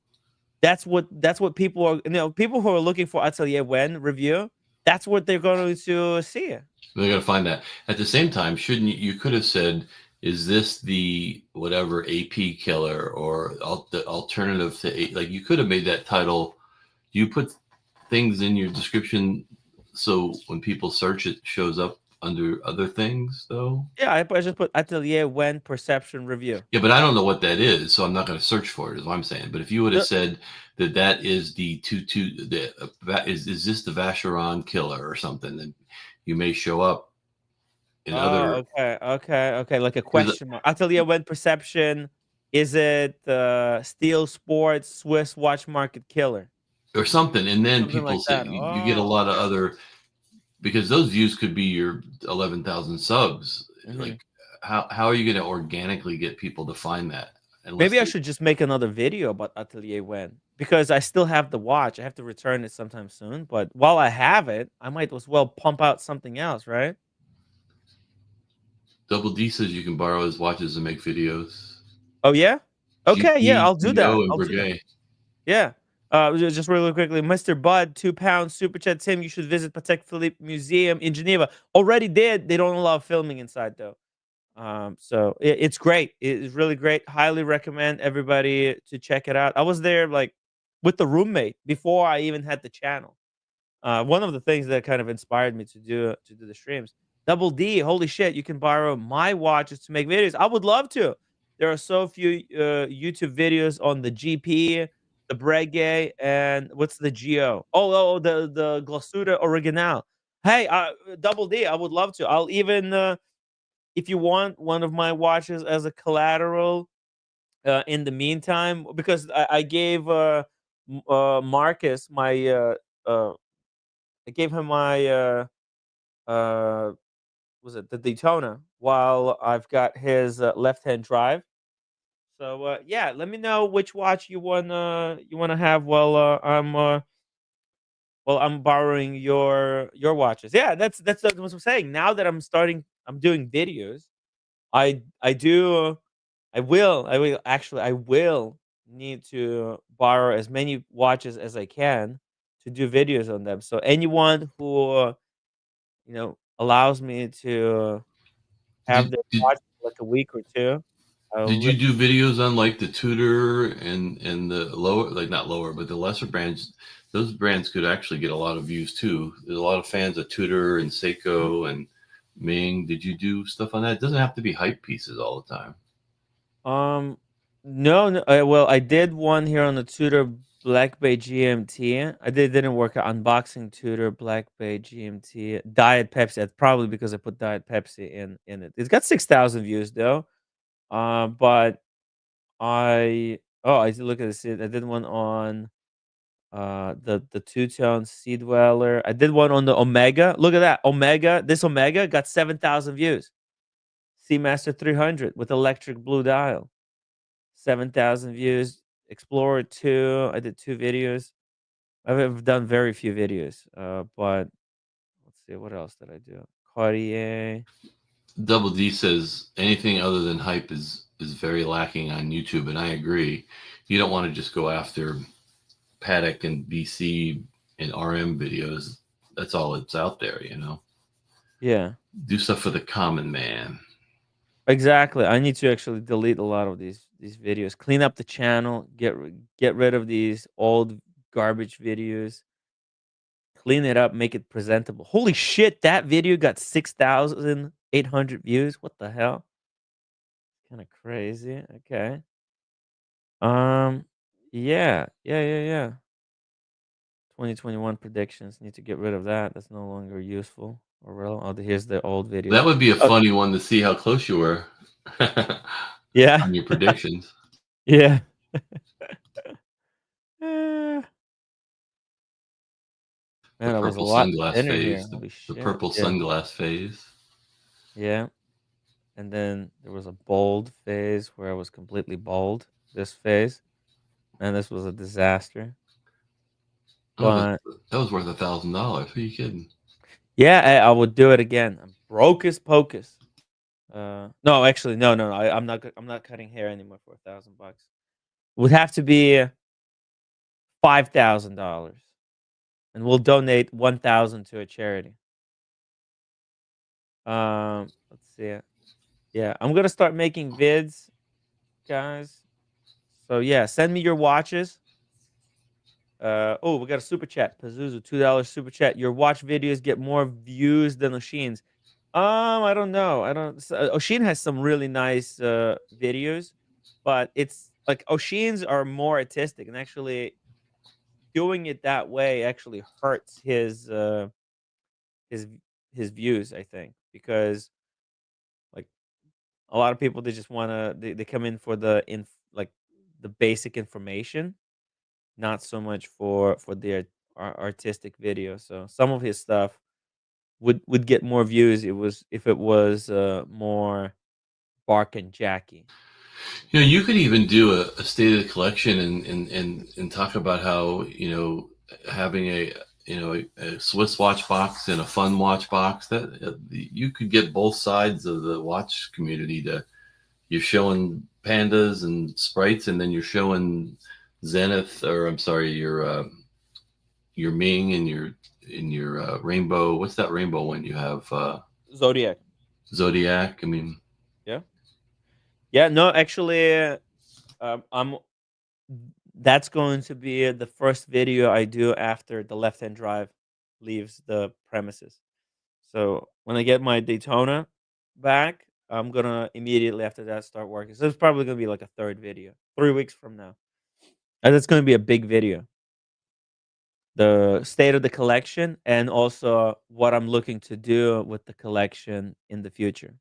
that's what people are, people who are looking for Atelier Wen review, that's what they're going to see. They're going to find that. At the same time, shouldn't you could have said, is this the whatever AP killer or the alternative to like you could have made that title. You put things in your description so when people search it shows up under other things though. Yeah, I just put Atelier Wen perception review. Yeah, but I don't know what that is, so I'm not going to search for it. Is what I'm saying. But if you would have said that is the is this the Vacheron killer or something, then you may show up in other. Okay. Like a question mark. Atelier Wen perception. Is it Steel Sports Swiss watch market killer Or something, and then something people like say that? you get a lot of other because those views could be your 11,000 subs. Mhm. Like, how are you going to organically get people to find that? Maybe I should just make another video about Atelier Wen because I still have the watch. I have to return it sometime soon. But while I have it, I might as well pump out something else, right? Double D says you can borrow his watches and make videos. Oh yeah. Okay, yeah, I'll do that. And I'll do that. Breguet. Yeah. Just really quickly, Mr. Bud, £2 super chat. Tim, you should visit Patek Philippe Museum in Geneva. Already did. They don't allow filming inside though. So it's great. It's really great. Highly recommend everybody to check it out. I was there like with the roommate before I even had the channel. One of the things that kind of inspired me to do the streams. Double D, holy shit! You can borrow my watches to make videos. I would love to. There are so few YouTube videos on the GP, the Breguet, and what's the Geo? The Glossuda Original. Hey, Double D, I would love to. I'll even if you want one of my watches as a collateral in the meantime, because I gave Marcus my I gave him my uh was it the Daytona while I've got his left-hand drive. So yeah, let me know which watch you wanna have while I'm borrowing your watches. Yeah, that's what I'm saying. Now that I'm doing videos, I do I will need to borrow as many watches as I can to do videos on them. So anyone who allows me to have Did, their did watch for like a week or two. Did you do videos on like the Tudor and the lower, like not lower, but the lesser brands? Those brands could actually get a lot of views too. There's a lot of fans of Tudor and Seiko and Ming. Did you do stuff on that? It doesn't have to be hype pieces all the time. No, no well, I did one here on the Tudor Black Bay GMT. Didn't work out. Unboxing Tudor Black Bay GMT. Diet Pepsi. That's probably because I put Diet Pepsi in it. It's got 6,000 views though. But I did look at this. I did one on the two-tone Sea Dweller. I did one on the Omega. Look at that. Omega. This Omega got 7,000 views. Seamaster 300 with electric blue dial. 7,000 views. Explorer 2. I did 2 videos. I've done very few videos. But let's see, what else did I do? Cartier. Double D says anything other than hype is very lacking on YouTube, and I agree. You don't want to just go after Paddock and BC and RM videos. That's all that's out there, you know. Yeah. Do stuff for the common man. Exactly. I need to actually delete a lot of these videos. Clean up the channel. Get rid of these old garbage videos. Clean it up. Make it presentable. Holy shit! That video got 6,800 views. What the hell? Kind of crazy. Okay. Yeah. 2021 predictions. Need to get rid of that. That's no longer useful or relevant. Oh, here's the old video. That would be a funny one to see how close you were. Yeah. On your predictions. Yeah. Man, the I was a purple lot sunglass thinner here. phase. Holy The shit. purple Yeah. sunglass phase. Yeah. And then there was a bold phase where I was completely bald. This phase. And this was a disaster. Oh, But that was worth $1,000. Who are you kidding? yeah, I would do it again. I'm broke as pocus. No, actually, no. I'm not cutting hair anymore for $1,000. Would have to be $5,000, and we'll donate 1,000 to a charity. Let's see. Yeah, I'm gonna start making vids, guys. So yeah, send me your watches. Oh, we got a super chat. Pazuzu, $2 super chat. Your watch videos get more views than Oshin's. I don't know. I don't. Oshin has some really nice videos, but it's like Oshin's are more artistic, and actually doing it that way actually hurts his his views. I think because like a lot of people they just wanna they come in for like the basic information, not so much for their artistic video. So some of his stuff would get more views. If it was more Bark and Jackie. You know, you could even do a state of the collection and talk about how, you know, having a Swiss watch box and a fun watch box. That you could get both sides of the watch community. You're showing pandas and sprites, and then you're showing Zenith, or I'm sorry, your Ming and your rainbow. What's that rainbow one you have? Zodiac. Zodiac. I mean, yeah. No, actually, I'm. That's going to be the first video I do after the left-hand drive leaves the premises. So when I get my Daytona back, I'm gonna immediately after that start working. So it's probably gonna be like a third video, 3 weeks from now, and it's gonna be a big video. The state of the collection and also what I'm looking to do with the collection in the future.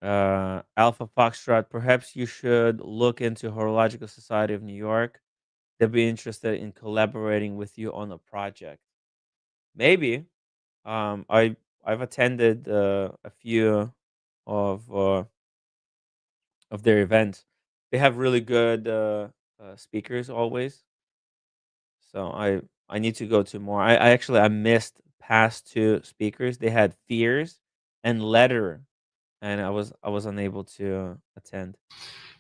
Alpha Foxtrot, perhaps you should look into Horological Society of New York. They'd be interested in collaborating with you on a project. Maybe. I've attended a few of uh, of their events. They have really good speakers always. So I need to go to more. I actually I missed past two speakers. They had Fears and Letter, and I was unable to attend.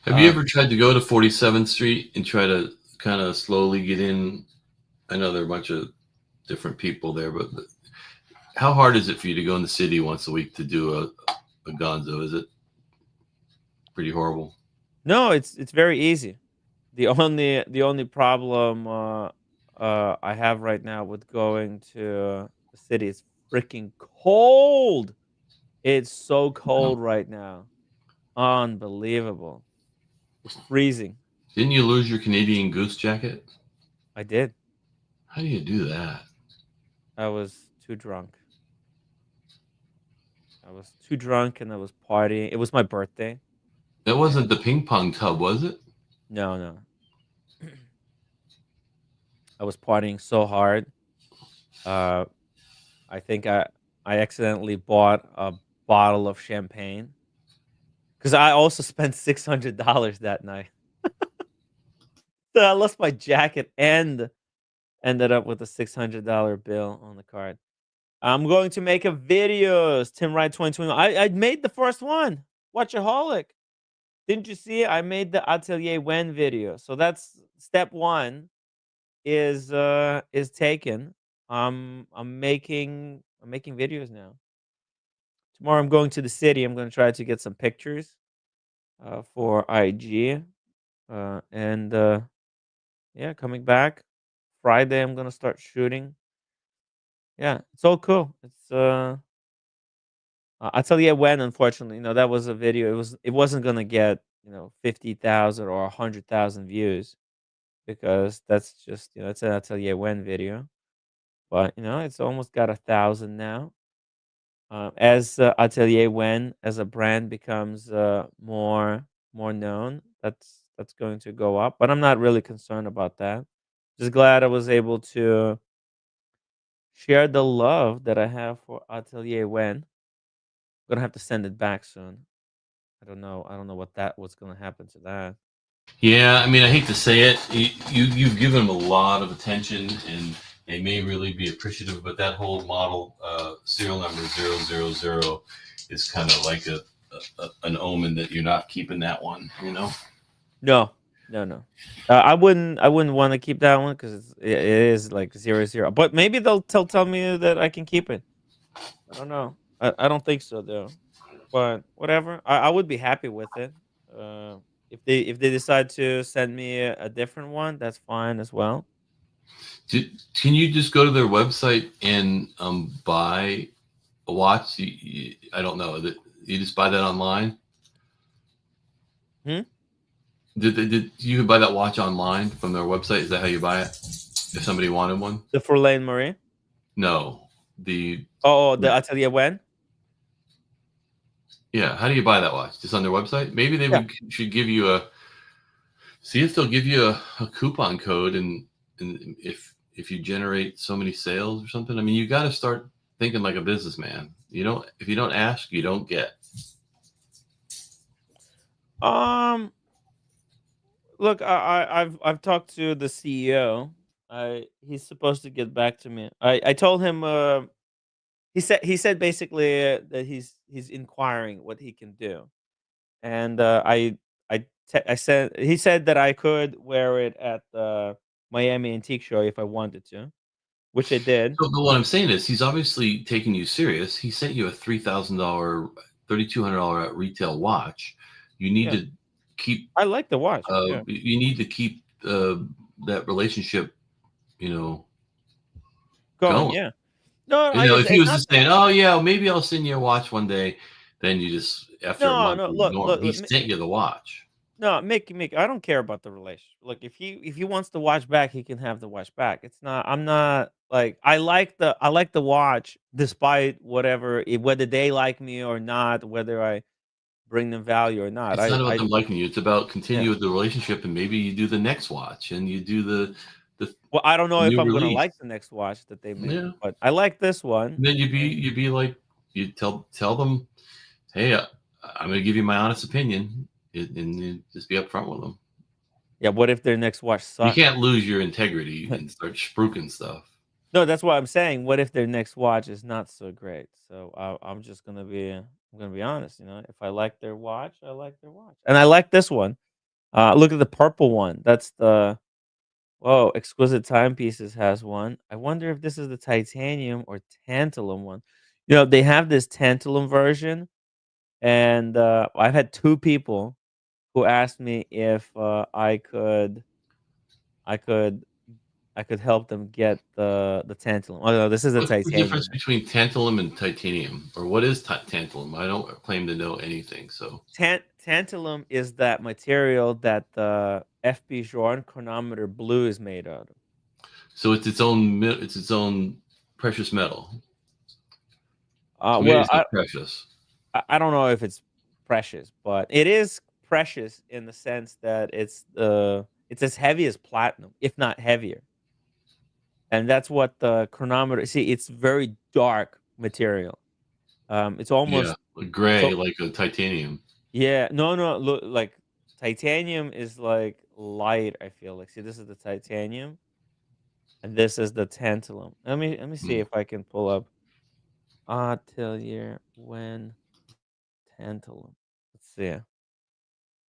have you ever tried to go to 47th Street and try to kind of slowly get in? I know there are a bunch of different people there, but how hard is it for you to go in the city once a week to do a gonzo? Is it pretty horrible? No, it's very easy. The only problem I have right now with going to the city is freaking cold. It's so No. cold right now. Unbelievable. It's freezing. Didn't you lose your Canadian Goose jacket? I did. How do you do that? I was too drunk. I was too drunk and I was partying. It was my birthday. That wasn't the ping pong tub, was it? No, no. I was partying so hard. Uh, I think I accidentally bought a bottle of champagne because I also spent $600 that night. So I lost my jacket and ended up with a $600 bill on the card. I'm going to make a videos. Tim Wright 2021. I made the first one. Watchaholic. Didn't you see it? I made the Atelier Wen video. So that's step one is taken. I'm making videos now. Tomorrow I'm going to the city. I'm going to try to get some pictures for IG. And yeah, coming back Friday I'm going to start shooting. Yeah, it's all cool. It's I'll tell you when. Unfortunately, that was a video. It wasn't gonna get 50,000 or 100,000 views because that's just it's an Atelier Wen video. But it's almost got 1,000 now. As Atelier Wen as a brand becomes more known, that's going to go up. But I'm not really concerned about that. Just glad I was able to share the love that I have for Atelier Wen. Gonna have to send it back soon. I don't know what's gonna happen to that. Yeah, I mean, I hate to say it, you've given them a lot of attention, and they may really be appreciative. But that whole model, serial number 000, is kind of like an omen that you're not keeping that one. No, no, no. I wouldn't want to keep that one because it is like 00. But maybe they'll tell me that I can keep it. I don't know. I don't think so though. But whatever. I would be happy with it. Uh, if they decide to send me a different one, that's fine as well. Can you just go to their website and buy a watch? I don't know. You just buy that online? Hmm? Did you buy that watch online from their website? Is that how you buy it? If somebody wanted one? The Furlan Marri. No. The Atelier Wen. Yeah. How do you buy that watch? Just on their website? Maybe they should give you see if they'll give you a coupon code, and if you generate so many sales or something. I mean, you got to start thinking like a businessman. If you don't ask, you don't get. Look, I've talked to the CEO He's supposed to get back to me. I told him. He said basically that he's inquiring what he can do, and I said he said that I could wear it at the Miami Antique Show if I wanted to, which I did. So, but what I'm saying is, he's obviously taking you serious. He sent you a $3,000, $3,200 retail watch. You need Yeah, to keep. I like the watch. Yeah. You need to keep that relationship, you know, Going. going. Yeah. No, I just If he it's was not. just saying, "Oh yeah, maybe I'll send you a watch one day," then you just after a No, month no. you Look, ignore him. look, He look. sent you the watch. No, Mick. I don't care about the relationship. Look, if he wants the watch back, he can have the watch back. It's not. I'm not like I like the watch despite whether they like me or not, whether I bring them value or not. It's not about I them liking you. It's about Yeah. continue with the relationship, and maybe you do the next watch, and you do the Well, I don't know if new I'm gonna release. like the next watch that they make, Yeah. but I like this one. And then And you'd be like, you tell them, hey, I'm going to give you my honest opinion, and you just be upfront with them. yeah, what if their next watch You sucks? can't lose your integrity and start spruiking stuff. No, that's what I'm saying. What if their next watch is not so great? So I'm just gonna be honest. If I like their watch, I like their watch, and I like this one. Look at the purple one. That's the Whoa, Exquisite Timepieces has one. I wonder if this is the titanium or tantalum one. They have this tantalum version, and I've had two people who asked me if I could I could help them get the tantalum. Oh no, this is a What's the difference titanium. between tantalum and titanium? Or what is tantalum? I don't claim to know anything. So, Tantalum is that material that the FB Journe chronometer blue is made out of. so it's its own precious metal. To me, Well, it's not precious. I don't know if it's precious, but it is precious in the sense that it's as heavy as platinum, if not heavier. And that's what the chronometer. See, it's very dark material. It's Yeah, almost gray so. like a titanium. Yeah, no, no. Look, like titanium is like light. I feel like. See, this is the titanium, and this is the tantalum. Let me see Mm. if I can pull up Atelier Wen tantalum. Let's see.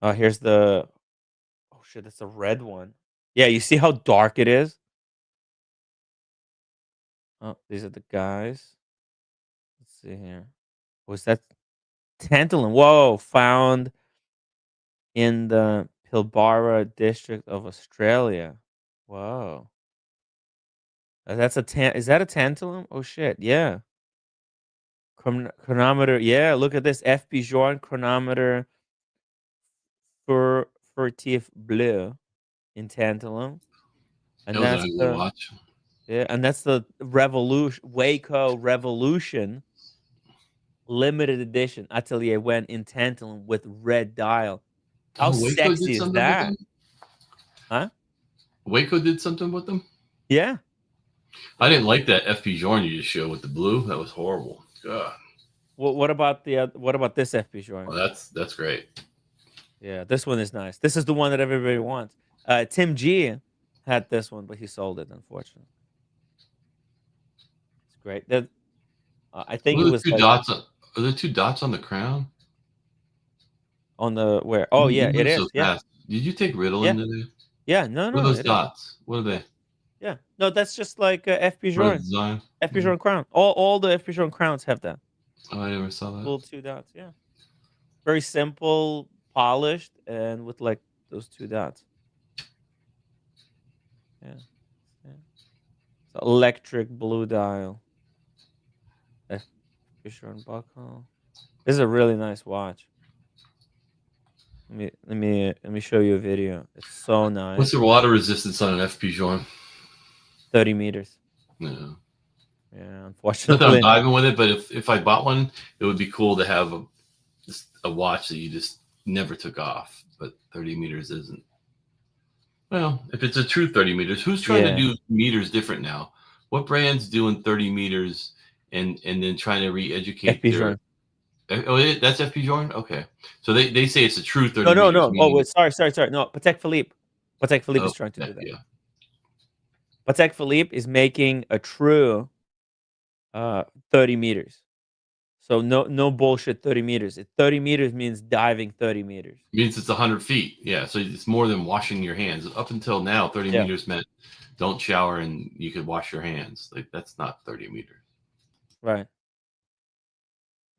Oh, here's the. Oh shit, that's a red one. Yeah, you see how dark it is? Oh, these are the guys. Let's see here. Was that tantalum? Whoa, found in the Pilbara district of Australia. Whoa. That's a is that a tantalum? Oh shit, yeah. Chronometer. Yeah, look at this FP Journe chronometer for furtif bleu in tantalum. That And was an that's ugly the watch. Yeah, and that's the Waco Revolution limited edition Atelier Wen in tantalum with red dial. How Oh, Waco did sexy is something with them? that? Huh? Waco did something with them? Yeah. I didn't like that FP Journe you just showed with the blue. That was horrible. God. What about what about this FP Journe? Well, that's great. Yeah, this one is nice. This is the one that everybody wants. Tim G had this one, but he sold it, unfortunately. It's great. I think What it are the was two like dots? Are there two dots on the crown? on the where? Oh You yeah, it move so is. Yeah, fast. Did you take yeah, Ritalin today? yeah. No, What are no, those it is. dots? What are Yeah, they? yeah. No, that's just like FP What a Journe. design? FP Journe crown. All the FP Journe crowns have that. Oh, I never saw that. Little two dots. Yeah, very simple, polished, and with like those two dots. Yeah, yeah. So electric blue dial. FP Journe buckle. This is a really nice watch. Let me show you a video. It's so What's nice. the water resistance on an FP Journe? 30 meters. No. Yeah, Not that I'm unfortunately. diving with it, but if I bought one, it would be cool to have a watch that you just never took off. But 30 meters isn't. Well, if it's a true 30 meters, who's trying to Yeah. do meters different now? What brand's doing 30 meters and then trying to re-educate FP their? Journe. Oh, that's FP Journe? Okay. So they say it's a true 30 No. meters, Oh, meaning. wait, sorry. No, Patek Philippe. Patek Philippe Oh, is trying to yeah, do that. yeah. Patek Philippe is making a true 30 meters. So no bullshit 30 meters. 30 meters means diving 30 meters. Means it's 100 feet. Yeah, so it's more than washing your hands. Up until now, 30 Yeah. meters meant don't shower and you could wash your hands. Like that's not 30 meters. Right.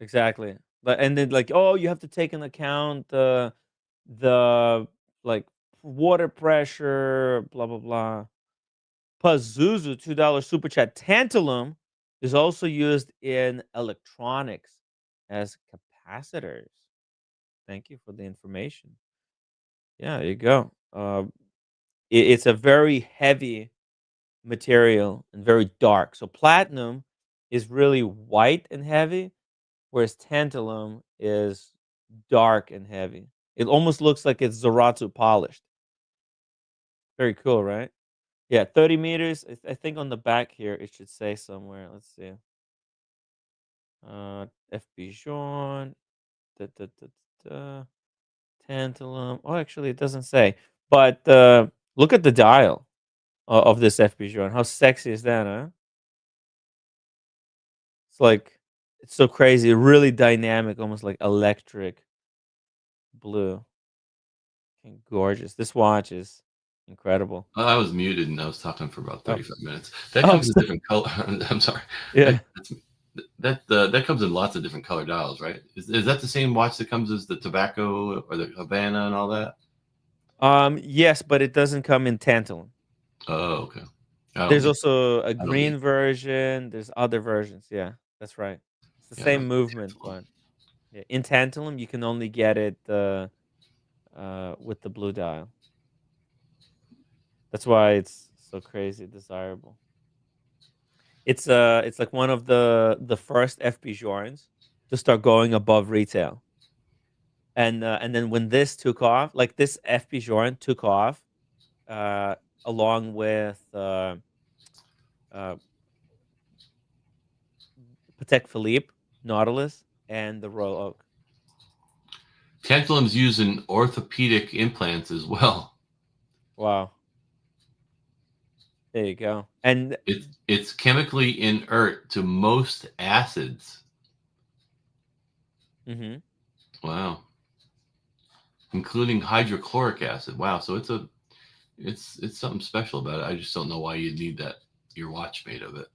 Exactly. But and then like, oh, you have to take into account the like water pressure, blah blah blah. Pazuzu $2 super chat. Tantalum is also used in electronics as capacitors. Thank you for the information. Yeah, there you go. It's a very heavy material and very dark. So platinum is really white and heavy, whereas tantalum is dark and heavy. It almost looks like it's Zaratsu polished. Very cool, right? Yeah, 30 meters. I think on the back here it should say somewhere. Let's see. FB Journe, da, da, da, da, tantalum. Oh, actually, it doesn't say. But look at the dial of this FB Journe. How sexy is that, huh? It's like it's so crazy, really dynamic, almost like electric blue. And gorgeous. This watch is incredible. I was muted and I was talking for about Oh, 35 minutes. That oh, comes in different color. I'm sorry. yeah. That comes in lots of different color dials, right? Is that the same watch that comes as the tobacco or the Havana and all that? Yes, but it doesn't come in tantalum. Oh, okay. There's also a I don't need. green version. There's other versions. Yeah, that's right. It's the Yeah, I same don't need movement, tantalum. but yeah, in tantalum you can only get it with the blue dial. That's why it's so crazy desirable. It's like one of the first FP Journes to start going above retail. And then when this took off, like this FP Journe took off uh along with uh Patek Philippe, Nautilus, and the Royal Oak. Tantalum's used in orthopedic implants as well. Wow. There you go. And It's chemically inert to most acids. mhm. Wow. Including hydrochloric acid. Wow. So it's something special about it. I just don't know why you'd need that your watch made of it.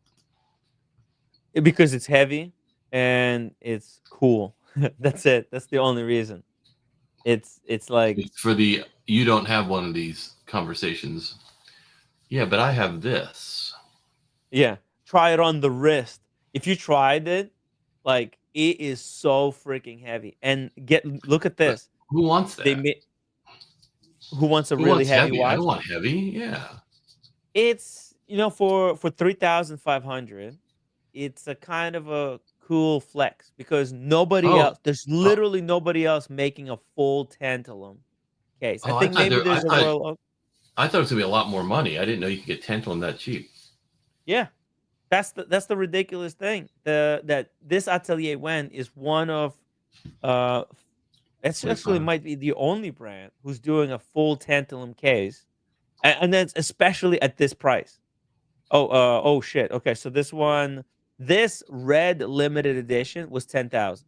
Because it's heavy and it's cool. That's it. That's the only reason. It's like It's for the you don't have one of these conversations. Yeah, but I have this. yeah, try it on the wrist. If you tried it, like it is so freaking heavy. And look at But this. who wants They that? made who wants a Who really wants heavy heavy? I watch? don't want heavy. Yeah. It's for 3,500, it's a kind of a cool flex because nobody Oh, else there's oh, literally nobody else making a full tantalum case. I oh! I think thought maybe there. there's a Royal Oak. I thought it was gonna be a lot more money. I didn't know you could get tantalum that cheap. Yeah. That's the ridiculous thing. That this Atelier Wen is one of uh it's actually 25. might be the only brand who's doing a full tantalum case. And that's especially at this price. Oh shit. Okay, so this red limited edition was 10,000.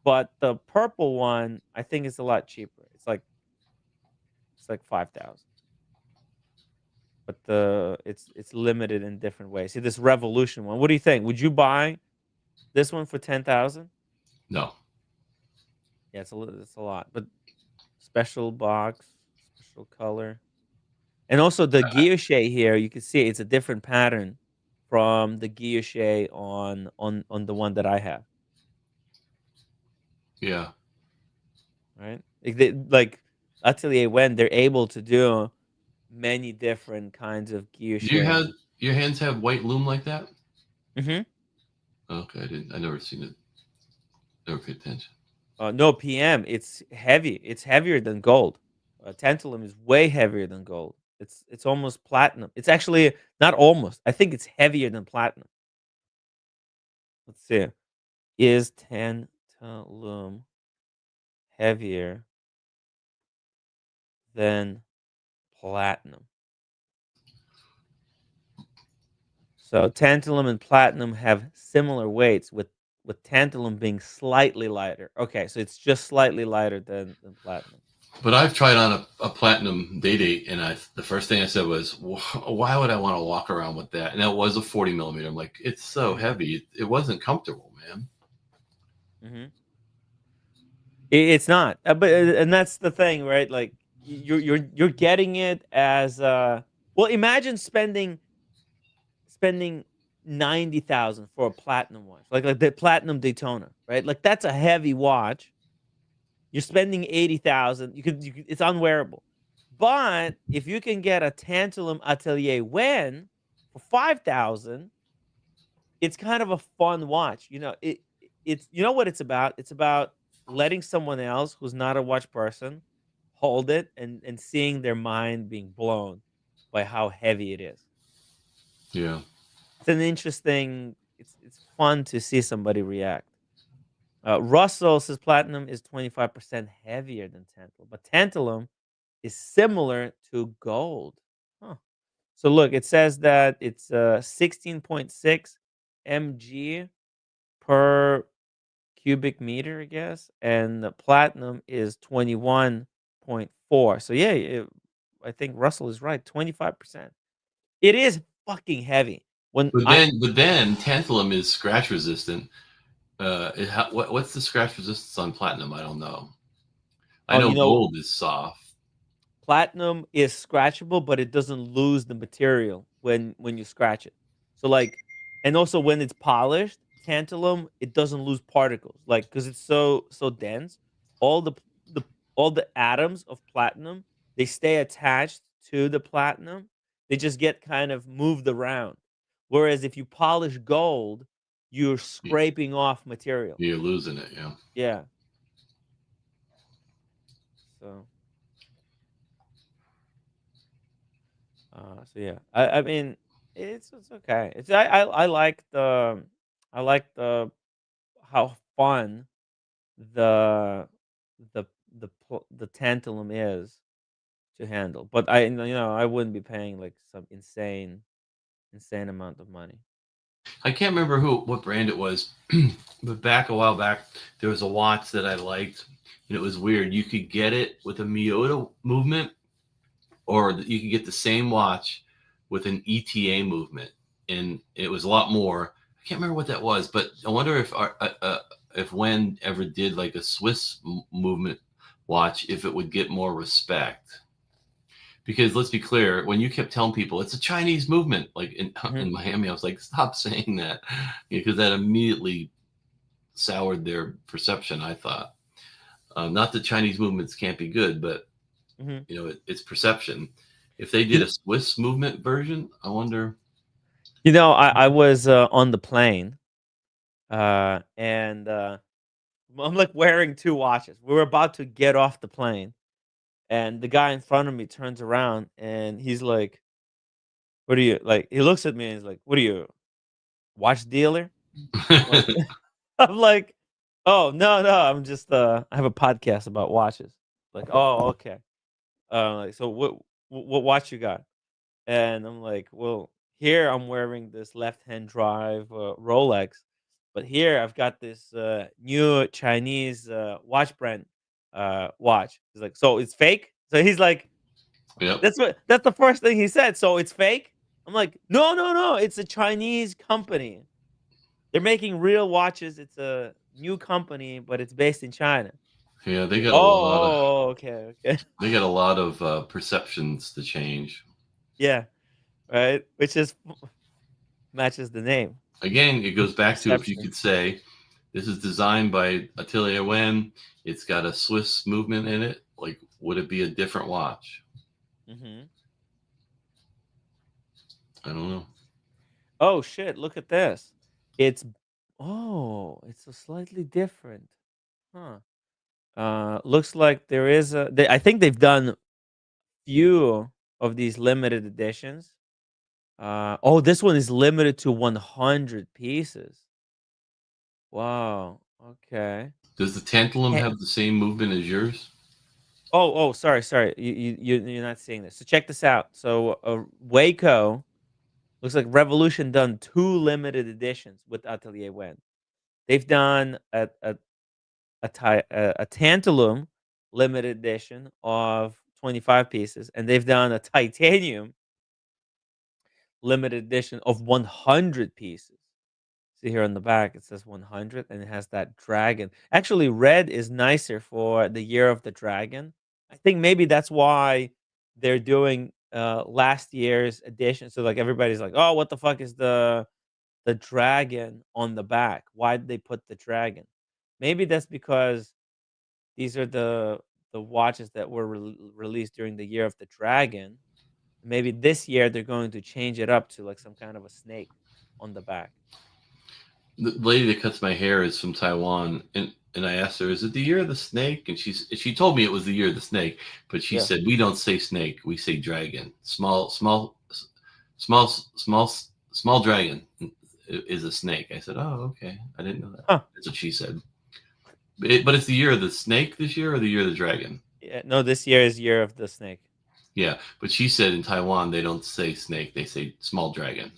But the purple one, I think is a lot cheaper. It's like 5,000. But it's limited in different ways. See this Revolution one. What do you think? Would you buy this one for 10,000? No. Yeah, it's a lot. But special box, special color. And also the guilloche here, you can see it's a different pattern from the guilloche on the one that I have, Yeah. right? Like Atelier Wen, they're able to do many different kinds of Do you guilloche. have your hands have white loom like that? Hmm. Okay, I didn't. I never seen it. Never paid attention. No PM. It's heavy. It's heavier than gold. Tantalum is way heavier than gold. It's almost platinum. It's actually not almost. I think it's heavier than platinum. Let's see. Is tantalum heavier than platinum? So tantalum and platinum have similar weights, with tantalum being slightly lighter. Okay, so it's just slightly lighter than platinum. But I've tried on a platinum Day-Date, and the first thing I said was, why would I want to walk around with that? And that was a 40 millimeter. I'm like, it's so heavy. It wasn't comfortable, man. Mm-hmm. It's not, but and that's the thing, right? Like you're getting it as well. Imagine spending 90,000 for a platinum watch, like the platinum Daytona, right? Like that's a heavy watch. You're spending 80,000. You could, it's unwearable. But if you can get a tantalum Atelier Wen for 5,000, it's kind of a fun watch. It's you know what it's about? It's about letting someone else who's not a watch person hold it and seeing their mind being blown by how heavy it is. Yeah. It's an interesting. It's fun to see somebody react. Russell says platinum is 25% heavier than tantalum, but tantalum is similar to gold. Huh. So look, it says that it's 16.6 mg per cubic meter, I guess, and the platinum is 21.4. So yeah, I think Russell is right. 25%. It is fucking heavy. But then tantalum is scratch resistant. What's the scratch resistance on platinum? I don't know. I know gold is soft. Platinum is scratchable, but it doesn't lose the material when you scratch it. So like, and also when it's polished, tantalum, it doesn't lose particles, like because it's so dense. All the all the atoms of platinum, they stay attached to the platinum. They just get kind of moved around. Whereas if you polish gold, you're scraping off material. You're losing it, yeah. Yeah. So. So yeah, I mean, it's okay. It's I like the how fun the the tantalum is to handle, but I wouldn't be paying like some insane amount of money. I can't remember what brand it was, but a while back, there was a watch that I liked, and it was weird. You could get it with a Miyota movement, or you could get the same watch with an ETA movement, and it was a lot more. I can't remember what that was, but I wonder if Wen ever did like a Swiss movement watch, if it would get more respect. Because let's be clear, when you kept telling people it's a Chinese movement, like in Miami, I was like, stop saying that, because that immediately soured their perception. I thought, not that Chinese movements can't be good, but it's perception. If they did a Swiss movement version, I wonder. I was on the plane, and I'm like wearing two watches. We were about to get off the plane. And the guy in front of me turns around and he's like, "What are you like?" He looks at me and he's like, "What are you, watch dealer?" I'm like, "Oh no, I'm just I have a podcast about watches." Like, "Oh, okay." Like, so what watch you got? And I'm like, "Well, here I'm wearing this left-hand drive Rolex, but here I've got this new Chinese watch brand watch." He's like, "So it's fake?" So he's like, Yep. That's the first thing he said. "So it's fake?" I'm like, no, it's a Chinese company. They're making real watches. It's a new company, but it's based in China. Yeah, they got okay. They got a lot of perceptions to change. Yeah, right. Which is matches the name. Again, it goes back to, if you Perception. could say, this is designed by Atelier Wen, it's got a Swiss movement in it, like, would it be a different watch? Mm-hmm. I don't know. Oh shit! Look at this. It's it's a slightly different. Huh. Looks like there is I think they've done few of these limited editions. This one is limited to 100 pieces. Wow. Okay. Does the tantalum Hey. have the same movement as yours? Sorry. You're not seeing this. So check this out. So Waco Looks like Revolution done 2 limited editions with Atelier Wen. They've done a Tantalum limited edition of 25 pieces, and they've done a titanium limited edition of 100 pieces. See here on the back, it says 100, and it has that dragon. Actually, red is nicer for the Year of the Dragon. I think maybe that's why they're doing last year's edition. So like everybody's like, "Oh, what the fuck is the dragon on the back? Why did they put the dragon?" Maybe that's because these are the watches that were released during the Year of the Dragon. Maybe this year they're going to change it up to like some kind of a snake on the back. The lady that cuts my hair is from Taiwan, and I asked her, "Is it the year of the snake?" And she told me it was the year of the snake, but she said, "We don't say snake, we say dragon. Small dragon is a snake." I said, "Oh, okay, I didn't know that." Huh. That's what she said. But it's the year of the snake this year, or the year of the dragon? Yeah, no, this year is Year of the Snake. Yeah, but she said in Taiwan they don't say snake, they say small dragon.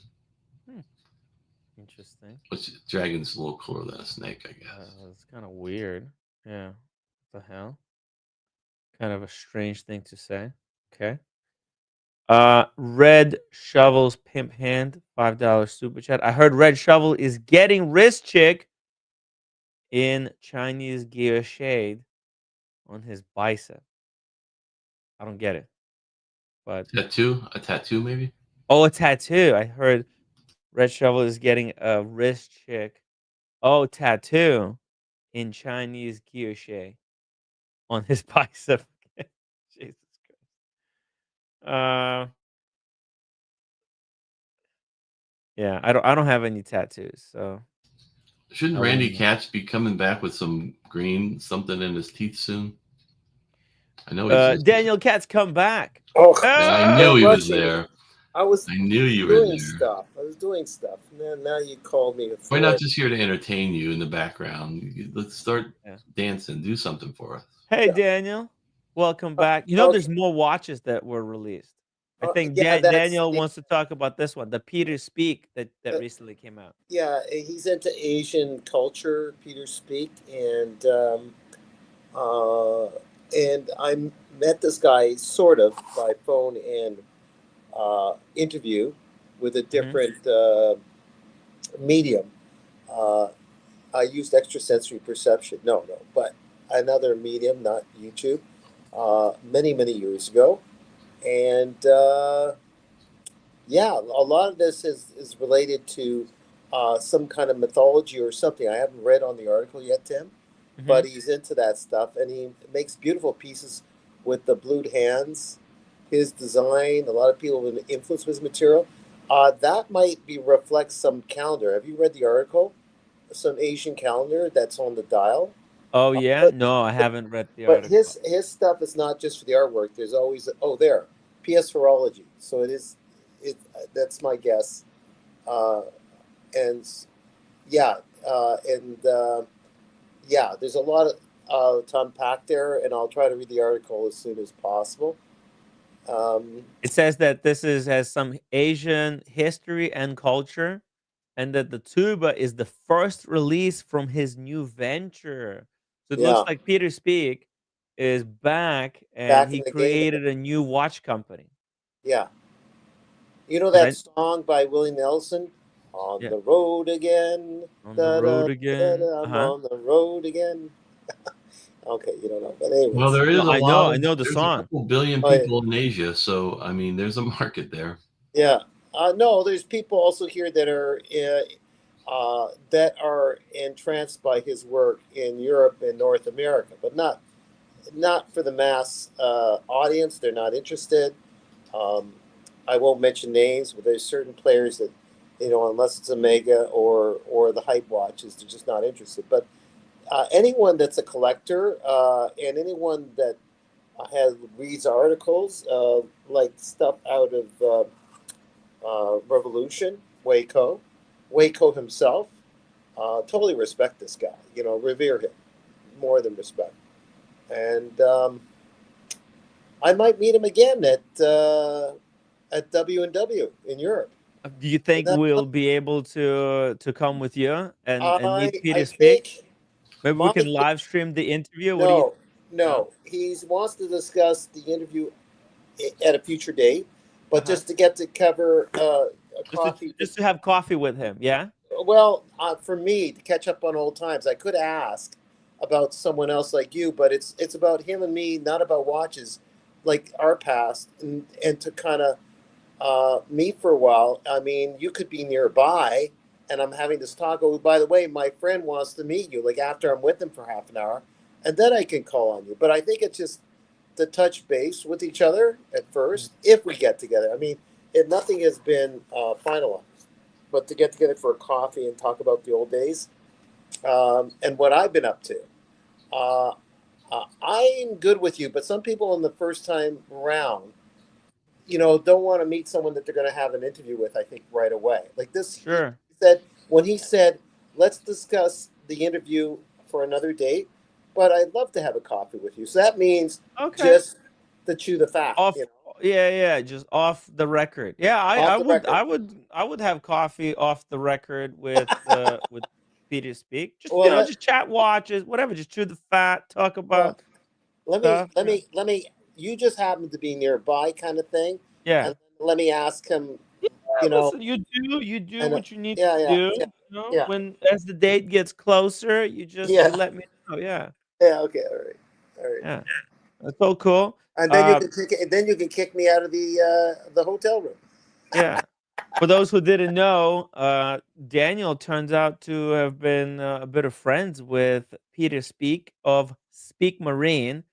Interesting. Which dragon's a little cooler than a snake, I guess. It's kind of weird. Yeah. What the hell? Kind of a strange thing to say. Okay. Red Shovel's Pimp Hand, $5 super chat. I heard Red Shovel is getting wrist chick in Chinese gear shade on his bicep. I don't get it. But a tattoo maybe? oh, a tattoo. I heard Red Shovel is getting a wrist chick. Oh, tattoo in Chinese guilloche on his bicep. Jesus Christ. Yeah, I don't have any tattoos, so shouldn't Randy Katz be coming back with some green something in his teeth soon? I know he's Daniel Katz come back. Oh, I knew he was there. I knew you were there. Stuff. I was doing stuff. Now you called me. We're not just here to entertain you in the background. Let's start dancing. Do something for us. Hey, Daniel. Welcome back. You know, there's more watches that were released. I think Daniel wants to talk about this one, the Peter Speak that recently came out. Yeah, he's into Asian culture, Peter Speak, and I met this guy sort of by phone and interview with a different medium. I used extrasensory perception. No, but another medium, not YouTube, many years ago. And yeah, a lot of this is related to some kind of mythology or something. I haven't read on the article yet, Tim, but he's into that stuff, and he makes beautiful pieces with the blued hands. His design, a lot of people have been influenced with his material. That might reflect some calendar. Have you read the article? Some Asian calendar that's on the dial. Oh yeah, no, I haven't read the article. But his stuff is not just for the artwork. There's always there, PS Horology. So it is. That's my guess. And yeah, yeah, there's a lot to unpack there, and I'll try to read the article as soon as possible. It says that this has some Asian history and culture, and that the Tuba is the first release from his new venture. So it looks like Peter Speak is back, and he created a new watch company. Yeah. You know that song by Willie Nelson? On the road again. On the road again. I'm on the road again. Okay, you don't know. But anyways. Well, there is I know the song. A couple billion people in Asia, so I mean, there's a market there. Yeah. No, there's people also here that are entranced by his work in Europe and North America, but not for the mass audience. They're not interested. I won't mention names, but there's certain players that, unless it's a mega or the hype watches, they're just not interested. But anyone that's a collector and anyone that reads articles like stuff out of Revolution, Waco himself, totally respect this guy. Revere him, more than respect. And I might meet him again at W&W in Europe. Do you think That- we'll be able to come with you and meet I Peter speak? think Maybe we my can live stream the interview. What do you? no, No? no. He wants to discuss the interview at a future date, but Uh-huh. just to get to cover a Just to coffee. just to have coffee with him. Yeah. Well, for me to catch up on old times, I could ask about someone else like you, but it's about him and me, not about watches, like our past, and to kind of meet for a while. I mean, you could be nearby, and I'm having this talk. Oh, by the way, my friend wants to meet you. Like after I'm with him for half an hour, and then I can call on you. But I think it's just to touch base with each other at first, if we get together. I mean, if nothing has been finalized, but to get together for a coffee and talk about the old days and what I've been up to. Uh, I'm good with you, but some people in the first time around, don't want to meet someone that they're going to have an interview with, I think, right away. Like this, he Sure. said, when he said, let's discuss the interview for another date, but I'd love to have a coffee with you. So that means Okay. just to chew the fat, Off. Yeah, just off the record. Yeah, I, off I the would, record. I would have coffee off the record with Peter speak. Just Well, just chat watches, whatever. Just chew the fat, talk well, about let me, stuff. let Yeah. me, let me, you just happen to be nearby kind of thing. Yeah. And let me ask him, Yeah, you know, listen, you do and what you need yeah, to yeah, do. yeah, yeah, When as the date gets closer, you yeah, let me know. Yeah, yeah. Okay, all right, all right. yeah, that's so cool. And then Uh, you can kick me out of the hotel room. yeah. For those who didn't know, Daniel turns out to have been a bit of friends with Peter Speak of Speak Marine.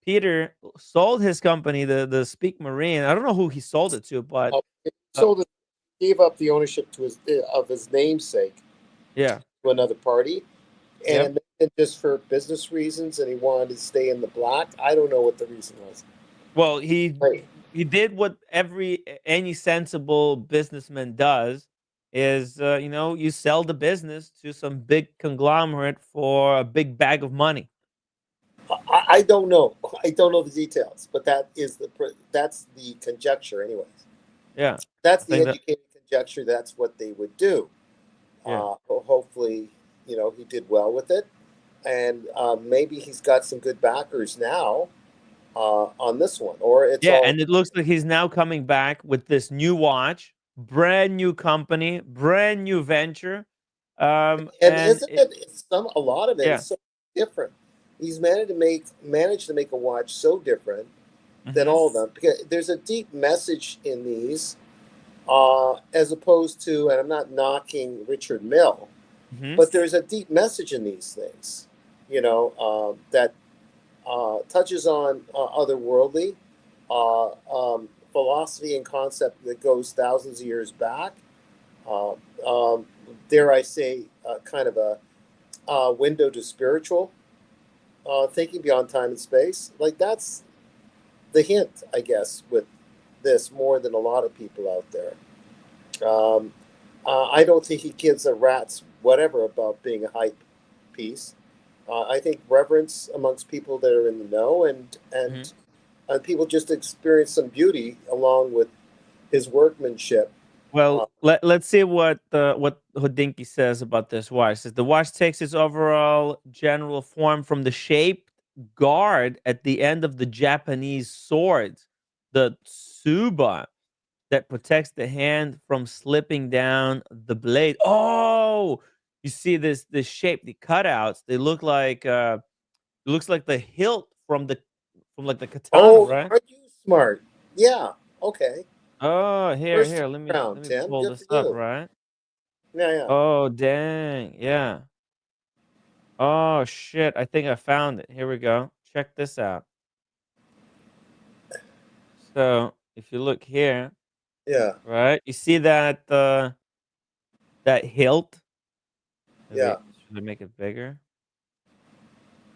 Peter sold his company, the Speak Marine. I don't know who he sold it to, but He uh, sold it, gave up the ownership to his namesake yeah, to another party, and it yep. may have been just for business reasons, and he wanted to stay in the black. I don't know what the reason was. Well, he Right. he did what any sensible businessman does is you sell the business to some big conglomerate for a big bag of money. I don't know. I don't know the details, but that's the conjecture, anyways. Yeah, That's I the think that. educated conjecture. That's what they would do. Yeah. Hopefully, he did well with it, and maybe he's got some good backers now on this one, or it's Yeah, all. and it looks like he's now coming back with this new watch, brand new company, brand new venture. And And isn't it a lot of it yeah. is so different? He's managed to make a watch so different than Mhm. all of them, because there's a deep message in these, as opposed to, and I'm not knocking Richard Mill, Mhm. but there's a deep message in these things, that touches on otherworldly philosophy and concept that goes thousands of years back. Uh, um, dare I say, kind of a window to spiritual thinking beyond time and space. Like that's the hint, I guess, with this more than a lot of people out there. Um, I don't think he gives a rat's whatever about being a hype piece. I think reverence amongst people that are in the know, and Mhm. and people just experience some beauty along with his workmanship. Uh, Well, let's see what Hodinky says about this watch. Says the watch takes its overall general form from the shaped guard at the end of the Japanese swords, the Tuba, that protects the hand from slipping down the blade. Oh, you see this shape, the cutouts. They look like it looks like the hilt from like the katana, oh, right? aren't you smart? Yeah. Okay. Oh, here, First here. round, Let me Tim. pull Good for this up, you. right? Yeah, yeah. Oh, dang. Yeah. Oh shit. I think I found it. Here we go. Check this out. So if you look here, Yeah, right, you see that hilt. yeah, Maybe should I make it bigger?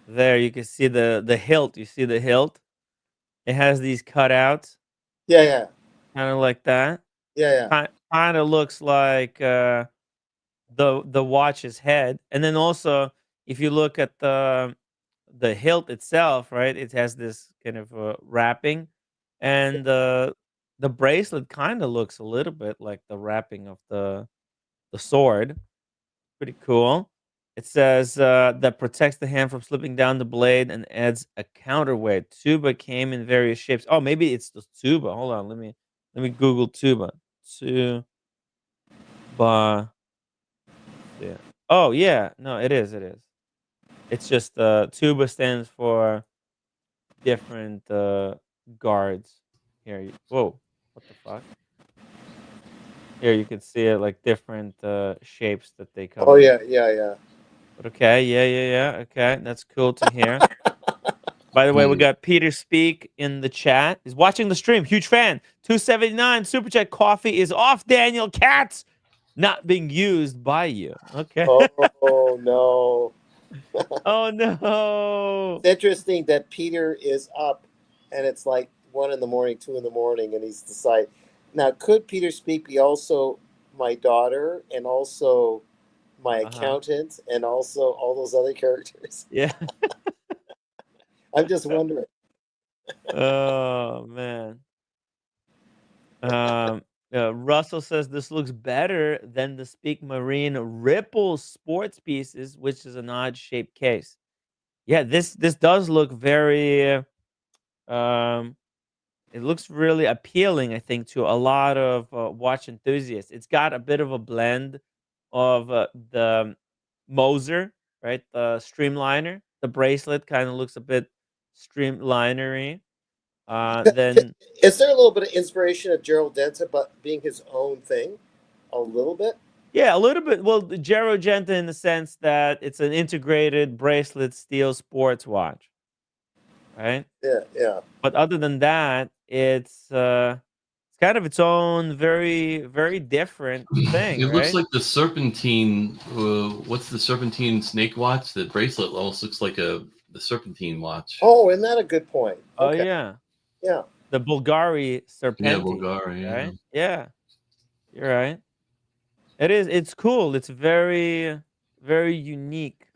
There, you can see the hilt. You see the hilt? It has these cutouts, yeah, yeah, kind of like that. yeah, yeah. Kind of looks like the watch's head. And then also, if you look at the hilt itself, right? It has this kind of wrapping, and the bracelet kind of looks a little bit like the wrapping of the sword. Pretty cool. It says that protects the hand from slipping down the blade and adds a counterweight. Tuba came in various shapes. Oh, maybe it's the tuba. Hold on, let me Google tuba. Tuba. Yeah. Oh yeah, no, it is. It is. It's just tuba stands for different guards. Here, whoa, what the fuck? Here you can see it like different shapes that they come Oh in. yeah. But okay, yeah. Okay, that's cool to hear. By the way, we got Peter Speak in the chat. He's watching the stream. Huge fan. 279 Super Chat. Coffee is off, Daniel. Cats not being used by you. Okay. Oh no. Oh no. It's interesting that Peter is up, and it's like 1 in the morning, 2 in the morning, and he's decided. Now, could Peter Speak be also my daughter, and also my accountant, and also all those other characters? Yeah. I'm just wondering. Oh man. Russell says this looks better than the Speak Marine Ripple sports pieces, which is an odd shaped case. Yeah, this does look very um it looks really appealing, I think, to a lot of watch enthusiasts. It's got a bit of a blend of the Moser, right? The streamliner. The bracelet kind of looks a bit streamlinery. Then Is there a little bit of inspiration of Gerald Denta, but being his own thing? A little bit? yeah, a little bit. Well, the Gero Genta in the sense that it's an integrated bracelet steel sports watch, right? Yeah. But other than that, it's kind of its own very different thing, It looks right? like the serpentine. What's the serpentine snake watch? The bracelet almost looks like the serpentine watch. Oh, isn't that a good point? Oh Okay. yeah, Yeah. the Bulgari Yeah, Serpentine, Bulgari. right? Yeah, you're right. It is. It's cool. It's very unique.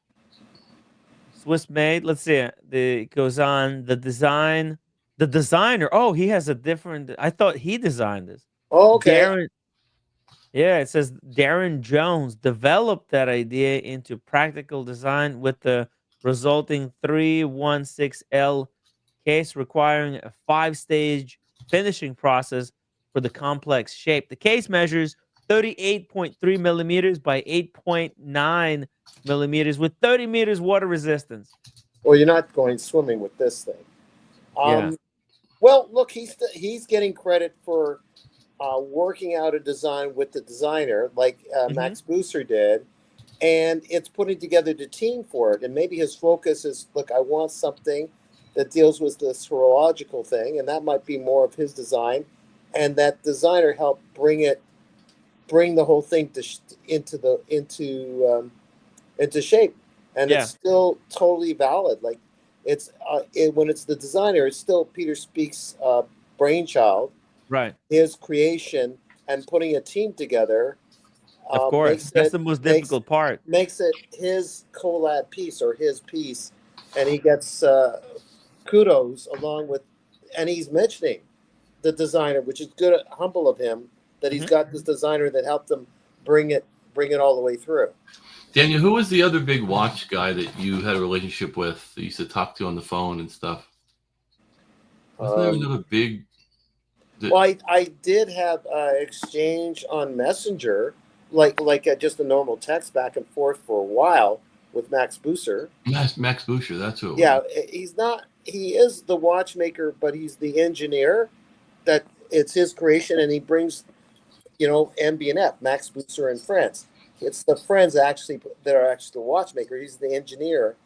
Swiss made. Let's see. It goes on the design. The designer. Oh, he has a different. I thought he designed this. Oh, okay. Darren. Yeah, it says Darren Jones developed that idea into practical design with the resulting 316L case requiring a 5-stage finishing process for the complex shape. The case measures 38.3 millimeters by 8.9 millimeters with 30 meters water resistance. Well, you're not going swimming with this thing. Yeah. Well, look, he's getting credit for working out a design with the designer, like Max Booster did, and it's putting together the team for it. And maybe his focus is, look, I want something that deals with this horological thing, and that might be more of his design. And that designer helped bring the whole thing into shape, and it's still totally valid. Like it's when it's the designer, it's still Peter Speak's brainchild, right? His creation, and putting a team together. Of course, that's the most difficult part. Makes it his collab piece or his piece, and he gets kudos along with, and he's mentioning the designer, which is good, humble of him that he's got this designer that helped him bring it all the way through. Daniel, who was the other big watch guy that you had a relationship with that you used to talk to on the phone and stuff? Wasn't there another big? Well, I did have exchange on Messenger, like just a normal text back and forth for a while with Max Booster. Max Booster, that's who. He's not. He is the watchmaker, but he's the engineer. That it's his creation, and he brings, MB&F, Max Booster and friends. It's the friends that are actually the watchmaker. He's the engineer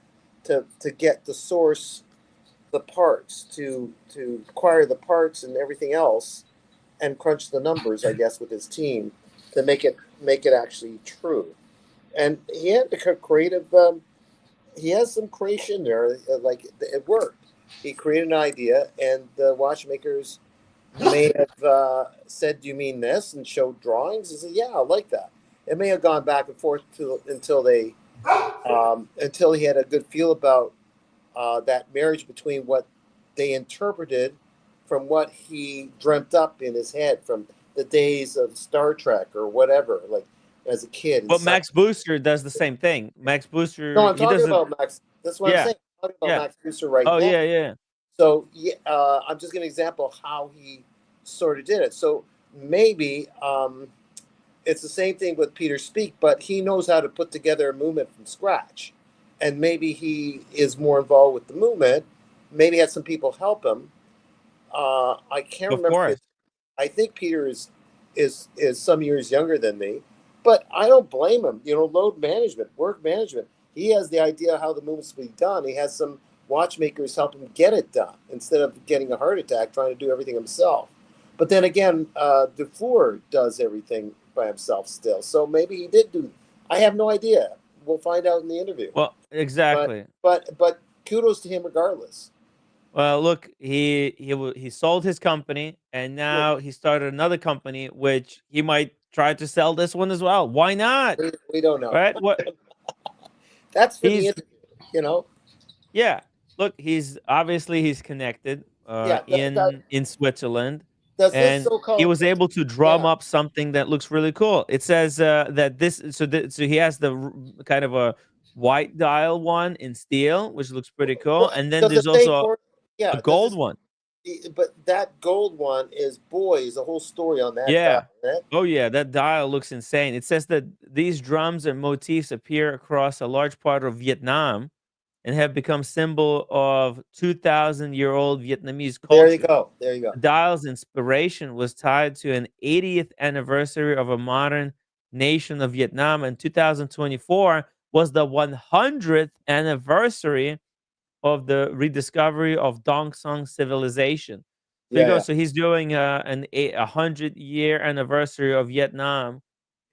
to get the source, the parts, to acquire the parts and everything else, and crunch the numbers, I guess, with his team to make it actually true. And he had the creative. He has some creation there, like it worked. He created an idea, and the watchmakers may have said, "Do you mean this?" and showed drawings. He said, "Yeah, I like that." It may have gone back and forth until he had a good feel about that marriage between what they interpreted from what he dreamt up in his head from the days of Star Trek or whatever, like as a kid. But Max Booster does the same thing. Max No, Booster, I'm he talking doesn't. about Max. That's what I'm Yeah, saying. I'm talking about yeah. Max Booster right Oh now. yeah, yeah. So yeah, I'm just giving an example of how he sort of did it. So maybe it's the same thing with Peter Speak, but he knows how to put together a movement from scratch, and maybe he is more involved with the movement. Maybe had some people help him. I can't Of remember. course. I think Peter is some years younger than me, but I don't blame him. You know, load management, work management. He has the idea how the movement's to be done. He has some watchmakers help him get it done instead of getting a heart attack trying to do everything himself. But then again, Dufour does everything by himself still. So maybe he did do. I have no idea. We'll find out in the interview. Well, exactly. But kudos to him regardless. Well, look, he sold his company, and now he started another company, which he might try to sell this one as well. Why not? We don't know. Right? What That's for the he's interview. You know. yeah. Look, he's connected Yeah. in Switzerland, Does this and he so-called was able to drum yeah up something that looks really cool. It says that this so he has the kind of a white dial one in steel, which looks pretty cool, well, and then does it there's say also for a yeah does gold this one. but that gold one is a whole story on that Yeah. dial, right? Oh, yeah, that dial looks insane. It says that these drums and motifs appear across a large part of Vietnam and have become symbol of 2,000-year-old Vietnamese There you culture. go. There you go. The dial's inspiration was tied to an 80th anniversary of a modern nation of Vietnam, and 2024 was the 100th anniversary of the rediscovery of Dong Song civilization. So you Yeah, go. yeah. So he's doing a 100-year anniversary of Vietnam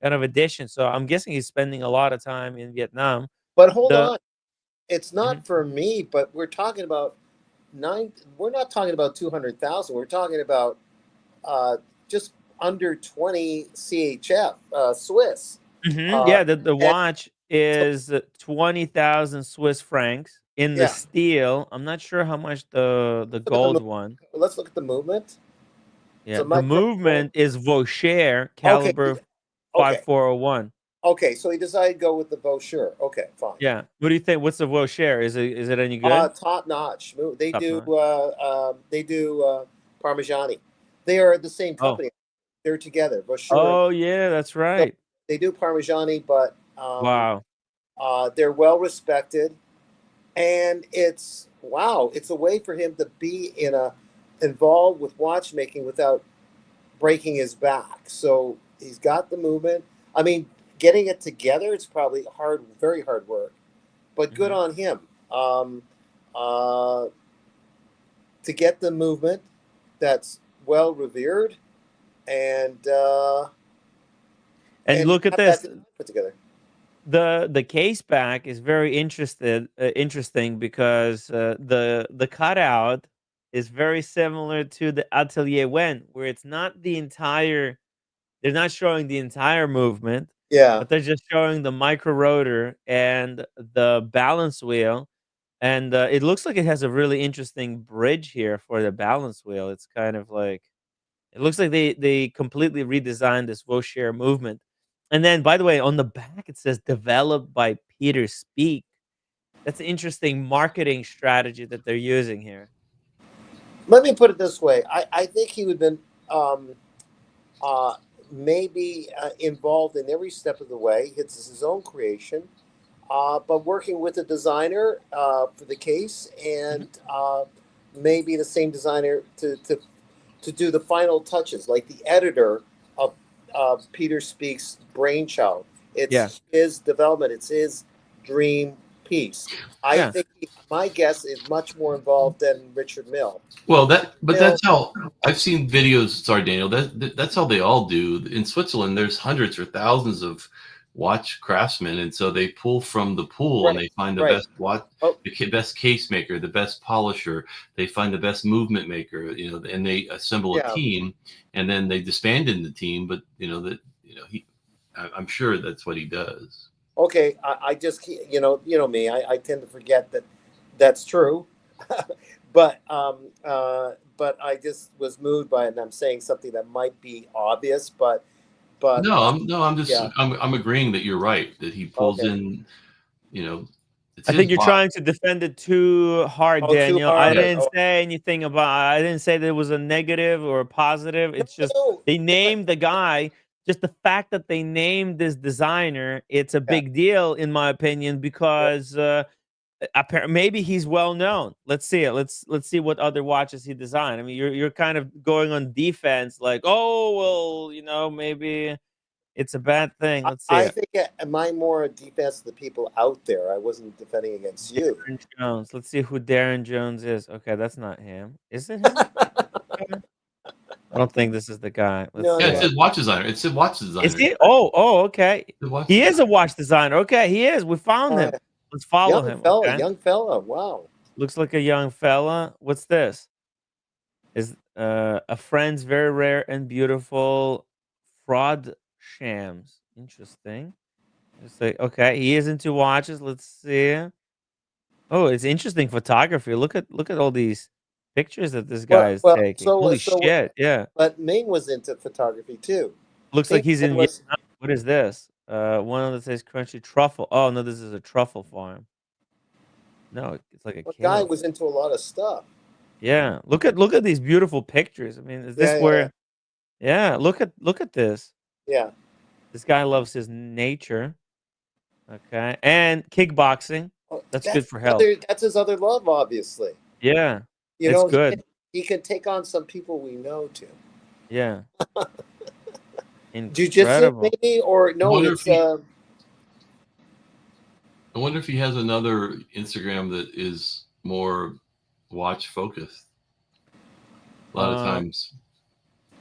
kind of edition. So I'm guessing he's spending a lot of time in Vietnam. But hold The on, it's Mhm. not for me. But we're talking about nine. We're not talking about 200,000. We're talking about just under 20 CHF Swiss. Uh, Yeah, the and watch so, is 20,000 Swiss francs in the yeah. steel. I'm not sure how much the Look at the gold one. let's look at the movement. Yeah, So the micro. movement is Vaucher Okay. caliber Okay. 5401. Okay. So he decided to go with the Vaucher. Okay, fine. Yeah. What do you think? What's the Vaucher? Is it any good? Top notch. Top notch. They do Parmigiani. They are the same Oh. company. They're together. Brochure. Oh, yeah, that's So right. they do Parmigiani, but Wow. they're well respected, and it's wow. It's a way for him to be involved with watchmaking without breaking his back. So he's got the movement. I mean, getting it together, it's probably hard, very hard work, but good Mhm. on him. Uh, to get the movement that's well revered and And look at have that this. design put together. The case back is very interesting because the cutout is very similar to the Atelier Wen, where it's not the entire they're not showing the entire movement, Yeah, but they're just showing the micro rotor and the balance wheel. And it looks like it has a really interesting bridge here for the balance wheel. It's kind of like it looks like they completely redesigned this Vaucher movement. And then, by the way, on the back it says developed by Peter Speak. That's an interesting marketing strategy that they're using here. let me put it this way. I think he would have been um, uh, maybe involved in every step of the way. It's his own creation, but working with a designer for the case, Mhm. and maybe the same designer to do the final touches, like the editor of Peter Speak's brainchild. Yeah, It's his development. It's his dream piece. I yeah. think my guess is much more involved than Richard Mill. Well, Richard but Mill, that's how I've seen videos. Sorry, Daniel. That's how they all do in Switzerland. There's hundreds or thousands of watch craftsmen, and so they pull from the pool and right, they find the right. best watch, Oh, best case maker, the best polisher. They find the best movement maker, and they assemble a yeah. team, and then they disband in the team. But I'm sure that's what he does. Okay. I just you know me. I tend to forget that that's true. But but I just was moved by it, and I'm saying something that might be obvious, but I'm just yeah. I'm agreeing that you're right, that he pulls Okay. in, you know, it's I his think you're watch. trying to defend it too hard, Oh, too Daniel. I hard. didn't Oh, say anything about. I didn't say that it was a negative or a positive. It's just no. they named the guy. Just the fact that they named this designer, it's a Yeah. big deal in my opinion because maybe he's well known. Let's see it. Let's see what other watches he designed. I mean, you're kind of going on defense, like, oh well, maybe it's a bad thing. Let's see I it. think am I more a defense of the people out there? I wasn't defending against you. Darren Jones. Let's see who Darren Jones is. Okay, that's not him. Is it him? I don't think this is the guy. Let's No, Yeah, see it no. it. says watch designer. It said watch Is designer. he? Oh, okay. The watch He is designer. a watch designer. Okay, he is. We found him. Let's follow him. Okay. Young fella. Wow. Looks like a young fella. What's this? Is a friend's very rare and beautiful fraud shams. Interesting. It's like, okay, he is into watches. Let's see. Oh, it's interesting photography. Look at all these pictures that this guy is Well, taking. Holy so shit! Yeah, but Ming was into photography too. looks like Think he's Ming in was Vietnam. What is this? One that says crunchy truffle. Oh no, this is a truffle farm. No, it's like a guy kale. was into a lot of stuff. Yeah, look at these beautiful pictures. I mean, is this Yeah, where? Yeah, look at this. yeah. This guy loves his nature. Okay, and kickboxing. Oh, That's good for health. That's his other love, obviously. Yeah, You it's know, good. he can take on some people we know too. Yeah, Jiu-jitsu, incredible. maybe, or no? It's I wonder if he has another Instagram that is more watch focused. A lot of times.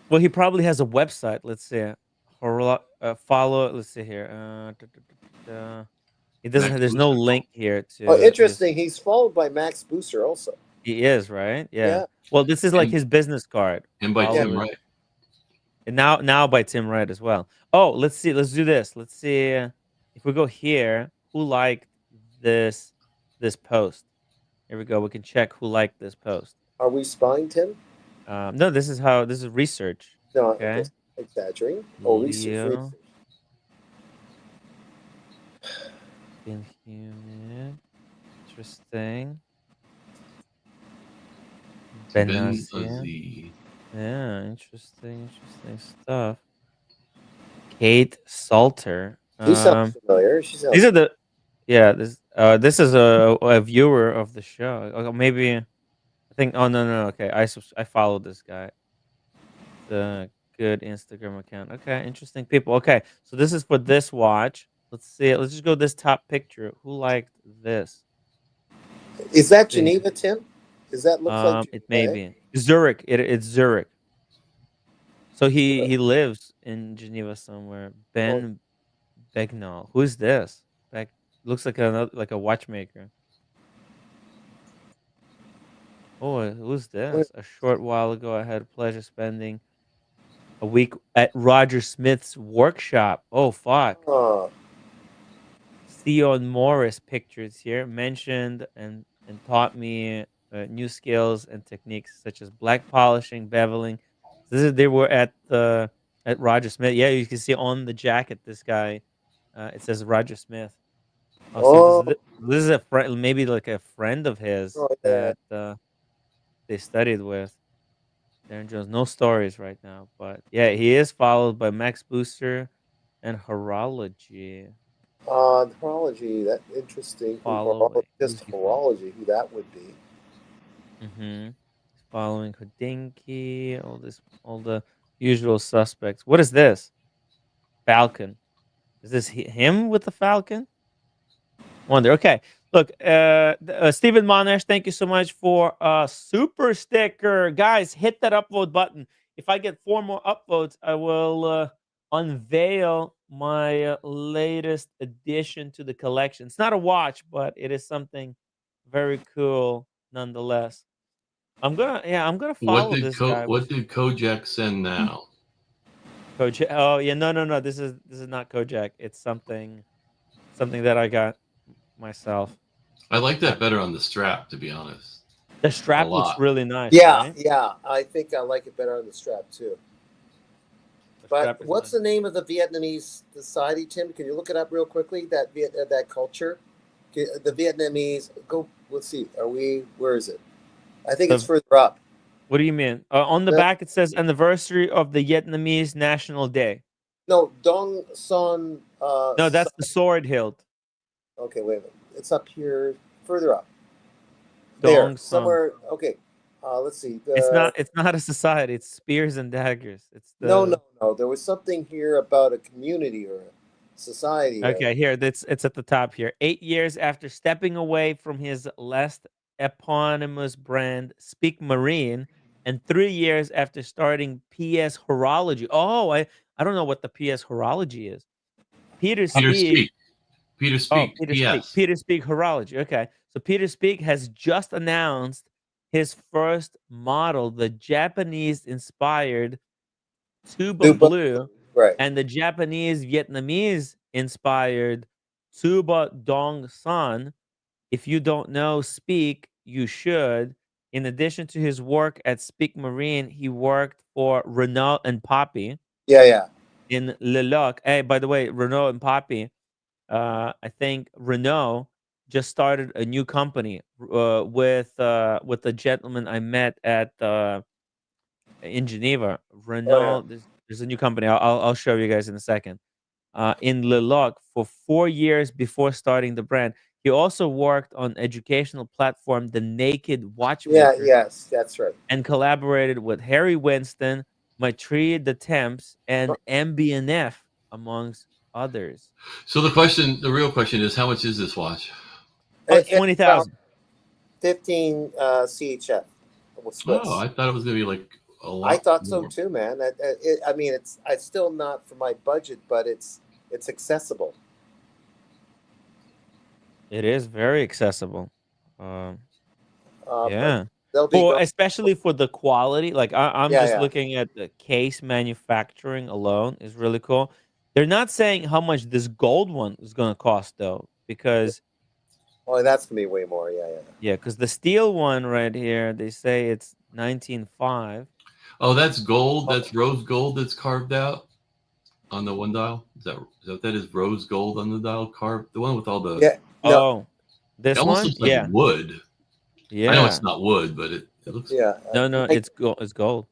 Well, he probably has a website. Let's see. Follow. Let's see here. It doesn't. Max There's no Booster. link here to. oh, interesting. He's followed by Max Booster also. He is right. Yeah. Yeah. Well, this is like And- his business card. And by Follow Tim it. Wright. And now by Tim Wright as well. Oh, let's see. Let's do this. Let's see if we go here. Who liked this post? Here we go. We can check who liked this post. Are we spying, Tim? No, this is research. No, Okay. exaggerating. Oh, research. Leo. Inhuman. Interesting. Ben Benazia. Aziz. Yeah, interesting stuff. Kate Salter. She sounds familiar. She sounds. These are the. Yeah, this is a viewer of the show. Maybe, I think. Oh no. Okay, I followed this guy. The good Instagram account. Okay, interesting people. Okay, so this is for this watch. Let's see it. Let's just go this top picture. Who liked this? Is that Geneva, Tim? Does that look like? It may be Zurich. It's Zurich. So he lives in Geneva somewhere. Ben Begnall. Who is this? Looks like a watchmaker. Oh, who's this? A short while ago, I had a pleasure spending a week at Roger Smith's workshop. Oh, fuck. Theon Morris pictures here mentioned and taught me new skills and techniques such as black polishing, beveling. They were at Roger Smith. Yeah, you can see on the jacket this guy. It says Roger Smith. Oh, so this is a friend, maybe like a friend of his that they studied with. Darren Jones. No stories right now, but yeah, he is followed by Max Booster and Horology. Horology. That interesting. Just horology. Who that would be? Mm-hmm. Following Hodinky. All the usual suspects. What is this? Falcon. Is this him with the Falcon? Wonder. Okay. Look, Stephen Monash, thank you so much for super sticker. Guys, hit that upvote button. If I get 4 more upvotes, I will unveil my latest addition to the collection. It's not a watch, but it is something very cool nonetheless. I'm gonna follow this guy. What did Kojak send now? Kojak. Oh yeah, no. This is not Kojak. It's something that I got myself. I like that better on the strap, to be honest. The strap looks really nice, Yeah, right? yeah. I think I like it better on the strap too. The But strap is what's nice. the name of the Vietnamese society, Tim? Can you look it up real quickly? That culture, the Vietnamese. Go. Let's see. Are we? Where is it? I think it's The further up. What do you mean? On the The, back it says anniversary of the Vietnamese National Day. no, Dong Son. No, that's the sword hilt. Okay, wait a minute. It's up here, further up. There, Dong Son. somewhere. Okay. Let's see. It's not a society. It's spears and daggers. It's No, the There was something here about a community or a society. Okay, here it's at the top here. 8 years after stepping away from his last eponymous brand, Speak Marine, and 3 years after starting PS Horology. Oh, I don't know what the PS Horology is. Peter Peter Speak. Speak. Peter Oh, Speak. Peter Speak. PS. Peter Speak Horology. Okay. So Peter Speak has just announced his first model, the Japanese inspired Tuba Blue, Right. and the Japanese Vietnamese inspired Tuba Dong San. If you don't know Speak, you should. In addition to his work at Speak Marine, he worked for Renault and Poppy Yeah. in Le Loc. Hey, by the way, Renault and Poppy, I think Renault just started a new company with the gentleman I met at in Geneva. Oh yeah. Renault, there's a new company. I'll show you guys in a second. In Le Loc for 4 years before starting the brand. He also worked on educational platform The Naked Yeah. Watchmaker Yes, that's right. and collaborated with Harry Winston, Maitreya de Temps, and MBNF, amongst others. So the real question is, how much is this watch? Oh, it's It's about 20,000. 15 CHF. Oh, I thought it was gonna be like a lot. I thought so more. too, man. I mean, it's still not for my budget, but it's accessible. It is very accessible. But Yeah. they'll be For going. especially for the quality, like I'm just Yeah. looking at the case manufacturing alone is really cool. They're not saying how much this gold one is going to cost though, because Oh, that's gonna be way more. Yeah. because the steel one right here, they say it's 19.5. Oh, that's gold. That's rose gold that's carved out on the one dial. Is that what that is? Rose gold on the dial carved. The one with all the. Yeah. No. Oh, this It almost one? looks like wood. Yeah. I know it's not wood, but it looks. Yeah. No, it's gold. It's gold.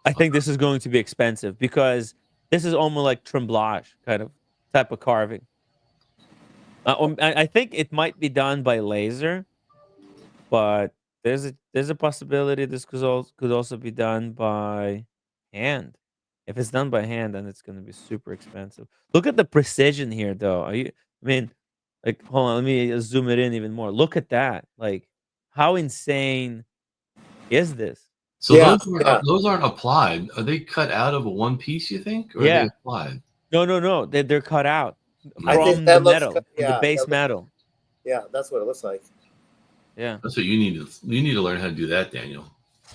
I think this is going to be expensive because this is almost like tremblage kind of type of carving. I think it might be done by laser, but there's a possibility this could also be done by hand. If it's done by hand, then it's going to be super expensive. Look at the precision here, though. I mean, like, hold on, let me zoom it in even more. Look at that. Like, how insane is this? So those aren't applied. Are they cut out of a one piece? You think, or are they applied? No. They're cut out I think from that the looks metal, good. from the base metal. Yeah, that's what it looks like. Yeah. That's what you need to learn how to do that, Daniel.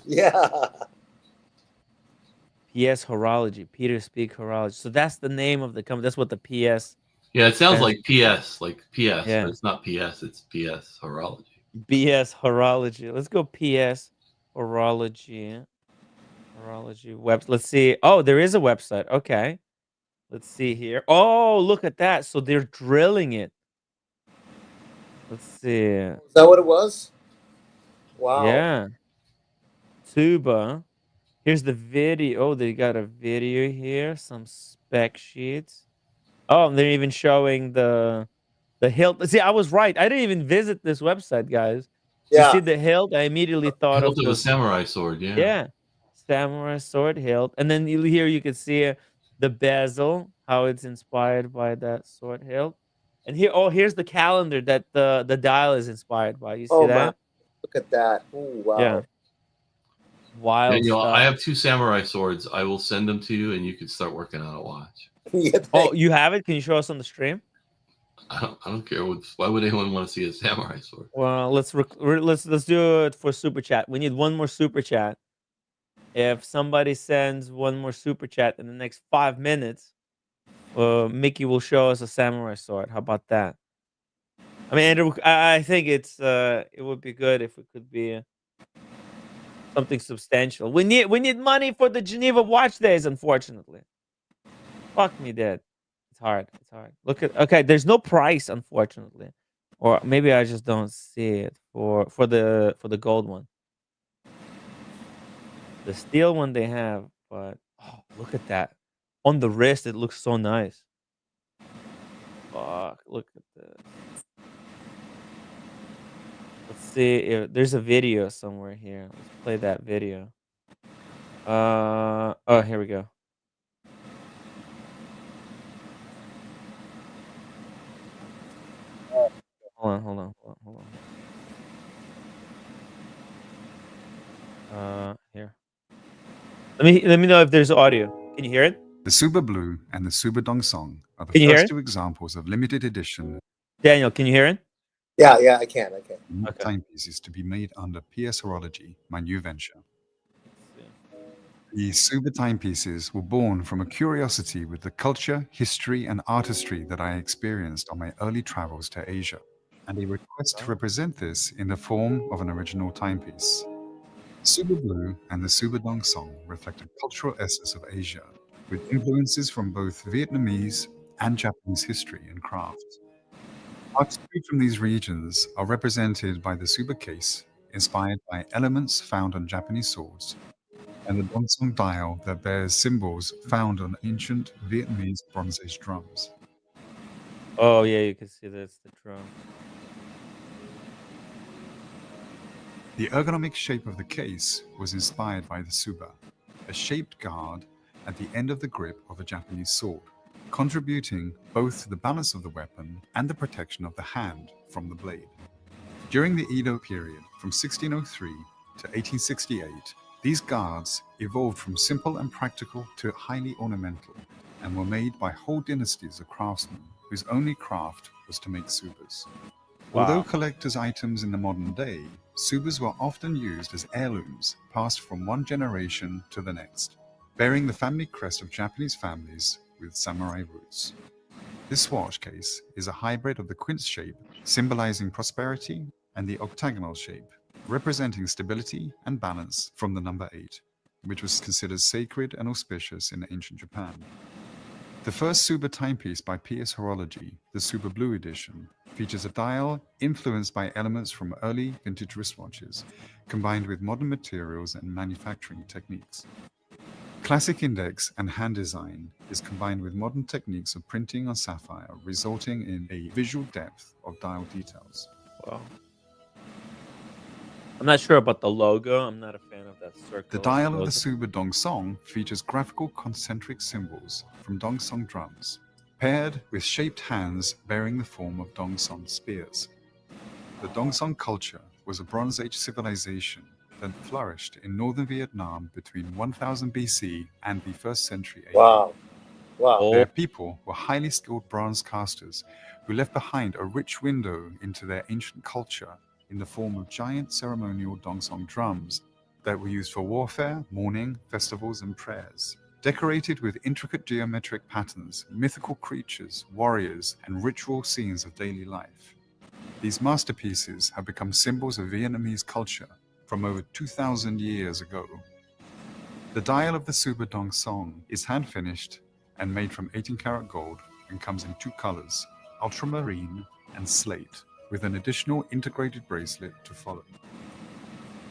Yeah. PS Horology, Peter Speak Horology. So that's the name of the company. That's what the PS. Yeah, it sounds like PS, but it's not PS. It's PS Horology. PS Horology. Let's go PS Horology. Horology web. Let's see. Oh, there is a website. Okay. Let's see here. Oh, look at that. So they're drilling it. Let's see. Is that what it was? Wow. Yeah. Tuba. Here's the video. Oh, they got a video here. Some spec sheets. Oh, they're even showing the hilt. See, I was right. I didn't even visit this website, guys. Yeah. You see the hilt? I immediately thought Hilt of of a the samurai sword. Yeah. Yeah. Samurai sword hilt. And then here you can see the bezel, how it's inspired by that sword hilt. And here's the calendar that the dial is inspired by. You see that? Man. Look at that. Ooh, wow. Yeah. Wild Daniel, stuff. I have 2 samurai swords. I will send them to you, and you can start working on a watch. Oh, you have it? Can you show us on the stream? I don't care. Why would anyone want to see a samurai sword? Well, let's do it for super chat. We need one more super chat. If somebody sends one more super chat in the next 5 minutes, Mickey will show us a samurai sword. How about that? I mean, Andrew, I think it would be good if it could be something substantial. We need money for the Geneva watch days, unfortunately. Fuck me dead. It's hard. It's hard. Look at okay, there's no price, unfortunately. Or maybe I just don't see it for the gold one. The steel one they have, but oh, look at that. On the wrist, it looks so nice. Fuck, look at this. Let's see if there's a video somewhere here. Let's play that video. Oh, here we go. Hold on. Here. Let me know if there's audio. Can you hear it? The Suba Blue and the Suba Dongsong are the Can you hear first it? two examples of limited edition Daniel, can you hear it? Yeah, I can. Okay. timepieces to be made under PS Horology, my new venture. Let's The Suba timepieces were born from a curiosity with the culture, history, and artistry that I experienced on my early travels to Asia, and a request to represent this in the form of an original timepiece. Suba Blue and the Suba Dongsong reflect a cultural essence of Asia, with influences from both Vietnamese and Japanese history and craft. Artistry from these regions are represented by the Suba case, inspired by elements found on Japanese swords, and the Dongsong dial that bears symbols found on ancient Vietnamese Bronze Age drums. Oh yeah, you can see that's the drum. The ergonomic shape of the case was inspired by the Suba, a shaped guard at the end of the grip of a Japanese sword, contributing both to the balance of the weapon and the protection of the hand from the blade. During the Edo period, from 1603 to 1868, these guards evolved from simple and practical to highly ornamental, and were made by whole dynasties of craftsmen whose only craft was to make Subas. Although collector's items in the modern day, Subas were often used as heirlooms passed from one generation to the next, bearing the family crest of Japanese families with samurai roots. This watch case is a hybrid of the quince shape, symbolizing prosperity, and the octagonal shape, representing stability and balance from the number 8, which was considered sacred and auspicious in ancient Japan. The first Suba timepiece by PS Horology, the Suba Blue edition, features a dial influenced by elements from early vintage wristwatches, combined with modern materials and manufacturing techniques. Classic index and hand design is combined with modern techniques of printing on sapphire, resulting in a visual depth of dial details. Wow. I'm not sure about the logo. I'm not a fan of that circle. The dial logo. of the Suba Dongsong features graphical concentric symbols from Dongsong drums, paired with shaped hands bearing the form of Dongsong spears. The Dongsong culture was a Bronze Age civilization that flourished in northern Vietnam between 1000 BC and the 1st century AD. Wow. Their people were highly skilled bronze casters who left behind a rich window into their ancient culture in the form of giant ceremonial Dongsong drums that were used for warfare, mourning, festivals, and prayers. Decorated with intricate geometric patterns, mythical creatures, warriors, and ritual scenes of daily life. These masterpieces have become symbols of Vietnamese culture from over 2,000 years ago. The dial of the Suba Dongsong is hand-finished and made from 18-karat gold and comes in 2 colors, ultramarine and slate, with an additional integrated bracelet to follow.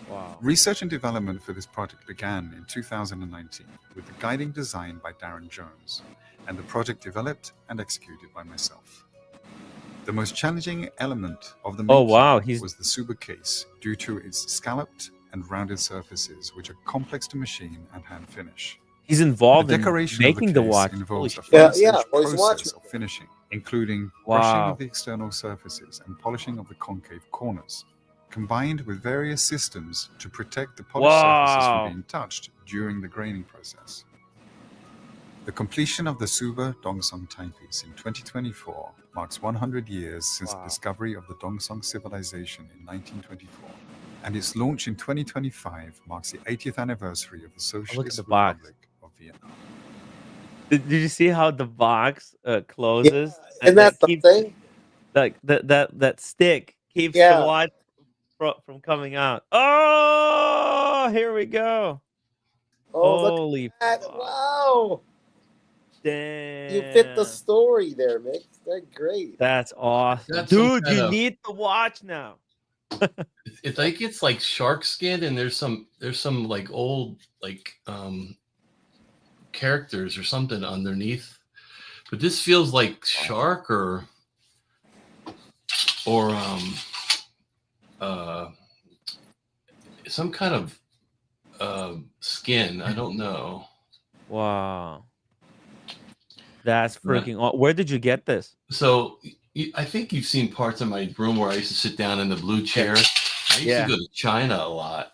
Wow. Research and development for this project began in 2019 with the guiding design by Darren Jones, and the project developed and executed by myself. The most challenging element of the making was the Suba case due to its scalloped and rounded surfaces, which are complex to machine and hand finish. He's involved The in decoration making of the case watch. involves a Yeah, five-stage well, he's a process watchman. of finishing, including brushing Wow. of the external surfaces and polishing of the concave corners, combined with various systems to protect the polished surfaces from being touched during the graining process. The completion of the Suba Dongsong timepiece in 2024 marks 100 years since the discovery of the Dongsong civilization in 1924, and its launch in 2025 marks the 80th anniversary of the Socialist Republic of Vietnam. Did you see how the box closes? Yeah, and that's the thing. like that stick keeps the Yeah. watch from coming out. Oh, here we go. Oh, look Holy at that. fuck. Wow. Damn. You fit the story there, Mick. That's great. That's awesome. That's some Dude, kind you of- need the watch now. I think it's like shark skin, and there's some like old like characters or something underneath. But this feels like shark or some kind of skin. I don't know. Wow. That's freaking awesome. Where did you get this? So I think you've seen parts of my room where I used to sit down in the blue chair. I used to go to China a lot.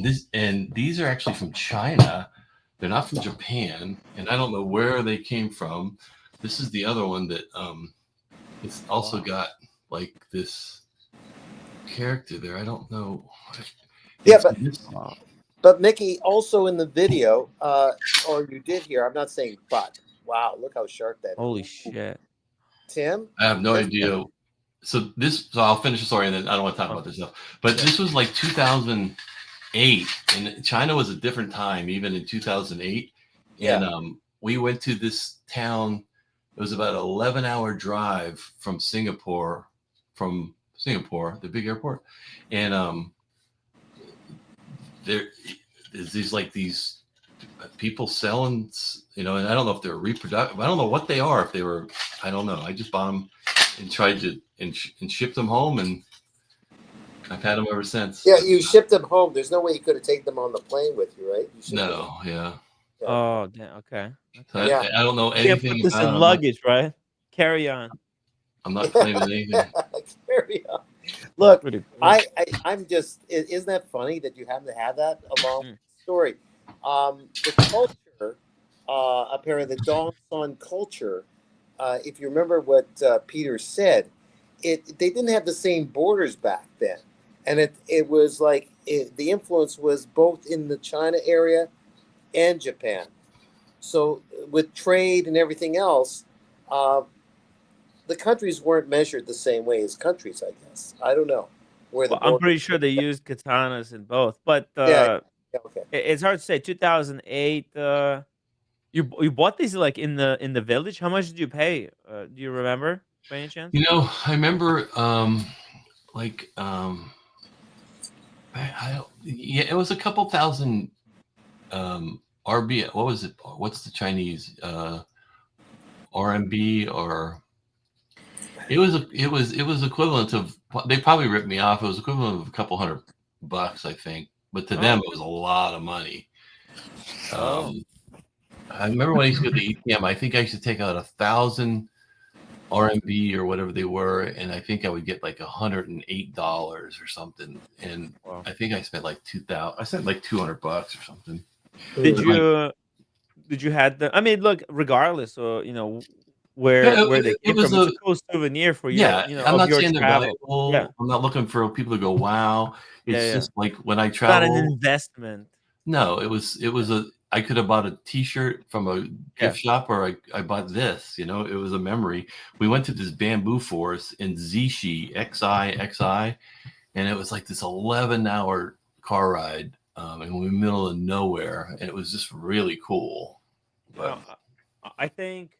These are actually from China. They're not from Japan, and I don't know where they came from. This is the other one that it's also got like this character there. I don't know. Yeah, but Mickey, also in the video, or you did here. I'm not saying but. Wow, look how sharp that is. Holy shit. Tim? I have no idea. So I'll finish the story and then I don't want to talk about this stuff. But this was like 2008, and China was a different time, even in 2008. Yeah. And we went to this town. It was about an 11-hour drive from Singapore, the big airport. And there's these people selling, and I don't know if they're reproductive. I don't know what they are. If they were, I don't know. I just bought them and tried to and shipped them home, and I've had them ever since. Yeah, you shipped them home. There's no way you could have taken them on the plane with you, right? No, yeah. Oh, damn. Okay. So I don't know Can't anything. put this in luggage, right? Carry on. I'm not claiming anything. Carry on. Look, Pretty cool. I'm just. Isn't that funny that you happen to have that along with the story? The culture, apparently the Dong-Son culture. If you remember what Peter said, they didn't have the same borders back then, and it was like the influence was both in the China area and Japan. So with trade and everything else, the countries weren't measured the same way as countries, I guess. I don't know where I'm pretty sure they used katanas in both, but yeah, okay. It's hard to say. 2008. You bought these like in the village. How much did you pay? Do you remember by any chance? I remember it was a couple thousand RB. What was it? What's the Chinese RMB or? It was equivalent of. They probably ripped me off. It was equivalent of a couple $100, I think. But to them, it was a lot of money. I remember when I used to go to the ATM. I think I used to take out 1,000 RMB or whatever they were, and I think I would get like $108 or something. And I think I spent like 2,000. I spent like $200 or something. Did you had the? I mean, look, regardless, where they came from, it's a cool souvenir for you. Yeah, I'm not saying they're travel. valuable. Yeah. I'm not looking for people to go, wow. It's just like when I It's travel. not an investment. No, it was I could have bought a T-shirt from a gift shop, or I bought this. It was a memory. We went to this bamboo forest in Zixi, XI, and it was like this 11-hour car ride in the middle of nowhere, and it was just really cool. But I think.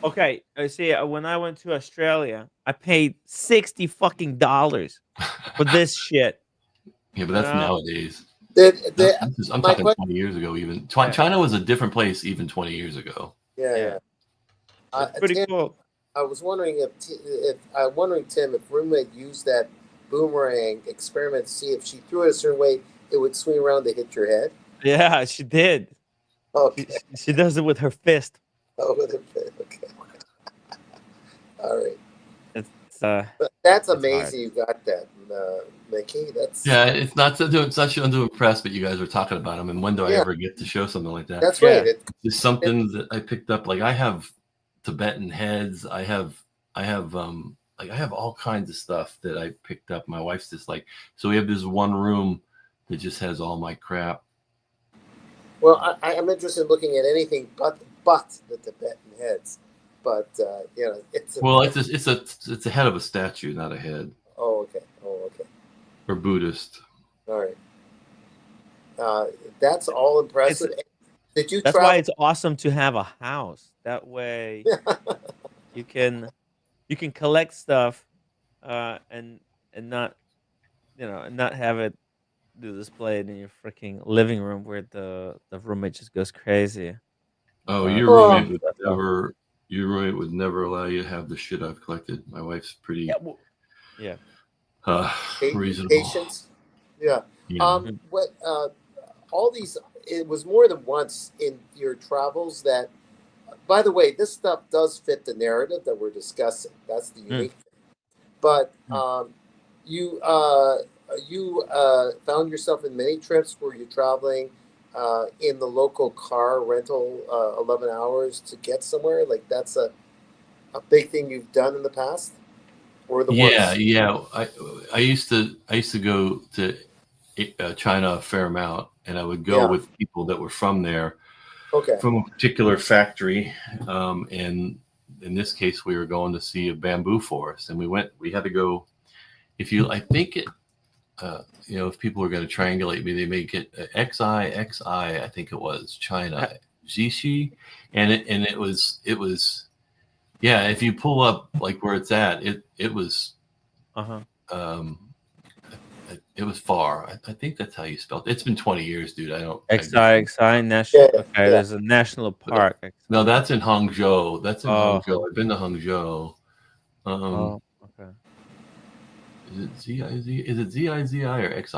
Okay, I see. When I went to Australia, I paid $60 fucking for this shit. Yeah, but that's nowadays. I'm talking 20 years ago. Even China was a different place even 20 years ago. Yeah. Pretty Tim, cool. I was wondering Tim, if roommate used that boomerang experiment to see if she threw it a certain way, it would swing around to hit your head. Yeah, she did. Okay. She does it with her fist. Oh, with her fist. Okay. All right. That's amazing. You got that, Mickey. It's not to impress, but you guys were talking about them, and when do I ever get to show something like that? That's right. It's something that I picked up. Like I have Tibetan heads. I have all kinds of stuff that I picked up. My wife's just like, so we have this one room that just has all my crap. Well, I'm interested in looking at anything but the Tibetan heads. but you know, it's a, Well, it's a head of a statue, not a head. oh okay, oh okay, Or Buddhist. all right. That's all impressive. Did you That's why travel? it's awesome to have a house. That way you can collect stuff, and not, and not have it do displayed in your freaking living room where the roommate just goes crazy. Oh, Uh, your Oh, roommate would never. Your roommate would never allow you to have the shit I've collected. My wife's pretty yeah, yeah. uh, reasonable. patience. Yeah. Yeah. Mhm. What? All these. It was more than once in your travels that. By the way, this stuff does fit the narrative that we're discussing. That's the unique thing. But you found yourself in many trips where you're traveling in the local car rental 11 hours to get somewhere. Like that's a big thing you've done in the past, or the Yeah, once. yeah. I used to go to China a fair amount, and I would go Yeah. with people that were from there, Okay. from a particular factory. And in this case, we were going to see a bamboo forest, and we had to go. I think it, if people were going to triangulate me, they make it XI. I think it was China, Xixi, and it was, yeah. If you pull up like where it's at, it was, it was far. I think that's how you spelled it. It's been 20 years, dude. XI national. Yeah, Okay, yeah. there's a national park. No, that's in Hangzhou. That's in Oh. Hangzhou. I've been to Hangzhou. Okay. Is it ZIZI or XI?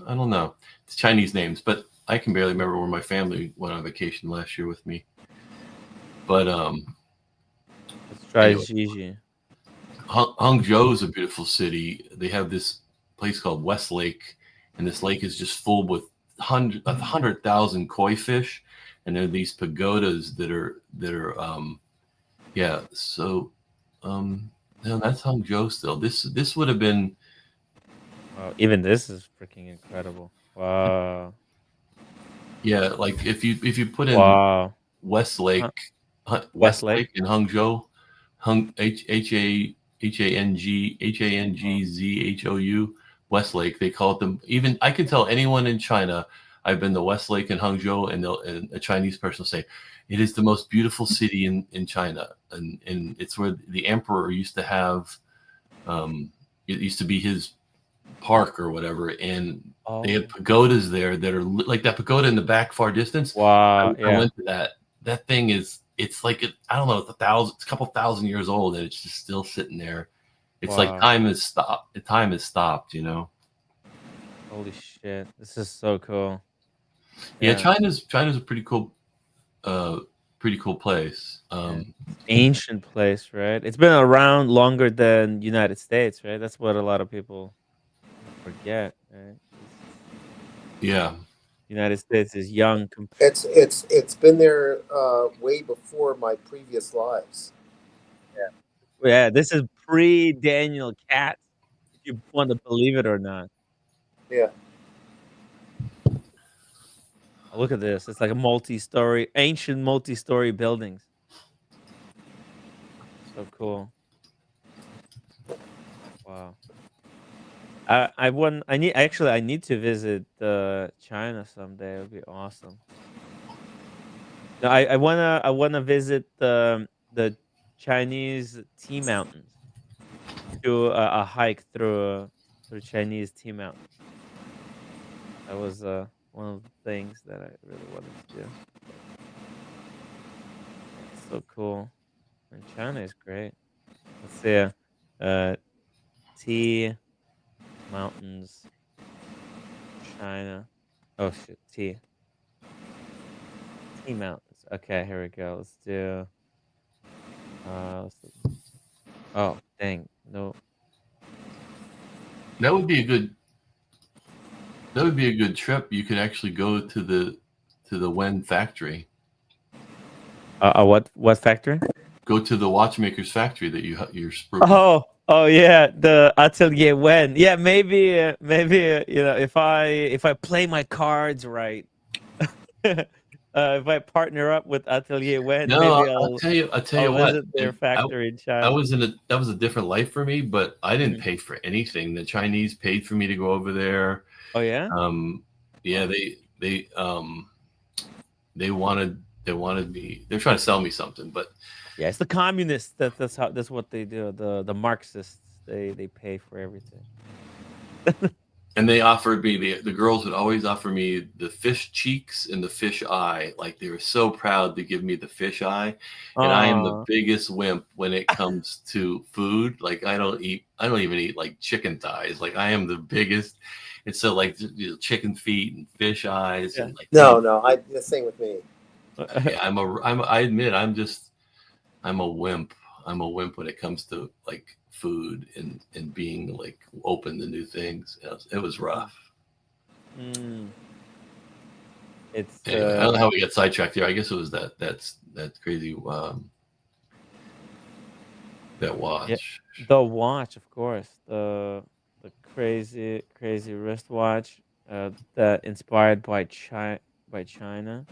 I don't know. It's Chinese names, but I can barely remember where my family went on vacation last year with me. But Let's try anyway. Gigi. Hangzhou is a beautiful city. They have this place called West Lake, and this lake is just full with 100,000 koi fish, and there are these pagodas that are yeah. So no, that's Hangzhou still. This would have been. Wow, even this is freaking incredible. Wow. Yeah, like if you put in West Lake, West Lake in Hangzhou, Hangzhou, West Lake. They call it them. Even I can tell anyone in China, I've been to West Lake in Hangzhou, and a Chinese person will say, it is the most beautiful city in China, and it's where the emperor used to have. It used to be his park or whatever, and they have pagodas there that are like that pagoda in the back far distance. Wow. I went to that. That thing is, it's like I don't know, it's a couple thousand years old, and it's just still sitting there. It's like time has stopped. The time has stopped, Holy shit. This is so cool. Yeah, China's a pretty cool place. Ancient place, right? It's been around longer than United States, right? That's what a lot of people forget, right? Yeah. United States is young. It's been there way before my previous lives. Yeah, this is pre-Daniel Katz, if you want to believe it or not. Yeah. Oh, look at this. It's like a ancient multi-story buildings. So cool. Wow. I need to visit China someday. It would be awesome. No, I wanna visit the Chinese tea mountains. Do a hike through Chinese tea mountains. That was one of the things that I really wanted to do. It's so cool. And China is great. Let's see. Tea mountains, China. Oh shit, tea mountains. Okay, here we go. Let's do. Oh dang, no. That would be a good trip. You could actually go to the Wen factory. What factory? Go to the watchmaker's factory that you're spruiking. Oh yeah, the Atelier Wen. Yeah, maybe if I play my cards right, if I partner up with Atelier Wen, No, maybe I'll tell you. I'll tell you I'll what. visit their and I, factory in I China. was in a that was a different life for me, but I didn't Mhm. pay for anything. The Chinese paid for me to go over there. Oh yeah. Yeah, Wow. they wanted me. They're trying to sell me something, but Yeah, it's the communists. That's what they do. The Marxists. They pay for everything. and they offered me the girls would always offer me the fish cheeks and the fish eye. Like they were so proud to give me the fish eye, and I am the Oh biggest wimp when it comes to food. Like I don't even eat like chicken thighs. Like I am the biggest. And so like chicken feet and fish eyes yeah. and like No, no, the same with me. yeah, I admit I'm a wimp. I'm a wimp when it comes to like food and being like open to new things. It was rough. Mm. It's Anyway, I don't know how we got sidetracked here. I guess it was that's crazy that yeah, watch. the watch, of course. The crazy wristwatch. That inspired by China.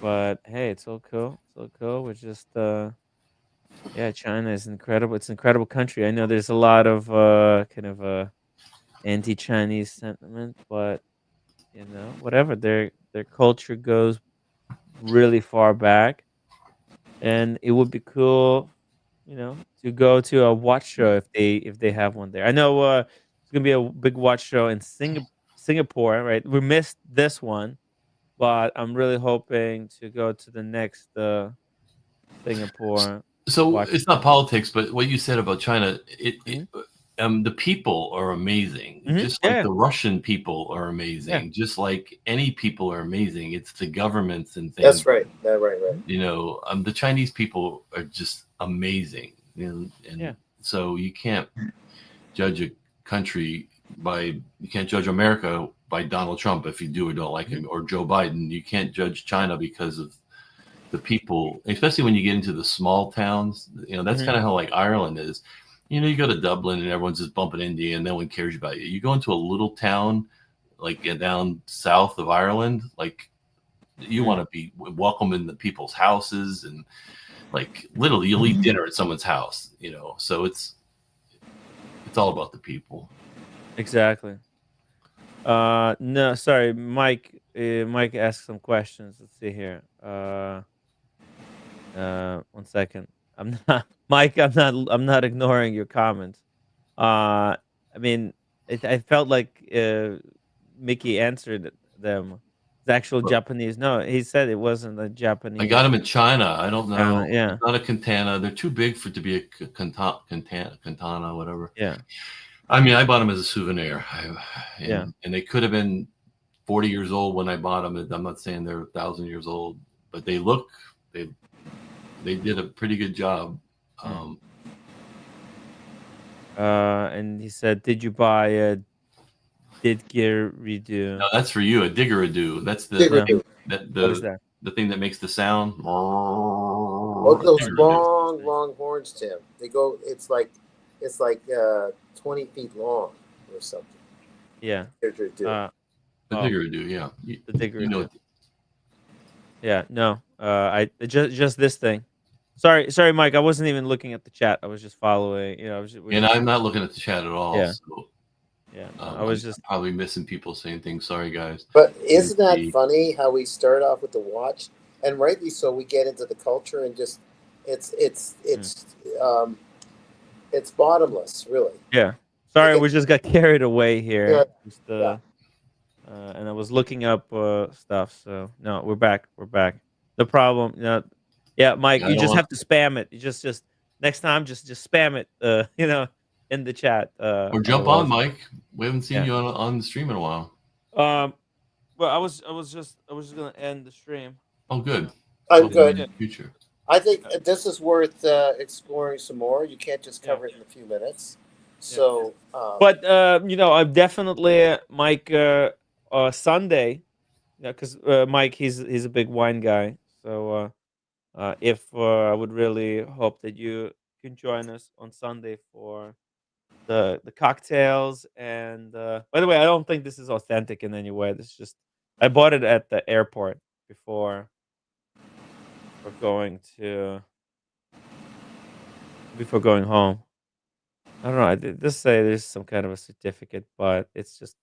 But hey, it's all cool. It's all cool. We're just yeah, China is incredible. It's an incredible country. I know there's a lot of kind of anti-Chinese sentiment, but whatever. Their culture goes really far back, and it would be cool, to go to a watch show if they have one there. I know it's gonna be a big watch show in Singapore, right? We missed this one, but I'm really hoping to go to the next Singapore So watch it's not show. politics, but what you said about China, Mhm. the people are amazing. Mhm. Just like Yeah, the Russian people are yeah. amazing. Just like any people are amazing. It's the governments and things. That's right. Right. The Chinese people are just amazing, and Yeah. so you can't judge a country you can't judge America by Donald Trump if you do or don't like Mhm. him, or Joe Biden. You can't judge China because of the people, especially when you get into the small towns. That's Mhm. kind of how like Ireland is. You go to Dublin and everyone's just bumping into you and no one cares about you. You go into a little town like down south of Ireland, like you Mhm. want to be welcome in the people's houses, and like literally you'll eat dinner at someone's house. So it's all about the people. Exactly. No, sorry, Mike. Mike asked some questions. Let's see here. 1 second. I'm not Mike. I'm not ignoring your comments. I mean, I felt like Mickey answered them. It's actual But Japanese. No, he said it wasn't a I got Japanese. them in China. I don't know. Yeah, It's not a katana. They're too big for it to be a katana, whatever. yeah, I mean, I bought them as a souvenir, yeah. and they could have been 40 years old when I bought them. I'm not saying they're 1,000 years old, but they they did a pretty good job. Mm. Um, And he said, "Did you buy a didgeridoo?" no, that's for you, a diggeradoo. That's No, that what is that? the thing that makes the sound. Oh, What those kind of Diggeradoo. long, thing? long horns, Tim. They go. It's like 20 feet long or something. Yeah. Do. A Oh, diggeradoo, yeah. the You know, didgeridoo. Yeah. No. I just this thing. Sorry, Mike. I wasn't even looking at the chat. I was just following. We're and just I'm not looking at the chat at all. yeah, So yeah. No, I I'm was just probably missing people saying things. Sorry, guys. But Let me isn't that see. funny how we start off with the watch, and rightly so. We get into the culture and just it's it's mm, it's um it's bottomless, really. yeah. It, Sorry, it, we just got carried away yeah, here. Just yeah. and I was looking up stuff. So no, we're back. We're back. The problem, yeah, Mike. Yeah, I You don't just want have to spam it. You just next time, just spam it. In the chat. or jump on, Otherwise, Mike. We haven't seen yeah. you on the stream in a while. Um. Well, I was just gonna end the stream. Oh, good. I'm Well, in good. Yeah. the future. I think Yeah. this is worth exploring some more. You can't just Yeah. cover it in a few minutes. Yeah. So, But I'm definitely Mike. Sunday. Yeah, because Mike, he's a big wine guy. So if I would really hope that you can join us on Sunday for the cocktails. And by the way, I don't think this is authentic in any way. This is just I bought it at the airport. before going home. I don't know. I did just say there's some kind of a certificate, but it's just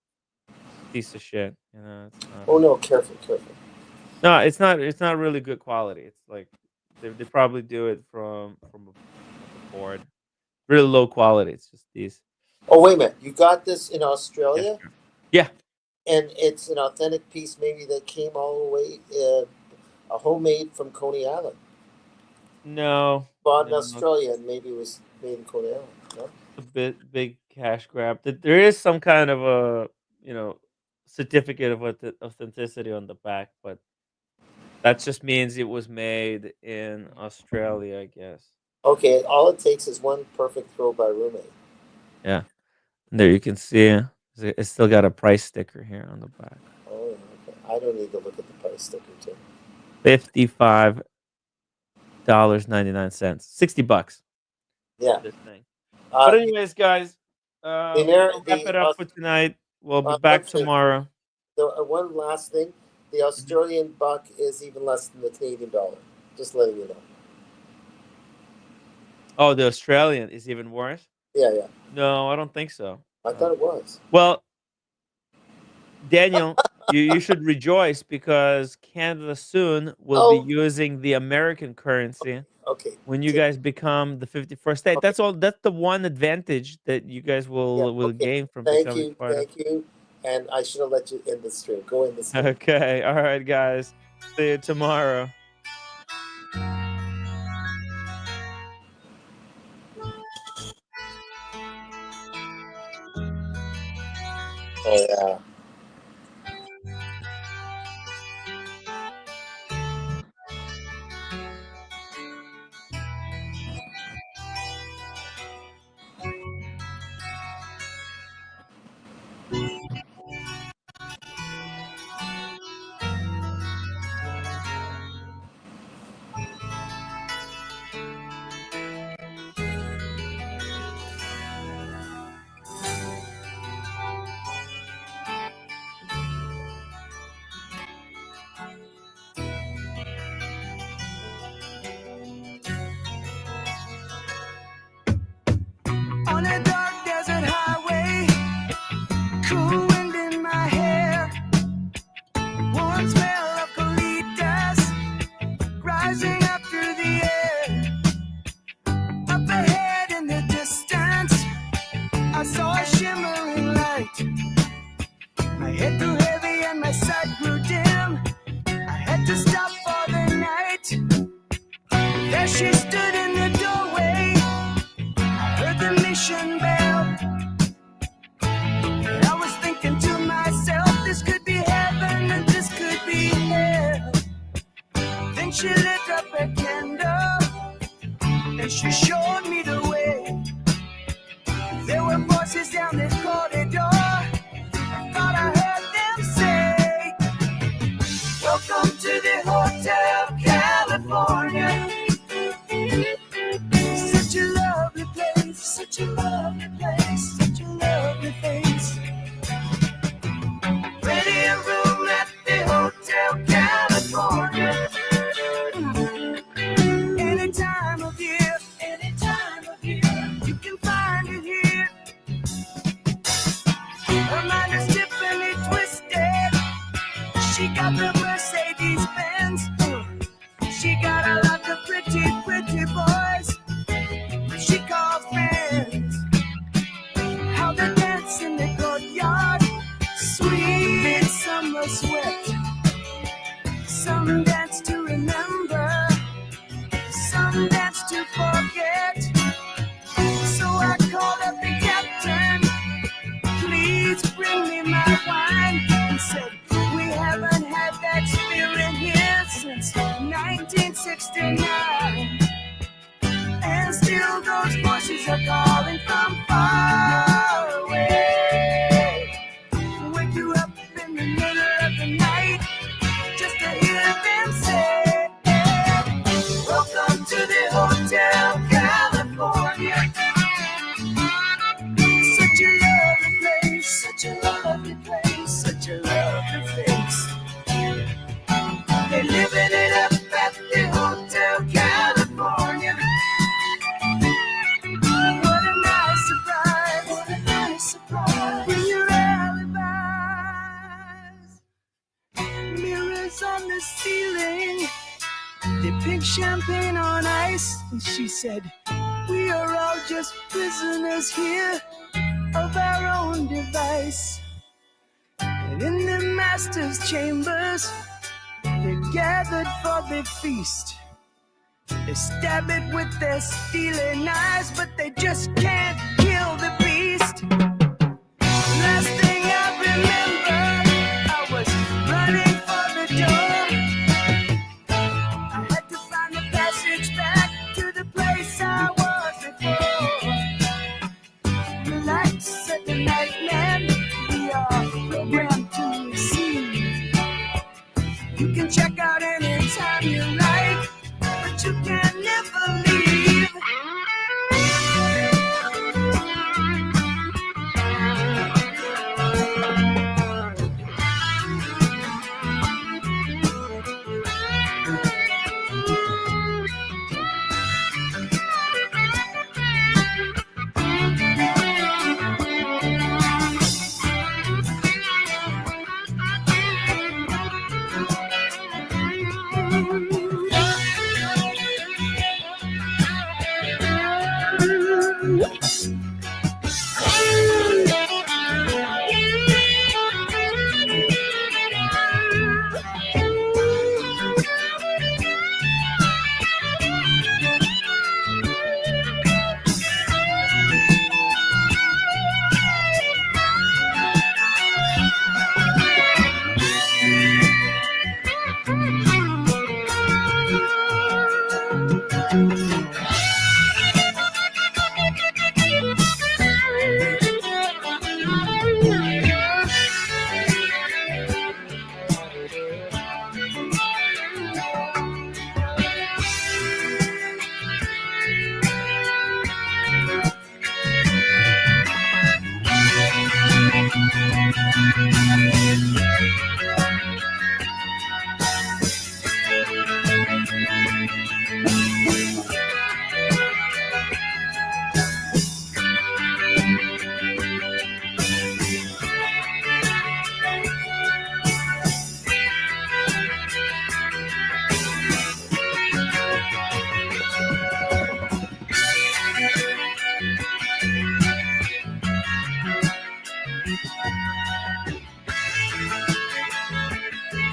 piece of shit. You know, it's not. Oh no, careful. No, it's not. It's not really good quality. It's like they probably do it from like a board, really low quality. It's just these. Oh wait a minute, you got this in Yeah, Australia, sure. Yeah. and it's an authentic piece, maybe that came all the way, a homemade from Coney Island, No. bought in No. Australia, and maybe it was made in Coney Island. No? A big cash grab. There is some kind of a certificate of authenticity on the back, but that just means it was made in Australia, I guess. Okay, all it takes is one perfect throw by roommate. Yeah. And there you can see it's still got a price sticker here on the back. Oh, okay. I don't need to look at the price sticker too. $55.99. $60. Yeah. This thing. But anyways, guys, the we'll wrap it up for tonight. We'll be back tomorrow. One last thing: the Australian buck is even less than the Canadian dollar. Just letting you know. Oh, the Australian is even worse? Yeah. No, I don't think so. I thought it was. Well, Daniel, you should rejoice because Canada soon will be using the American currency. Okay. When you guys become the 51st state, Okay. that's all. That's the one advantage that you guys will gain from becoming part of. Thank you. And I should have let you end the stream. Go in the stream. Okay. All right, guys. See you tomorrow. Oh yeah. On a dark desert highway, cool wind in my hair, warm smell of colitas rising up through the air. Up ahead in the distance, I saw a shimmering light. My head grew heavy and my sight grew dim. I had to stop for the night. There she stood in the doorway. Heard the mission bell. And I was thinking to myself, this could be heaven and this could be hell. Then she lit up a candle and she showed me the way. There were voices down the corridor. I thought I heard them say, welcome to the Hotel California. Such a lovely place, such a lovely place, such a lovely place. Ready a room at the Hotel California. Any time of year, you can find it here. Her mind is Tiffany twisted. She got the Mercedes Benz. She got a lot of pretty boys she calls friends. How they dance in the courtyard, sweet summer sweat. Some dance to remember, some dance to forget. So I called up the captain, please bring me my wine. He said, we haven't had that spirit here since 1969. And still those voices are calling from far away. Wake you up in the middle of the night just to hear them say, welcome to the Hotel California. Such a lovely place, such a lovely place, such a lovely place. The stars on the ceiling. They pink champagne on ice. And she said, we are all just prisoners here of our own device. And in the master's chambers, they're gathered for the feast. They stab it with their steely knives, but they just can't kill the beast. Last thing I remember, I was running for the door. I had to find the passage back to the place I was before. Relax, said the nightman, we are programmed to receive. You can check out anytime you like, but you can never leave.